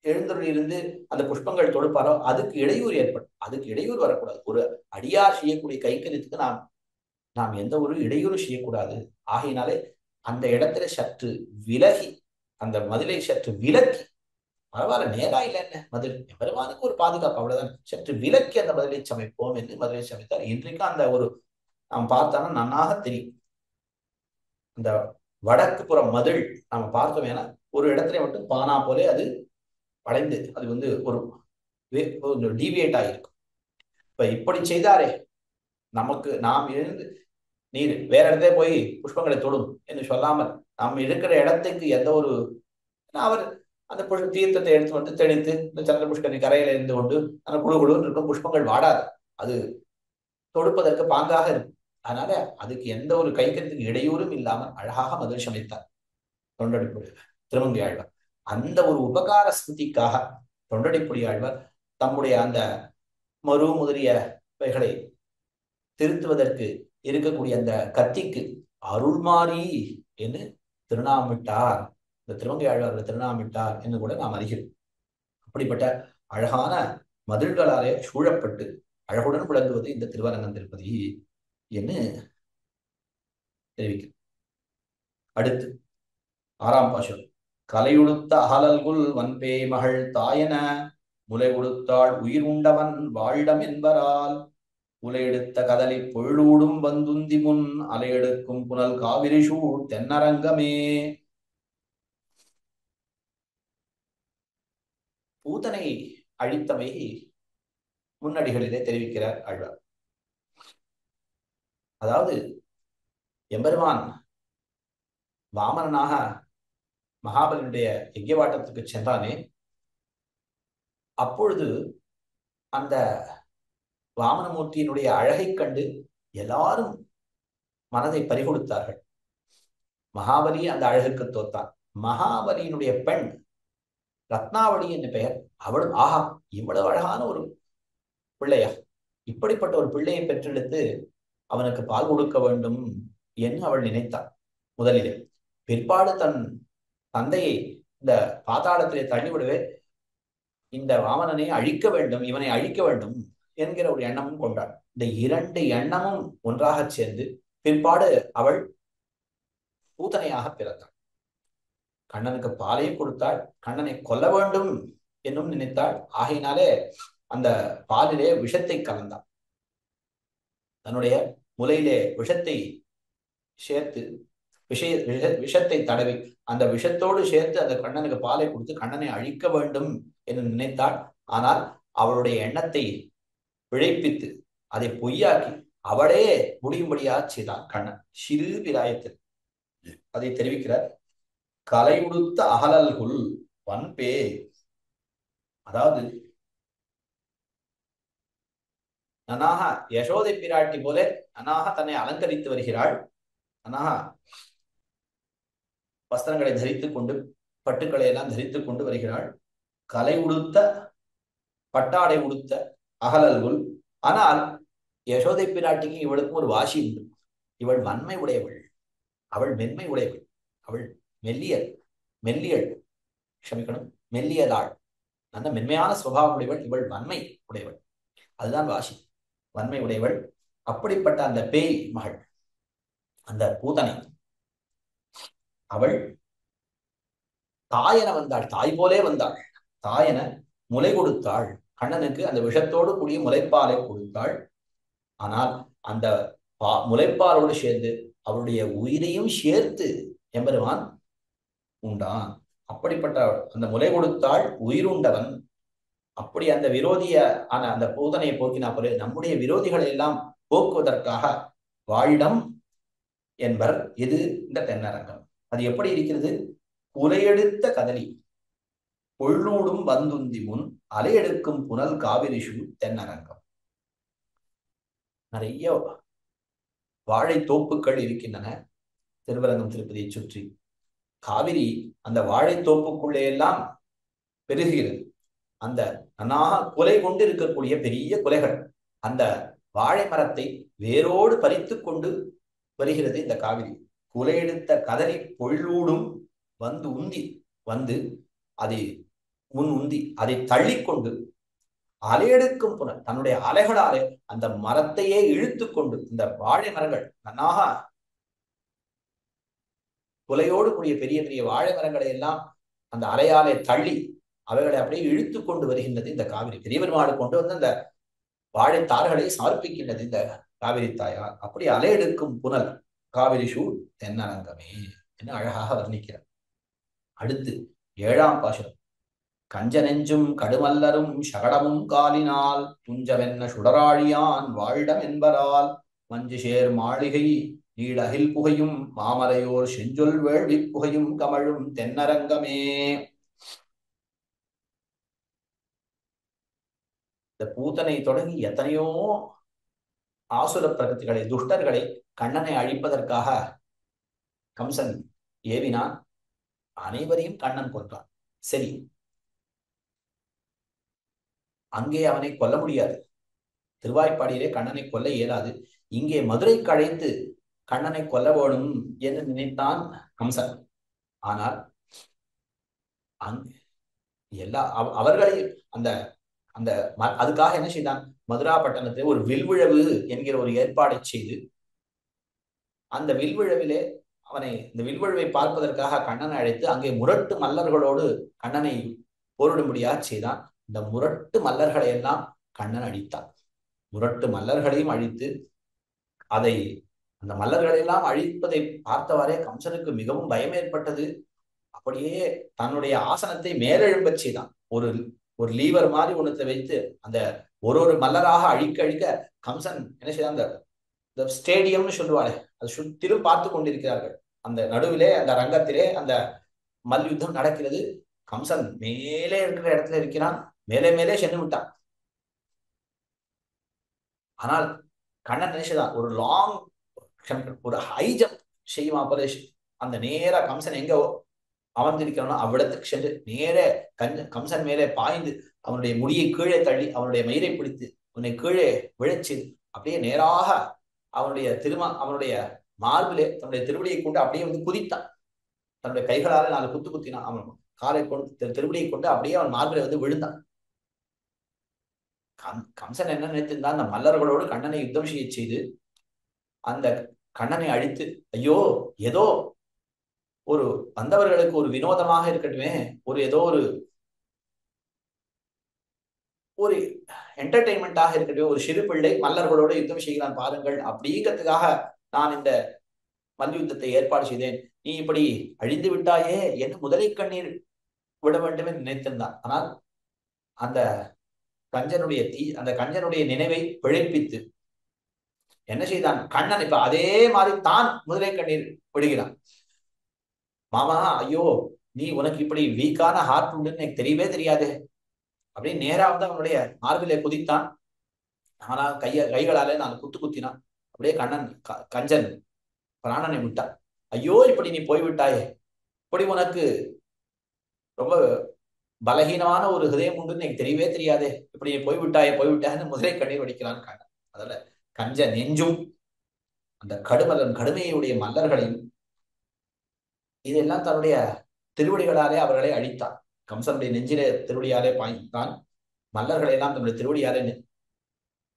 எழுந்தருள் இருந்து அந்த புஷ்பங்கள் தொடுப்பாரோ அதுக்கு இடையூறு ஏற்படும். அதுக்கு இடையூறு வரக்கூடாது. ஒரு அடியார் செய்யக்கூடிய கைக்கரியத்துக்கு நாம் எந்த ஒரு இடையூறு செய்யக்கூடாது. ஆகையினாலே அந்த இடத்துல சற்று விலகி, அந்த மதிலை சற்று விலக்கி, பரவாயில்ல நேரா இல்லை என்ன மதில், பெருமானுக்கு ஒரு பாதுகாப்பு, அவ்வளவுதான், சற்று விலக்கி அந்த மதிலை சமைப்போம் என்று மதிலை சமைத்தார். இன்றைக்கு அந்த ஒரு நாம் பார்த்தோம்னா நன்னாக தெரியும். அந்த வடக்கு புறம் மதில் நாம பார்த்தோம். ஏன்னா ஒரு இடத்துல மட்டும் பானா போலே அது வளைந்து அது ஒரு டீவியேட் ஆகிருக்கும். இப்ப இப்படி செய்தாரே, நாம் எழுந்து நீர் வேற இடத்துல போய் புஷ்பங்களை தொடும் என்று சொல்லாமல் நாம் இருக்கிற இடத்துக்கு எந்த ஒரு, அவர் அந்த தீர்த்தத்தை எடுத்து வந்து தெளித்து இந்த சந்திர புஷ்கரணி கரையில இருந்து கொண்டு அந்த குழு இருக்கும் புஷ்பங்கள் வாடாது, அது தொடுப்பதற்கு பாங்காக இருக்கும். அதனால அதுக்கு எந்த ஒரு கைக்கரியத்துக்கு இடையூறும் இல்லாமல் அழகாக மதில் சமைத்தார் தொண்டடிப்புடி திருமங்கையாழ்வார். அந்த ஒரு உபகார ஸ்மிருதிக்காக தொண்டடிப்புடியாழ்வார் தம்முடைய அந்த மறு முதலியவைகளை திருத்துவதற்கு இருக்கக்கூடிய அந்த கத்திக்கு அருள்மாரி என்று திருநாமிட்டார். இந்த திருமங்கையாழ்வார் திருநாமிட்டார் என்று கூட நாம் அறிகிறோம். அப்படிப்பட்ட அழகான மதில்களாலே சூழப்பட்டு அழகுடன் விளங்குவது இந்த திருவரங்கம் திருப்பதி என்று தெரிவிக்கிறோம். அடுத்து 6ஆம் பாசுரம். கலையுடுத்த அகலல்குல் வன்பே மகள் தாயன முலை உடுத்தாள் உயிர் உண்டவன் வாழிடம் என்பரால் உலையெடுத்த கதலி பொழுடும் வந்துந்தி முன் அலையெடுக்கும் புனல் காவிரி சூழ் தென்னரங்கமே. பூதனை அழித்தமை முன்னடிகளிலே தெரிவிக்கிறார் ஆழ்வார். அதாவது எம்பெருமான் வாமனனாக மகாபலியுடைய யஜ்ஞவாட்டத்துக்கு சென்றானே, அப்பொழுது அந்த வாமனமூர்த்தியினுடைய அழகை கண்டு எல்லாரும் மனதை பறிகொடுத்தார்கள். மகாபலி அந்த அழகுக்கு தோத்தான். மகாபலியினுடைய பெண் ரத்னாவளி என்று பெயர். அவளும் ஆஹா இவ்வளவு அழகான ஒரு பிள்ளையா, இப்படிப்பட்ட ஒரு பிள்ளையை பெற்றெடுத்து அவனுக்கு பால் கொடுக்க வேண்டும் என்று அவள் நினைத்தாள் முதலிலே. பிற்பாடு தன் தந்தையை இந்த பாதாளத்திலே தள்ளிவிடவே இந்த வாமனனை அழிக்க வேண்டும், இவனை அழிக்க வேண்டும் என்கிற ஒரு எண்ணமும் கொண்டாள். இந்த 2 எண்ணமும் ஒன்றாக சேர்ந்து பிற்பாடு அவள் பூதனையாக பிறந்தாள். கண்ணனுக்கு பாலையும் கொடுத்தாள், கண்ணனை கொல்ல வேண்டும் என்னும் நினைத்தாள். ஆகையினாலே அந்த பாலிலே விஷத்தை கலந்தாள். தன்னுடைய முலையிலே விஷத்தை சேர்த்து விஷத்தை தடவி அந்த விஷத்தோடு சேர்த்து அந்த கண்ணனுக்கு பாலை கொடுத்து கண்ணனை அழிக்க வேண்டும் என்று நினைத்தாள். ஆனால் அவளுடைய எண்ணத்தை பிழைப்பித்து அதை பொய்யாக்கி அவளே முடியும்படியா செய்தான் கண்ணன். சிறு பிராயத்தில் அதை தெரிவிக்கிறார். கலை உடுத்த அகலல்குள் வன்பே, அதாவது நனாக யசோதை பிராட்டி போல நனாக தன்னை அலங்கரித்து வருகிறாள். நனாக வஸ்திரங்களை தரித்துக் கொண்டு பட்டுக்களை எல்லாம் தரித்துக் கொண்டு வருகிறாள். கலை உடுத்த பட்டாடை உடுத்த அகலல்குள். ஆனால் யசோதை பிராட்டிக்கு இவளுக்கும் ஒரு வாசி உண்டு. இவள் வன்மை உடையவள், அவள் மென்மை உடையவள், அவள் மெல்லியள் க்ஷமிக்கணும், மெல்லியதாள், அந்த மென்மையான சுபாவம் உடையவள். இவள் வன்மை உடையவள், அதுதான் வாசி, வன்மை உடையவள். அப்படிப்பட்ட அந்த பேய் மகள், அந்த பூதனை, அவள் தாயென வந்தாள், தாய் போலே வந்தாள். தாயென முலை கொடுத்தாள் கண்ணனுக்கு, அந்த விஷத்தோடு கூடிய முலைப்பாலை கொடுத்தாள். ஆனால் அந்த முலைப்பாலோடு சேர்ந்து அவருடைய உயிரையும் சேர்த்து எம்பெருமான் உண்டான். அப்படிப்பட்ட அந்த முலை கொடுத்தாள், உயிருண்டவன். அப்படி அந்த விரோதிய ஆன அந்த பூதனையை போக்கினா போல நம்முடைய விரோதிகளை எல்லாம் போக்குவதற்காக வாழிடம் என்பர் இது இந்த தென்னரங்கம். அது எப்படி இருக்கிறது? உலையெடுத்த கதலி பொள்ளூடும் வந்துந்தி முன் அலையெடுக்கும் புனல் காவிரிஷு தென்னரங்கம். நிறைய வாழை தோப்புகள் இருக்கின்றன திருவரங்கம் திருப்பதியை சுற்றி. காவிரி அந்த வாழை தோப்புக்குள்ளே எல்லாம் பெருகிறது. அந்த நன்னாக குலை கொண்டு இருக்கக்கூடிய பெரிய குலைகள், அந்த வாழை மரத்தை வேரோடு பறித்து கொண்டு வருகிறது இந்த காவிரி. குலையெடுத்த கதறி பொள்ளூடும் வந்து அதை உந்தி அதை தள்ளிக்கொண்டு அலையெடுக்கும் புனல், தன்னுடைய அலைகளாலே அந்த மரத்தையே இழுத்து கொண்டு, இந்த வாழை மரங்கள் நன்னாக குலையோடு கூடிய பெரிய பெரிய வாழை மரங்களை எல்லாம் அந்த அலையாலே தள்ளி அவைகளை அப்படியே இழுத்து கொண்டு வருகின்றது இந்த காவிரி. பெரிய பெருமாடு கொண்டு வந்து அந்த வாழைத்தார்களை சமர்ப்பிக்கின்றது இந்த காவிரி தாயார். அப்படி அலையெடுக்கும் புனல் காவிரி சூழ் தென்னரங்கமே என்று அழகாக வர்ணிக்கிறார். அடுத்து 7ஆம் பாசுரம். கஞ்ச நெஞ்சும் கடுமல்லரும் சகடமும் காலினால் துஞ்சவென்ன சுடராழியான் வாழிடம் என்பரால் மஞ்சு சேர் மாளிகை நீடகில் புகையும் மாமலையோர் செஞ்சொல் வேள்வி புகையும் கமழும் தென்னரங்கமே. இந்த பூத்தனை தொடங்கி எத்தனையோ ஆசுர பிரகதிகளை, துஷ்டர்களை கண்ணனை அழிப்பதற்காக கம்சன் ஏவினான். அனைவரையும் கண்ணன் கொன்றான். சரி, அங்கே அவனை கொல்ல முடியாது. திருவாய்ப்பாடியிலே கண்ணனை கொல்ல இயலாது. இங்கே மதுரைக்கு அழைத்து கண்ணனை கொல்ல வேணும் என்று நினைத்தான் கம்சன். ஆனால் எல்லா அவர்களையும் அந்த அந்த அதுக்காக என்ன செய்தான்? மதுரா பட்டணத்தில் ஒரு வில்விழவு என்கிற ஒரு ஏற்பாடை செய்து அந்த வில்விழவிலே இந்த வில்விழவை பார்ப்பதற்காக கண்ணனை அழைத்து அங்கே முரட்டு மல்லர்களோடு கண்ணனை போரிடும்படியாக செய்தான். இந்த முரட்டு மல்லர்களை எல்லாம் கண்ணன் அழித்தான். முரட்டு மல்லர்களையும் அழித்து அந்த மல்லர்களை எல்லாம் அழிப்பதை பார்த்தவாறே கம்சனுக்கு மிகவும் பயம் ஏற்பட்டது. அப்படியே தன்னுடைய ஆசனத்தை மேலெழும்பச் செய்தான். ஒரு லீவர் மாதிரி ஒன்றத்தை வைத்து அந்த ஒரு மல்லராக அழிக்க கம்சன் என்ன செய்தான்? அந்த ஸ்டேடியம்னு சொல்லுவாரு, அது சுற்றிலும் பார்த்து கொண்டிருக்கிறார்கள். அந்த நடுவிலே அந்த ரங்கத்திலே அந்த மல்யுத்தம் நடக்கிறது. கம்சன் மேலே இருக்கிற இடத்துல இருக்கிறான். மேலே சென்று விட்டான். ஆனால் கண்ணன் நினைச்சுதான் ஒரு ஹை ஜம்ப் செய்யுமா போல அந்த நேரா கம்சன் எங்க அமர்ந்திருக்கிறானோ அவ்விடத்துக்கு சென்று நேரே கம்சன் மேலே பாய்ந்து அவனுடைய முடியை கீழே தள்ளி அவனுடைய மயிரை பிடித்து அவனை கீழே விழச்சு அப்படியே நேராக அவனுடைய மார்பிலே தன்னுடைய திருவடியை கொண்டு அப்படியே வந்து குதித்தான். தன்னுடைய கைகளால 4 குத்து குத்தினான். அவன் காலை கொண்டு திருவடியை கொண்டு அப்படியே அவன் மார்பிலே வந்து விழுந்தான். கம்சன் என்ன நினைத்திருந்தான்? அந்த மல்லர்களோடு கண்ணனை யுத்தம் செய்ய செய்து அந்த கண்ணனை அழித்து, ஐயோ ஏதோ ஒரு வந்தவர்களுக்கு ஒரு வினோதமாக இருக்கட்டுமே, ஒரு ஏதோ ஒரு ஒரு என்டர்டெயின்மெண்டாக இருக்கட்டும், ஒரு சிறு பிள்ளை மல்லர்களோடு யுத்தம் செய்கிறான் பாருங்கள் அப்படிங்கிறதுக்காக நான் இந்த மல்யுத்தத்தை ஏற்பாடு செய்தேன். நீ இப்படி அழிந்து விட்டாயே என்று முதலை கண்ணீர் விட வேண்டும் என்று நினைத்திருந்தான். ஆனால் அந்த அந்த கஞ்சனுடைய நினைவை பிழைப்பித்து என்ன செய்தான் கண்ணன்? இப்ப அதே மாதிரி தான் முதலை கண்ணீர் விடுகிறான். மாமா, ஐயோ, நீ உனக்கு இப்படி வீக்கான ஹார்ட் உண்டுன்னு எனக்கு தெரியவே தெரியாது அப்படின்னு நேரா வந்து அவனுடைய மார்பிலே குதித்தான். ஆனா கைகளாலே நான் குத்தினான். அப்படியே கஞ்சன் பிராணனை விட்டான். ஐயோ, இப்படி நீ போய்விட்டாயே, இப்படி உனக்கு ரொம்ப பலகீனமான ஒரு ஹிருதயம் உண்டுன்னு எனக்கு தெரியவே தெரியாதே, இப்படி நீ போய்விட்டான்னு முதலை கண்ணீர் வடிக்கிறான் கண்ணன். அதுல கஞ்ச நெஞ்சும் அந்த கடுமையுடைய மல்லர்களையும் இதெல்லாம் தன்னுடைய திருவடிகளாலே அவர்களை அழித்தான். கம்சனுடைய நெஞ்சிலே திருவடியாலே பாய்ந்தான். மல்லர்களை எல்லாம் தன்னுடைய திருவடியாலே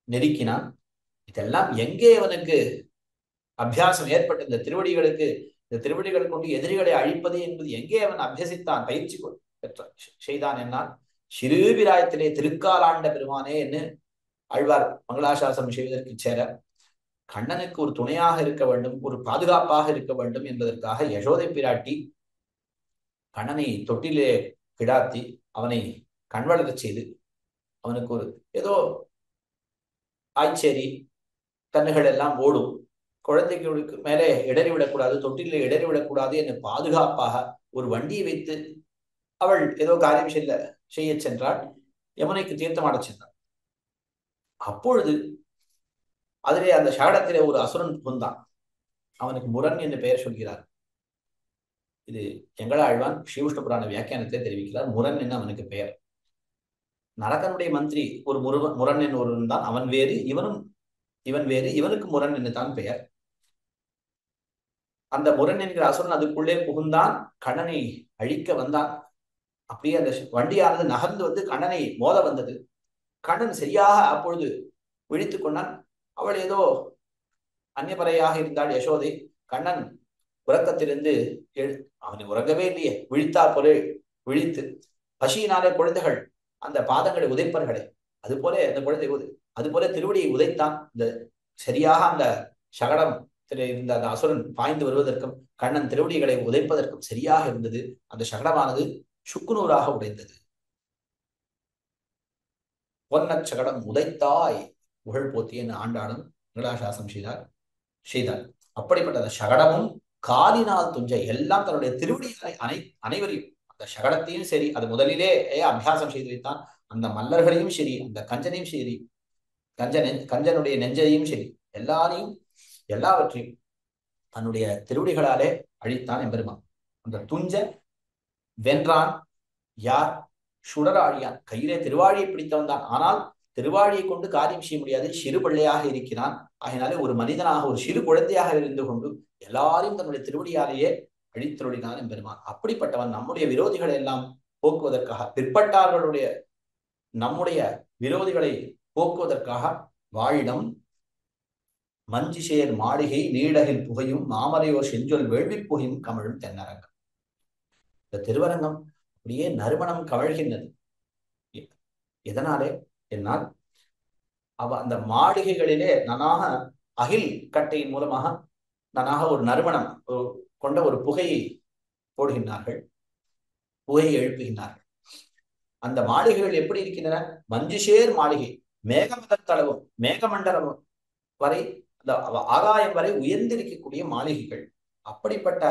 நெருக்கினான். இதெல்லாம் எங்கே அவனுக்கு அபியாசம் ஏற்பட்டு இந்த திருவடிகளை கொண்டு எதிரிகளை அழிப்பது என்பது எங்கே அவன் அபியசித்தான், பயிற்சி செய்தான் என்னால் சிறுபிராயத்திலே திருக்காலாண்ட பெருமானே என்று ஆழ்வார் மங்களாசாசனம் செய்வதற்கு சேர கண்ணனுக்கு ஒரு துணையாக இருக்க வேண்டும், ஒரு பாதுகாப்பாக இருக்க வேண்டும் என்பதற்காக யசோதை பிராட்டி கண்ணனை தொட்டிலே கிடாத்தி அவனை கண்வளரச் செய்து அவனுக்கு ஒரு ஏதோ ஆய்ச்சேரி கண்ணுகள் எல்லாம் ஓடும், குழந்தைகளுக்கு மேலே இடறி விடக்கூடாது, தொட்டிலே இடறி விடக்கூடாது என்று பாதுகாப்பாக ஒரு வண்டியை வைத்து அவள் ஏதோ காரியம் செய்ய சென்றாள். யமுனைக்கு தீர்த்தமாட சென்றாள். அப்பொழுது அதிலே அந்த சகடத்திலே ஒரு அசுரன் புகுந்தான். அவனுக்கு முரண் என்று பெயர் சொல்கிறார். இது எங்களாழ்வான் ஸ்ரீவிஷ்ணு புராண வியாக்கியானத்தை தெரிவிக்கிறார். முரண் என்று அவனுக்கு பெயர். நரகனுடைய மந்திரி ஒரு முரண் என்று ஒருவன் தான். அவன் வேறு, இவன் வேறு. இவனுக்கு முரண் என்று தான் பெயர். அந்த முரண் என்கிற அசுரன் அதுக்குள்ளே புகுந்தான், கண்ணனை அழிக்க வந்தான். அப்படியே அந்த வண்டியானது நகர்ந்து வந்து கண்ணனை மோத வந்தது. கண்ணன் சரியாக அப்பொழுது விழித்துக் கொண்டான். அவள் ஏதோ அந்நியபறையாக இருந்தாள் யசோதை. கண்ணன் உறக்கத்திலிருந்து அவனை உறங்கவே இல்லையே, விழித்தா போல விழித்து பசியினாலே குழந்தைகள் அந்த பாதங்களை உதைப்பார்களே, அதுபோல அந்த குழந்தை அதுபோல திருவடியை உதைத்தான். இந்த சரியாக அந்த சகடம் இருந்த அந்த அசுரன் பாய்ந்து வருவதற்கும் கண்ணன் திருவடிகளை உதைப்பதற்கும் சரியாக இருந்தது. அந்த சகடமானது சுக்குநூறாக உடைந்தது. பொன்னச் சகடம் உதைத்தாய் புகழ் போத்திய ஆண்டாளும் மங்களாசாசனம் செய்தார். அப்படிப்பட்ட அந்த சகடமும் காலினால் துஞ்ச எல்லாம் தன்னுடைய திருவடிகளை அனைவரையும், அந்த சகடத்தையும் சரி, அது முதலிலே அபியாசம் செய்து வைத்தான். அந்த மல்லர்களையும் சரி, அந்த கஞ்சனையும் சரி, கஞ்சனுடைய நெஞ்சையும் சரி, எல்லாவற்றையும் தன்னுடைய திருவடிகளாலே அழித்தான் எம்பெருமான். அந்த துஞ்ச வென்றான் யார்? சுடராழியான். கையிலே திருவாழியை பிடித்தவன் தான். ஆனால் திருவாழியை கொண்டு காரியம் செய்ய முடியாது, சிறு பிள்ளையாக இருக்கிறான். ஆகினாலே ஒரு மனிதனாக, ஒரு சிறு குழந்தையாக இருந்து கொண்டு எல்லாரையும் தன்னுடைய திருவடியாலேயே அழித்தொழினான் எம்பெருமான். அப்படிப்பட்டவன் நம்முடைய விரோதிகளை எல்லாம் போக்குவதற்காக, பிற்பட்டார்களுடைய நம்முடைய விரோதிகளை போக்குவதற்காக வாழிடம் மஞ்சிசேர் மாளிகை நீடகில் புகையும் மாமரையோர் செஞ்சொல் வேள்வி புகையும் கமழும் தென்னரங்கம். இந்த திருவரங்கம் அப்படியே நறுமணம் கமழ்கின்றது. எதனாலே என்னால் அந்த மாளிகைகளிலே நனாக அகில் கட்டையின் மூலமாக நனாக ஒரு நறுமணம் கொண்ட ஒரு புகையை போடுகின்றார்கள், புகையை எழுப்புகின்றார்கள். அந்த மாளிகைகள் எப்படி இருக்கின்றன? மஞ்சுஷேர் மாளிகை, மேகமதத்தளவும் மேகமண்டலம் வரை, அந்த ஆகாயம் வரை உயர்ந்திருக்கக்கூடிய மாளிகைகள். அப்படிப்பட்ட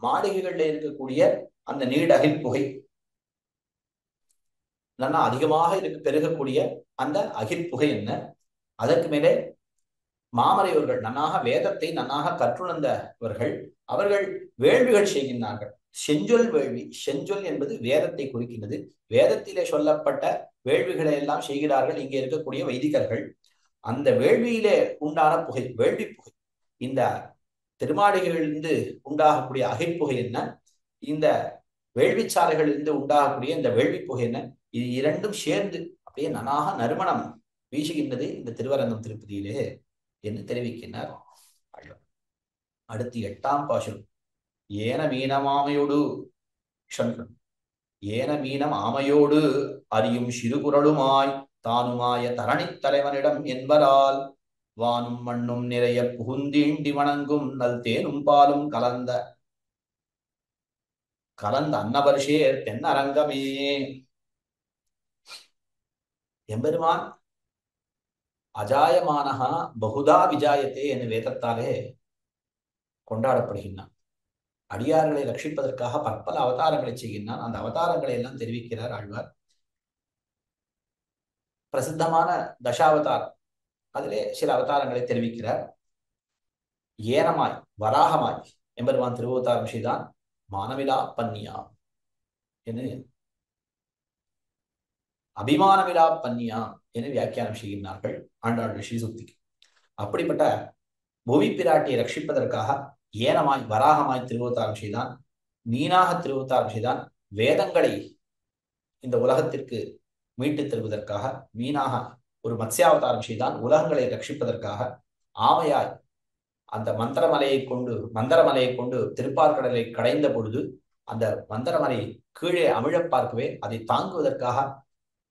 மாளிகைகள்ல இருக்கக்கூடிய அந்த நீடகில் புகை, நல்லா அதிகமாக பெருகக்கூடிய அந்த அகில் புகை என்ன? அதற்கு மேலே மாமரையவர்கள், நன்னாக வேதத்தை நன்னாக கற்றுணர்ந்தவர்கள், அவர்கள் வேள்விகள் செய்கின்றார்கள். செஞ்சொல் வேள்வி, செஞ்சொல் என்பது வேதத்தை குறிக்கின்றது. வேதத்திலே சொல்லப்பட்ட வேள்விகளை எல்லாம் செய்கிறார்கள் இங்கே இருக்கக்கூடிய வைதிகர்கள். அந்த வேள்வியிலே உண்டான புகை, வேள்வி புகை. இந்த திருமாளிகளிலிருந்து உண்டாகக்கூடிய அகில் புகை என்ன? இந்த வேள்விச்சாலைகளிலிருந்து உண்டாகக்கூடிய இந்த வேள்வி புகை என்ன? இது இரண்டும் சேர்ந்து அப்படியே நனாக நறுமணம் வீசுகின்றது இந்த திருவரங்கம் திருப்பதியிலே என்று தெரிவிக்கின்றார். அடுத்து 8ஆம் பாசுரம். ஏன மீனம் ஆமையோடு க்ஷமிக்கணும். ஏன மீனம் ஆமையோடு அறியும் சிறுகுறளுமாய் தானுமாய தரணித் தலைவனிடம் என்பதால் வானும் மண்ணும் நிறைய புகுந்தீண்டி வணங்கும் நல் தேனும் பாலும் கலந்த அன்னபரிஷேர் தென்னரங்கமே. எம்பெருமான் அஜாயமானஹா பகுதா விஜாயத்தே என்று வேதத்தாலே கொண்டாடப்படுகின்றான். அடியார்களை ரட்சிப்பதற்காக பற்பல அவதாரங்களை செய்கின்றான். அந்த அவதாரங்களை எல்லாம் தெரிவிக்கிறார் ஆழ்வார். பிரசித்தமான தசாவதாரம், அதிலே சில அவதாரங்களை தெரிவிக்கிறார். ஏனமாய் வராகமாய் எம்பெருமான் திருவவதாரம் செய்தான். மானவிலா பன்னியா என்று அபிமானவிலா பன்னியா என்று வியாக்கியானம் செய்கின்றார்கள் ஆண்டாள் ரிஷி சுக்திக்கு. அப்படிப்பட்ட பூமி பிராட்டியை ரட்சிப்பதற்காக ஏனமாய் வராகமாய் திருவவதாரம் செய்தான். மீனாக திருவவதாரம் செய்தான். வேதங்களை இந்த உலகத்திற்கு மீட்டுத் தருவதற்காக மீனாக ஒரு மத்ஸ்யாவதாரம் செய்தான். உலகங்களை ரட்சிப்பதற்காக ஆமையாய் அந்த மந்தரமலையை கொண்டு திருப்பார்கடலை கடைந்த பொழுது அந்த மந்தரமலை கீழே அமிழ பார்க்கவே அதை தாங்குவதற்காக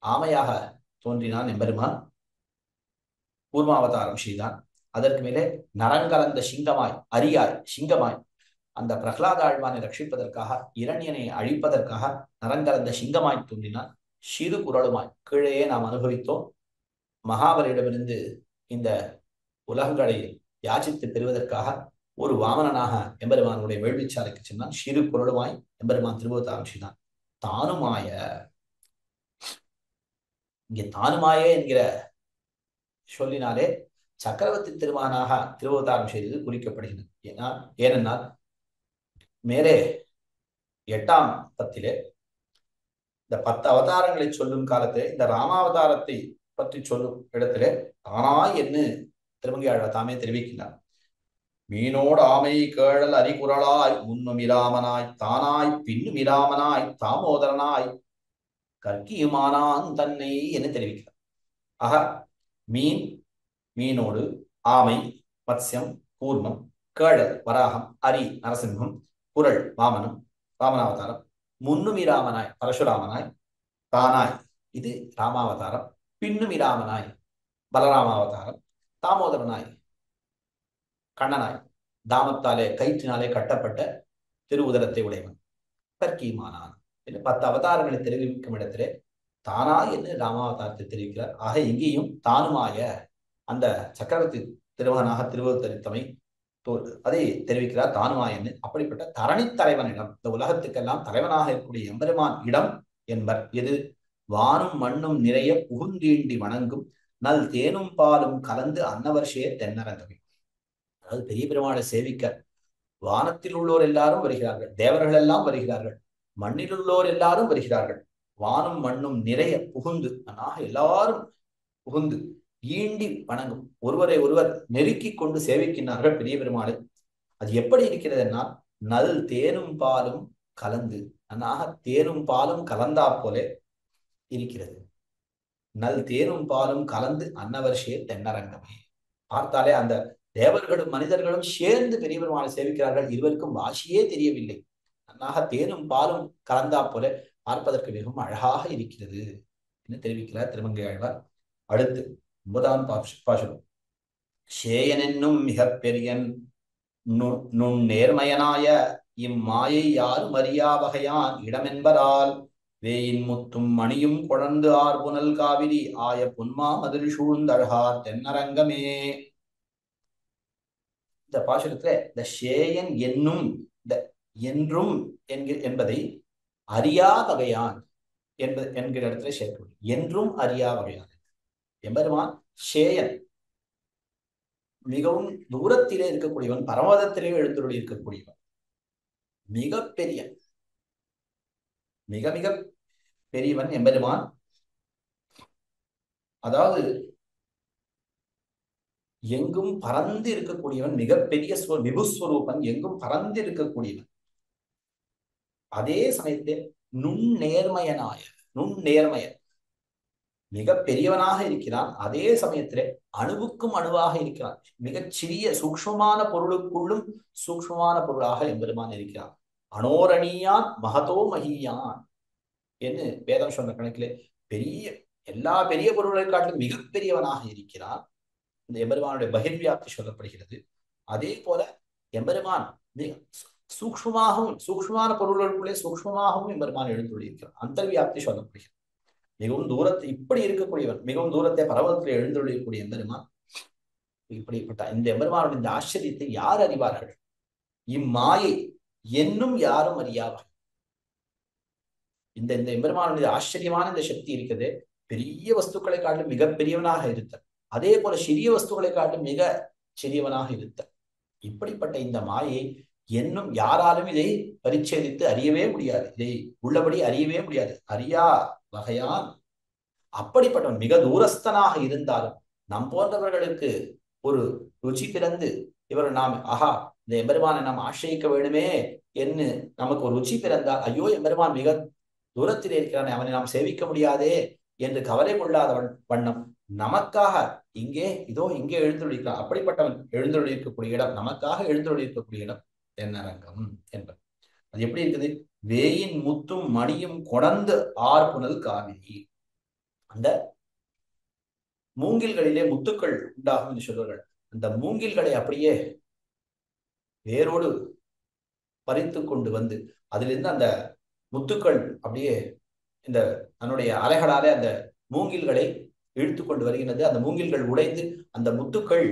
ஆமையாக தோன்றினான் எம்பெருமான். கூர்மாவதாரம் செய்தான். அதற்கு மேலே நரங்கலந்த சிங்கமாய் அரியாய் சிங்கமாய் அந்த பிரகலாத ஆழ்வானை ரட்சிப்பதற்காக இரண்யனை அழிப்பதற்காக நரங்கலந்த சிங்கமாய் தோன்றினான். சிறு குரலுமாய் கீழேயே நாம் அனுபவித்தோம். மகாபலியிடமிருந்து இந்த உலகங்களை யாச்சித்து பெறுவதற்காக ஒரு வாமனனாக எம்பெருமானுடைய வேள்விச்சாலைக்கு சென்றான். சிறு குரலுமாய் எம்பெருமான் திருவவதாரம் செய்தான். தானுமாய, இங்கே தானுமாயே என்கிற சொல்லினாலே சக்கரவர்த்தி திருமானாக திருவவதாரம் செய்தது குறிக்கப்படுகிறது. ஏனென்றால் மேலே 8ஆம் பத்திலே இந்த 10 அவதாரங்களை சொல்லும் காலத்திலே இந்த ராமாவதாரத்தை பற்றி சொல்லும் இடத்திலே தானாய் என்று திருமங்கையாழ்வார் தாமே தெரிவிக்கின்றார். மீனோடு ஆமை கேழல் அரிகுரலாய் முன்னுமிராமனாய் தானாய் பின்னுமிராமனாய் தாமோதரனாய் கற்கியுமானான் தன்னை என்று தெரிவிக்கிறார். ஆக மீனோடு ஆமை மத்ஸ்யம் கூர்மம் கேழல் வராகம் அரி நரசிம்ஹம் குரல் வாமனம் வாமனாவதாரம் முன்னுமிராமனாய் பரசுராமனாய் தானாய் இது ராமாவதாரம் பின்னுமிராமனாய் பலராமாவதாரம் தாமோதரனாய் கண்ணனாய் தாமத்தாலே கயிற்றினாலே கட்டப்பட்ட திருவுதரத்தை உடையவன் கற்கியுமானான் என்று 10 அவதாரங்களை தெரிவிக்கும் இடத்திலே தானாய் என்று ராமாவதாரத்தை தெரிவிக்கிறார். ஆக இங்கேயும் தானுமாய அந்த சக்கரவர்த்தி திருமகனாக திருவவதரித்தமை அதை தெரிவிக்கிறார் தானுமாயன்னு. அப்படிப்பட்ட தரணி தலைவனிடம், இந்த உலகத்துக்கெல்லாம் தலைவனாக இருக்கக்கூடிய எம்பெருமான் இடம் என்பர் எது? வானும் மண்ணும் நிறைய புகுந்தீண்டி வணங்கும் நல் தேனும் பாலும் கலந்து அன்னவர்ஷே தென்னரங்கமே. அதாவது பெரிய பெருமாளை சேவிக்க வானத்தில் உள்ளோர் எல்லாரும் வருகிறார்கள், தேவர்கள் எல்லாம் வருகிறார்கள், மண்ணில் உள்ளோர் எல்லாரும் வருகிறார்கள். வானும் மண்ணும் நிறைய புகுந்து எல்லாரும் புகுந்து ஈண்டி வணங்கும், ஒருவரை ஒருவர் நெருக்கி கொண்டு சேவிக்கின்றார்கள் பெரிய பெருமாளை. அது எப்படி இருக்கிறதுனா நல் தேனும் பாலும் கலந்து தேனும் பாலும் கலந்தா போலே இருக்கிறது. நல் தேனும் பாலும் கலந்து அன்னவர்ஷே தென்னரங்கமே. பார்த்தாலே அந்த தேவர்களும் மனிதர்களும் சேர்ந்து பெரிய பெருமாளை சேவிக்கிறார்கள். இருவருக்கும் வாசியே தெரியவில்லை. தேனும் பாலும் கலந்தா போல பார்ப்பதற்கு மிகவும் அழகாக இருக்கிறது என்று தெரிவிக்கிறார் திருமங்கை ஆழ்வார். அடுத்து 9ஆம் பாசுரம். சேயன் என்னும் மிக பெரியன் நுண் நேர்மயனாய இம்மாயை யாரும் அறியா வகையான் இடமென்பதால் வேயின் முத்தும் மணியும் குழந்து ஆர்புனல் காவிரி ஆய புன்மா மதில் சூழ்ந்தழகார் தென்னரங்கமே. இந்த பாசுரத்துல இந்த சேயன் என்னும் இந்த என்றும் என்பதை அறியா வகையான் என்கிற இடத்துல சேர்க்க என்றும் அறியா வகையான். எம்பெருமான் சேயன், மிகவும் தூரத்திலே இருக்கக்கூடியவன், பரமதத்திலே எழுந்தருளி இருக்கக்கூடியவன், மிகப்பெரிய மிக மிக பெரியவன் எம்பெருமான். அதாவது எங்கும் பறந்து இருக்கக்கூடியவன், மிகப்பெரிய விபுஸ்வரூபன், எங்கும் பறந்து இருக்கக்கூடியவன். அதே சமயத்தில் நுண்ணேர்மயனாய நுண்ணேர்மயன், மிக பெரியவனாக இருக்கிறான். அதே சமயத்திலே அணுவுக்கும் அணுவாக இருக்கிறான். மிகச் சிறிய சூக்ஷ்மமான பொருளுக்குள்ளும் சூக்ஷ்மமான பொருளாக எம்பெருமான் இருக்கிறான். அனோரணியான் மகதோ மகியான் என்று வேதம் சொன்ன கணக்கிலே பெரிய எல்லா பெரிய பொருள்களை காட்டிலும் மிகப்பெரியவனாக இருக்கிறான். இந்த எம்பெருமானுடைய பகிர்வியாப்தி சொல்லப்படுகிறது. அதே போல எம்பெருமான் மிக சூக்ஷ்மமாகவும் சூக்ஷ்மமான பொருள்களுக்குள்ளே சூக்ஷ்மமாகவும் எம்பெருமான் எழுந்துள்ளிருக்கிறான். அந்தர்வியாப்தி சொல்லப்படுகிறது. மிகவும் தூரத்தை இப்படி இருக்கக்கூடியவன், மிகவும் தூரத்தை பரவத்தில் எழுந்துள்ளிருக்கக்கூடிய எம்பெருமான். இப்படிப்பட்ட இந்த எம்பெருமானுடைய இந்த ஆச்சரியத்தை யார் அறிவார்கள்? இம்மாயை என்னும் யாரும் அறியார்கள். இந்த இந்த எம்பெருமானுடைய ஆச்சரியமான இந்த சக்தி இருக்கிறது. பெரிய வஸ்துக்களை காட்டிலும் மிகப்பெரியவனாக இருத்தல், அதே போல சிறிய வஸ்துக்களை காட்டிலும் மிக சிறியவனாக இருத்தல். இப்படிப்பட்ட இந்த மாயை என்னும் யாராலும் இதை பரிச்சேதித்து அறியவே முடியாது. இதை உள்ளபடி அறியவே முடியாது. அறியா வகையான் அப்படிப்பட்டவன் மிக தூரஸ்தனாக இருந்தாலும் நம் போன்றவர்களுக்கு ஒரு ருச்சி பிறந்து இவர் நாம் ஆஹா இந்த எம்பெருமானை நாம் ஆசிரியிக்க வேண்டுமே என்று நமக்கு ஒரு ருச்சி பிறந்தால், ஐயோ எம்பெருமான் மிக தூரத்தில் இருக்கிறானே, அவனை நாம் சேவிக்க முடியாதே என்று கவலை கொள்ளாத வண்ணம் நமக்காக இங்கே இதோ இங்கே எழுந்துள்ளிருக்கிறான். அப்படிப்பட்டவன் எழுந்துள்ளிருக்கக்கூடிய இடம், நமக்காக எழுந்துள்ளிருக்கக்கூடிய இடம் தென்னரங்கம் என்பது. அது எப்படி இருக்குது? வேயின் முத்தும் மணியும் கொடந்து ஆர்ப்புணல் காவிரி. அந்த மூங்கில்களிலே முத்துக்கள் உண்டாகும் என்று சொல்வார்கள். அந்த மூங்கில்களை அப்படியே வேரோடு பறித்து கொண்டு வந்து அதிலிருந்து அந்த முத்துக்கள் அப்படியே இந்த தன்னுடைய அலைகளாலே அந்த மூங்கில்களை இழுத்து கொண்டு வருகின்றது. அந்த மூங்கில்கள் உடைந்து அந்த முத்துக்கள்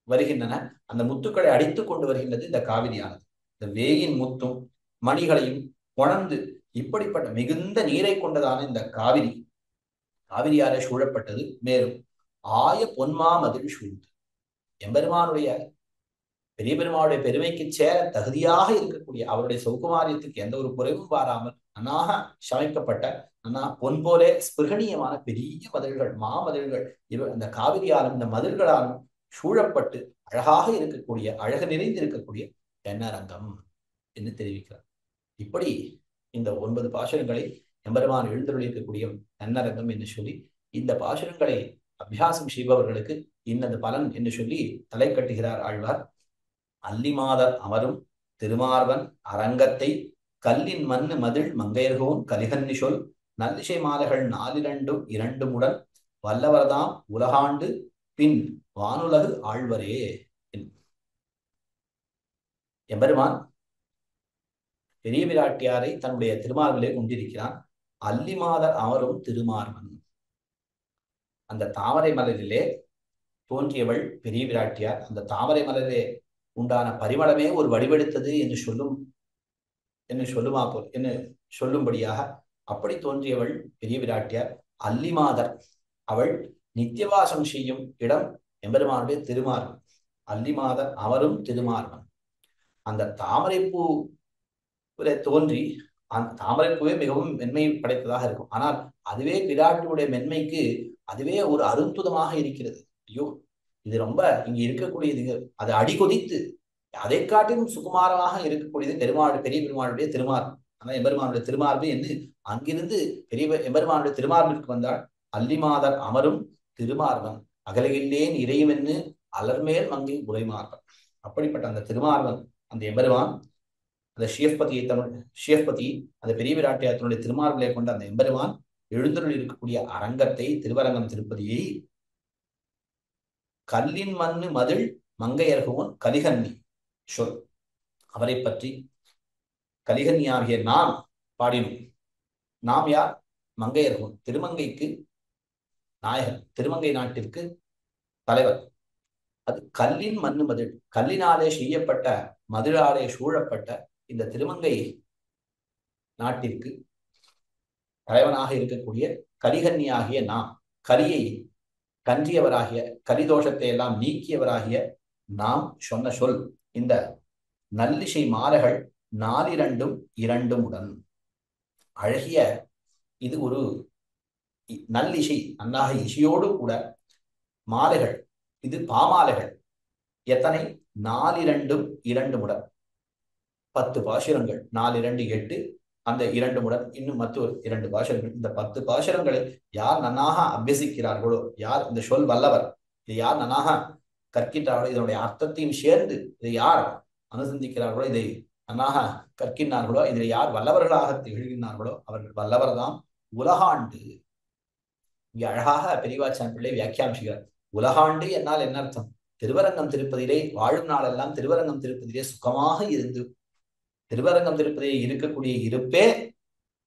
வருகின்றன. அந்த முத்துக்களை அடித்து கொண்டு வருகின்றது இந்த காவிரியானது. இந்த வேயின் முத்தும் மணிகளையும் கொணர்ந்து இப்படிப்பட்ட மிகுந்த நீரை கொண்டதான இந்த காவிரியாலே சூழப்பட்டது. மேலும் ஆய பொன்மாமதில் சூழ்ந்து எம்பெருமானுடைய பெரிய பெருமானுடைய பெருமைக்கு சேர தகுதியாக இருக்கக்கூடிய அவருடைய சௌகுமாரியத்துக்கு எந்த ஒரு குறைவும் வாராமல் நன்னாக சமைக்கப்பட்ட பொன் போலே ஸ்பிருகணியமான பெரிய மதில்கள், மாமதில்கள் அந்த காவிரியாலும் இந்த மதில்களாலும் சூழப்பட்டு அழகாக இருக்கக்கூடிய, அழகு நிறைந்து இருக்கக்கூடிய தென்னரங்கம் என்று தெரிவிக்கிறார். இப்படி இந்த 9 பாசுரங்களை எம்பெருமான் எழுந்தருளியிருக்கக்கூடிய தென்னரங்கம் என்று சொல்லி இந்த பாசுரங்களை அபியாசம் செய்பவர்களுக்கு இன்னது பலன் என்று சொல்லி தலை கட்டுகிறார் ஆழ்வார். அல்லிமாதர் அமரும் திருமார்வன் அரங்கத்தை கல்லின் மண்ணு மதில் மங்கையர்கோன் கலிகன்னி சொல் நல்லிசை மாலைகள் 4 உடன் வல்லவர்தாம் உலகாண்டு பின் வானுலகு ஆழ்வரே. எம்பெருமான் பெரிய பிராட்டியாரை தன்னுடைய திருமார்பிலே கொண்டிருக்கிறான். அல்லிமாதர் அமரும் திருமார்வன், அந்த தாமரை மலரிலே தோன்றியவள் பெரிய பிராட்டியார். அந்த தாமரை மலரிலே உண்டான பரிமளமே ஒரு வடிவெடுத்தது என்று சொல்லும்படியாக அப்படி தோன்றியவள் பெரிய பிராட்டியார். அல்லிமாதர், அவள் நித்தியவாசம் செய்யும் இடம் எம்பெருமானுடைய திருமார்வன். அல்லிமாதர் அமரும் திருமார்வன். அந்த தாமரைப்பூ தோன்றி அந்த தாமரைப்பூவே மிகவும் மென்மை படைத்ததாக இருக்கும். ஆனால் அதுவே பிராட்டியுடைய மென்மைக்கு அதுவே ஒரு அருந்துதமாக இருக்கிறது. ஐயோ இது ரொம்ப இங்க இருக்கக்கூடியது, அது அடிகொதித்து அதை காட்டிலும் சுகுமாரமாக இருக்கக்கூடியது பெரிய பெருமாளுடைய திருமார்பு. ஆனா எம்பெருமானுடைய திருமார்பு என்று அங்கிருந்து பெரிய எம்பெருமானுடைய திருமார்பிற்கு வந்தால் அல்லிமாதர் அமரும் திருமார்வன் அகலையில்லேன் இறையுமென்னு அலர்மேல் மங்கை உரைமார்வன். அப்படிப்பட்ட அந்த திருமார்வன், அந்த எம்பெருமான், அந்த ஷியப்பதி அந்த பெரிய விராட்டியார் தன்னுடைய திருமார்பிலே கொண்ட அந்த எம்பெருமான் எழுந்தருள் இருக்கக்கூடிய அரங்கத்தை, திருவரங்கம் திருப்பதியை கல்லின் மண்ணு மதில் மங்கையர்கோன் கலிகன்னி சொல். அவரை பற்றி கலிகன்னியாகிய நாம் பாடினோம். நாம் யார்? மங்கையர்கோன், திருமங்கைக்கு நாயகன், திருமங்கை நாட்டிற்கு தலைவர். அது கல்லின் மண்ணு மதில், கல்லினாலே செய்யப்பட்ட மதிலாலே சூழப்பட்ட இந்த திருமங்கை நாட்டிற்கு தலைவனாக இருக்கக்கூடிய கலிகன்னியாகிய நாம், கலியை கன்றியவராகிய, கலிதோஷத்தை எல்லாம் நீக்கியவராகிய நாம் சொன்ன சொல் இந்த நல்லிசை மாலைகள் 4 உடன். அழகிய இது ஒரு நல்லிசை, நன்னாக இசையோடு கூட மாலைகள், இது பாமாலைகள். எத்தனை? 4 உடன் 10 பாசுரங்கள். 4 2 8 அந்த 2 முடன் இன்னும் மற்றொரு 2 பாசுரங்கள். இந்த 10 பாசுரங்களை யார் நன்னாக அபியசிக்கிறார்களோ, யார் இந்த சொல் வல்லவர், இது யார் நன்னாக கற்கின்றார்களோ, இதனுடைய அர்த்தத்தையும் சேர்ந்து இதை யார் அனுசந்திக்கிறார்களோ, இதை நன்னாக கற்கின்றார்களோ, இதில் யார் வல்லவர்களாக திகழ்கின்றார்களோ அவர்கள் வல்லவர் தான் உலகாண்டு. இங்கே அழகாக பெரியவாச்சான் பிள்ளை வியாக்கியானிக்கிறார். உலகாண்டு என்னால் என்ன அர்த்தம்? திருவரங்கம் திருப்பதியிலே வாழும் நாளெல்லாம் திருவரங்கம் திருப்பதியிலே சுகமாக இருந்து திருவரங்கம் திருப்பதியிலே இருக்கக்கூடிய இருப்பே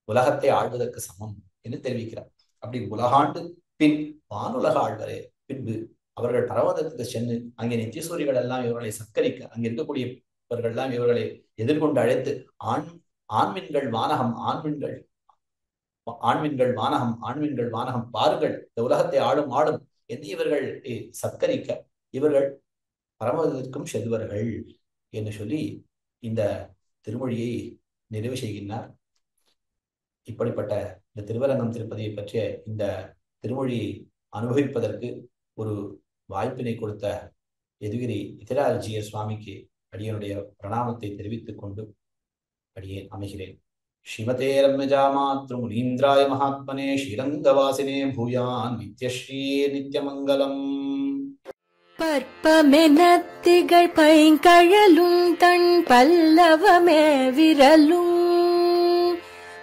உலகத்தை ஆழ்வதற்கு சமம் என்று தெரிவிக்கிறார். அப்படி உலகாண்டு பின் வானுலக ஆழ்வரே. பின்பு அவர்கள் பரவதற்கு சென்று அங்கே நித்தியசூரிகள் எல்லாம் இவர்களை சத்கரிக்க, அங்கே இருக்கக்கூடியவர்கள் எல்லாம் இவர்களை எதிர்கொண்டு அழைத்து ஆண்மீன்கள் வானகம் பாருங்கள், இந்த உலகத்தை ஆளும் என்று இவர்கள் சத்கரிக்க இவர்கள் பரமதத்திற்கும் செல்வர்கள் என்று சொல்லி இந்த திருமொழியை நிறைவு செய்கின்றார். இப்படிப்பட்ட இந்த திருவரங்கம் திருப்பதியை பற்றிய இந்த திருமொழியை அனுபவிப்பதற்கு ஒரு வாய்ப்பினை கொடுத்த எதுகிரி இத்திராஜியர் சுவாமிக்கு அடியனுடைய பிரணாமத்தை தெரிவித்துக் கொண்டு அடியேன் அமைகிறேன். ஸ்ரீமதே ரம்யஜாமாத்ரு முனீந்திராய மகாத்மனே ஸ்ரீரங்கவாசினே பூயான் நித்யஸ்ரீ நித்யமங்கலம். பற்பமெனத்திகள் பைங்கழலும் தன் பல்லவமே விரலும்.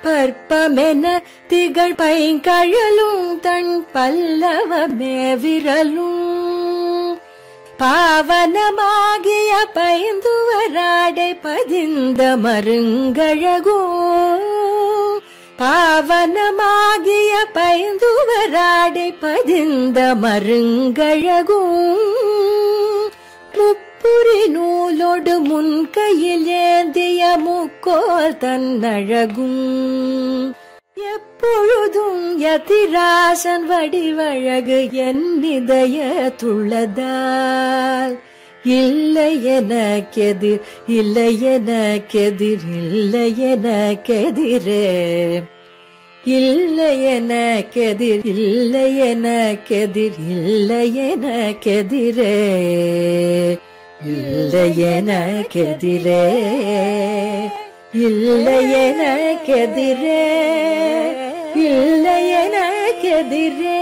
பற்பமென திகழ் பைங்கழலும் தன் பல்லவமே விரலும். பாவனமாகிய பைந்துவராடை பதிந்த மருங்கழகோ. பாவனமாகிய பைந்துவராடை பதிந்த மருங்கழகும். முப்புரி நூலோடு முன்கையில் ஏந்திய முக்கோல் தன்னழகும். எப்பொழுதும் யதிராசன் வடிவழகு என் இதயத்துள்ளதால். இல்லை எனக்கெதிர், இல்லை எனக்கெதிர், இல்லை எனக்கெதிரே. இல்லை எனக்கெதிர், இல்லை எனக்கெதிர், இல்லை எனக்கெதிரே. இல்லை எனக்கெதிரே, இல்லை எனக்கெதிரே, இல்லை எனக்கெதிரே.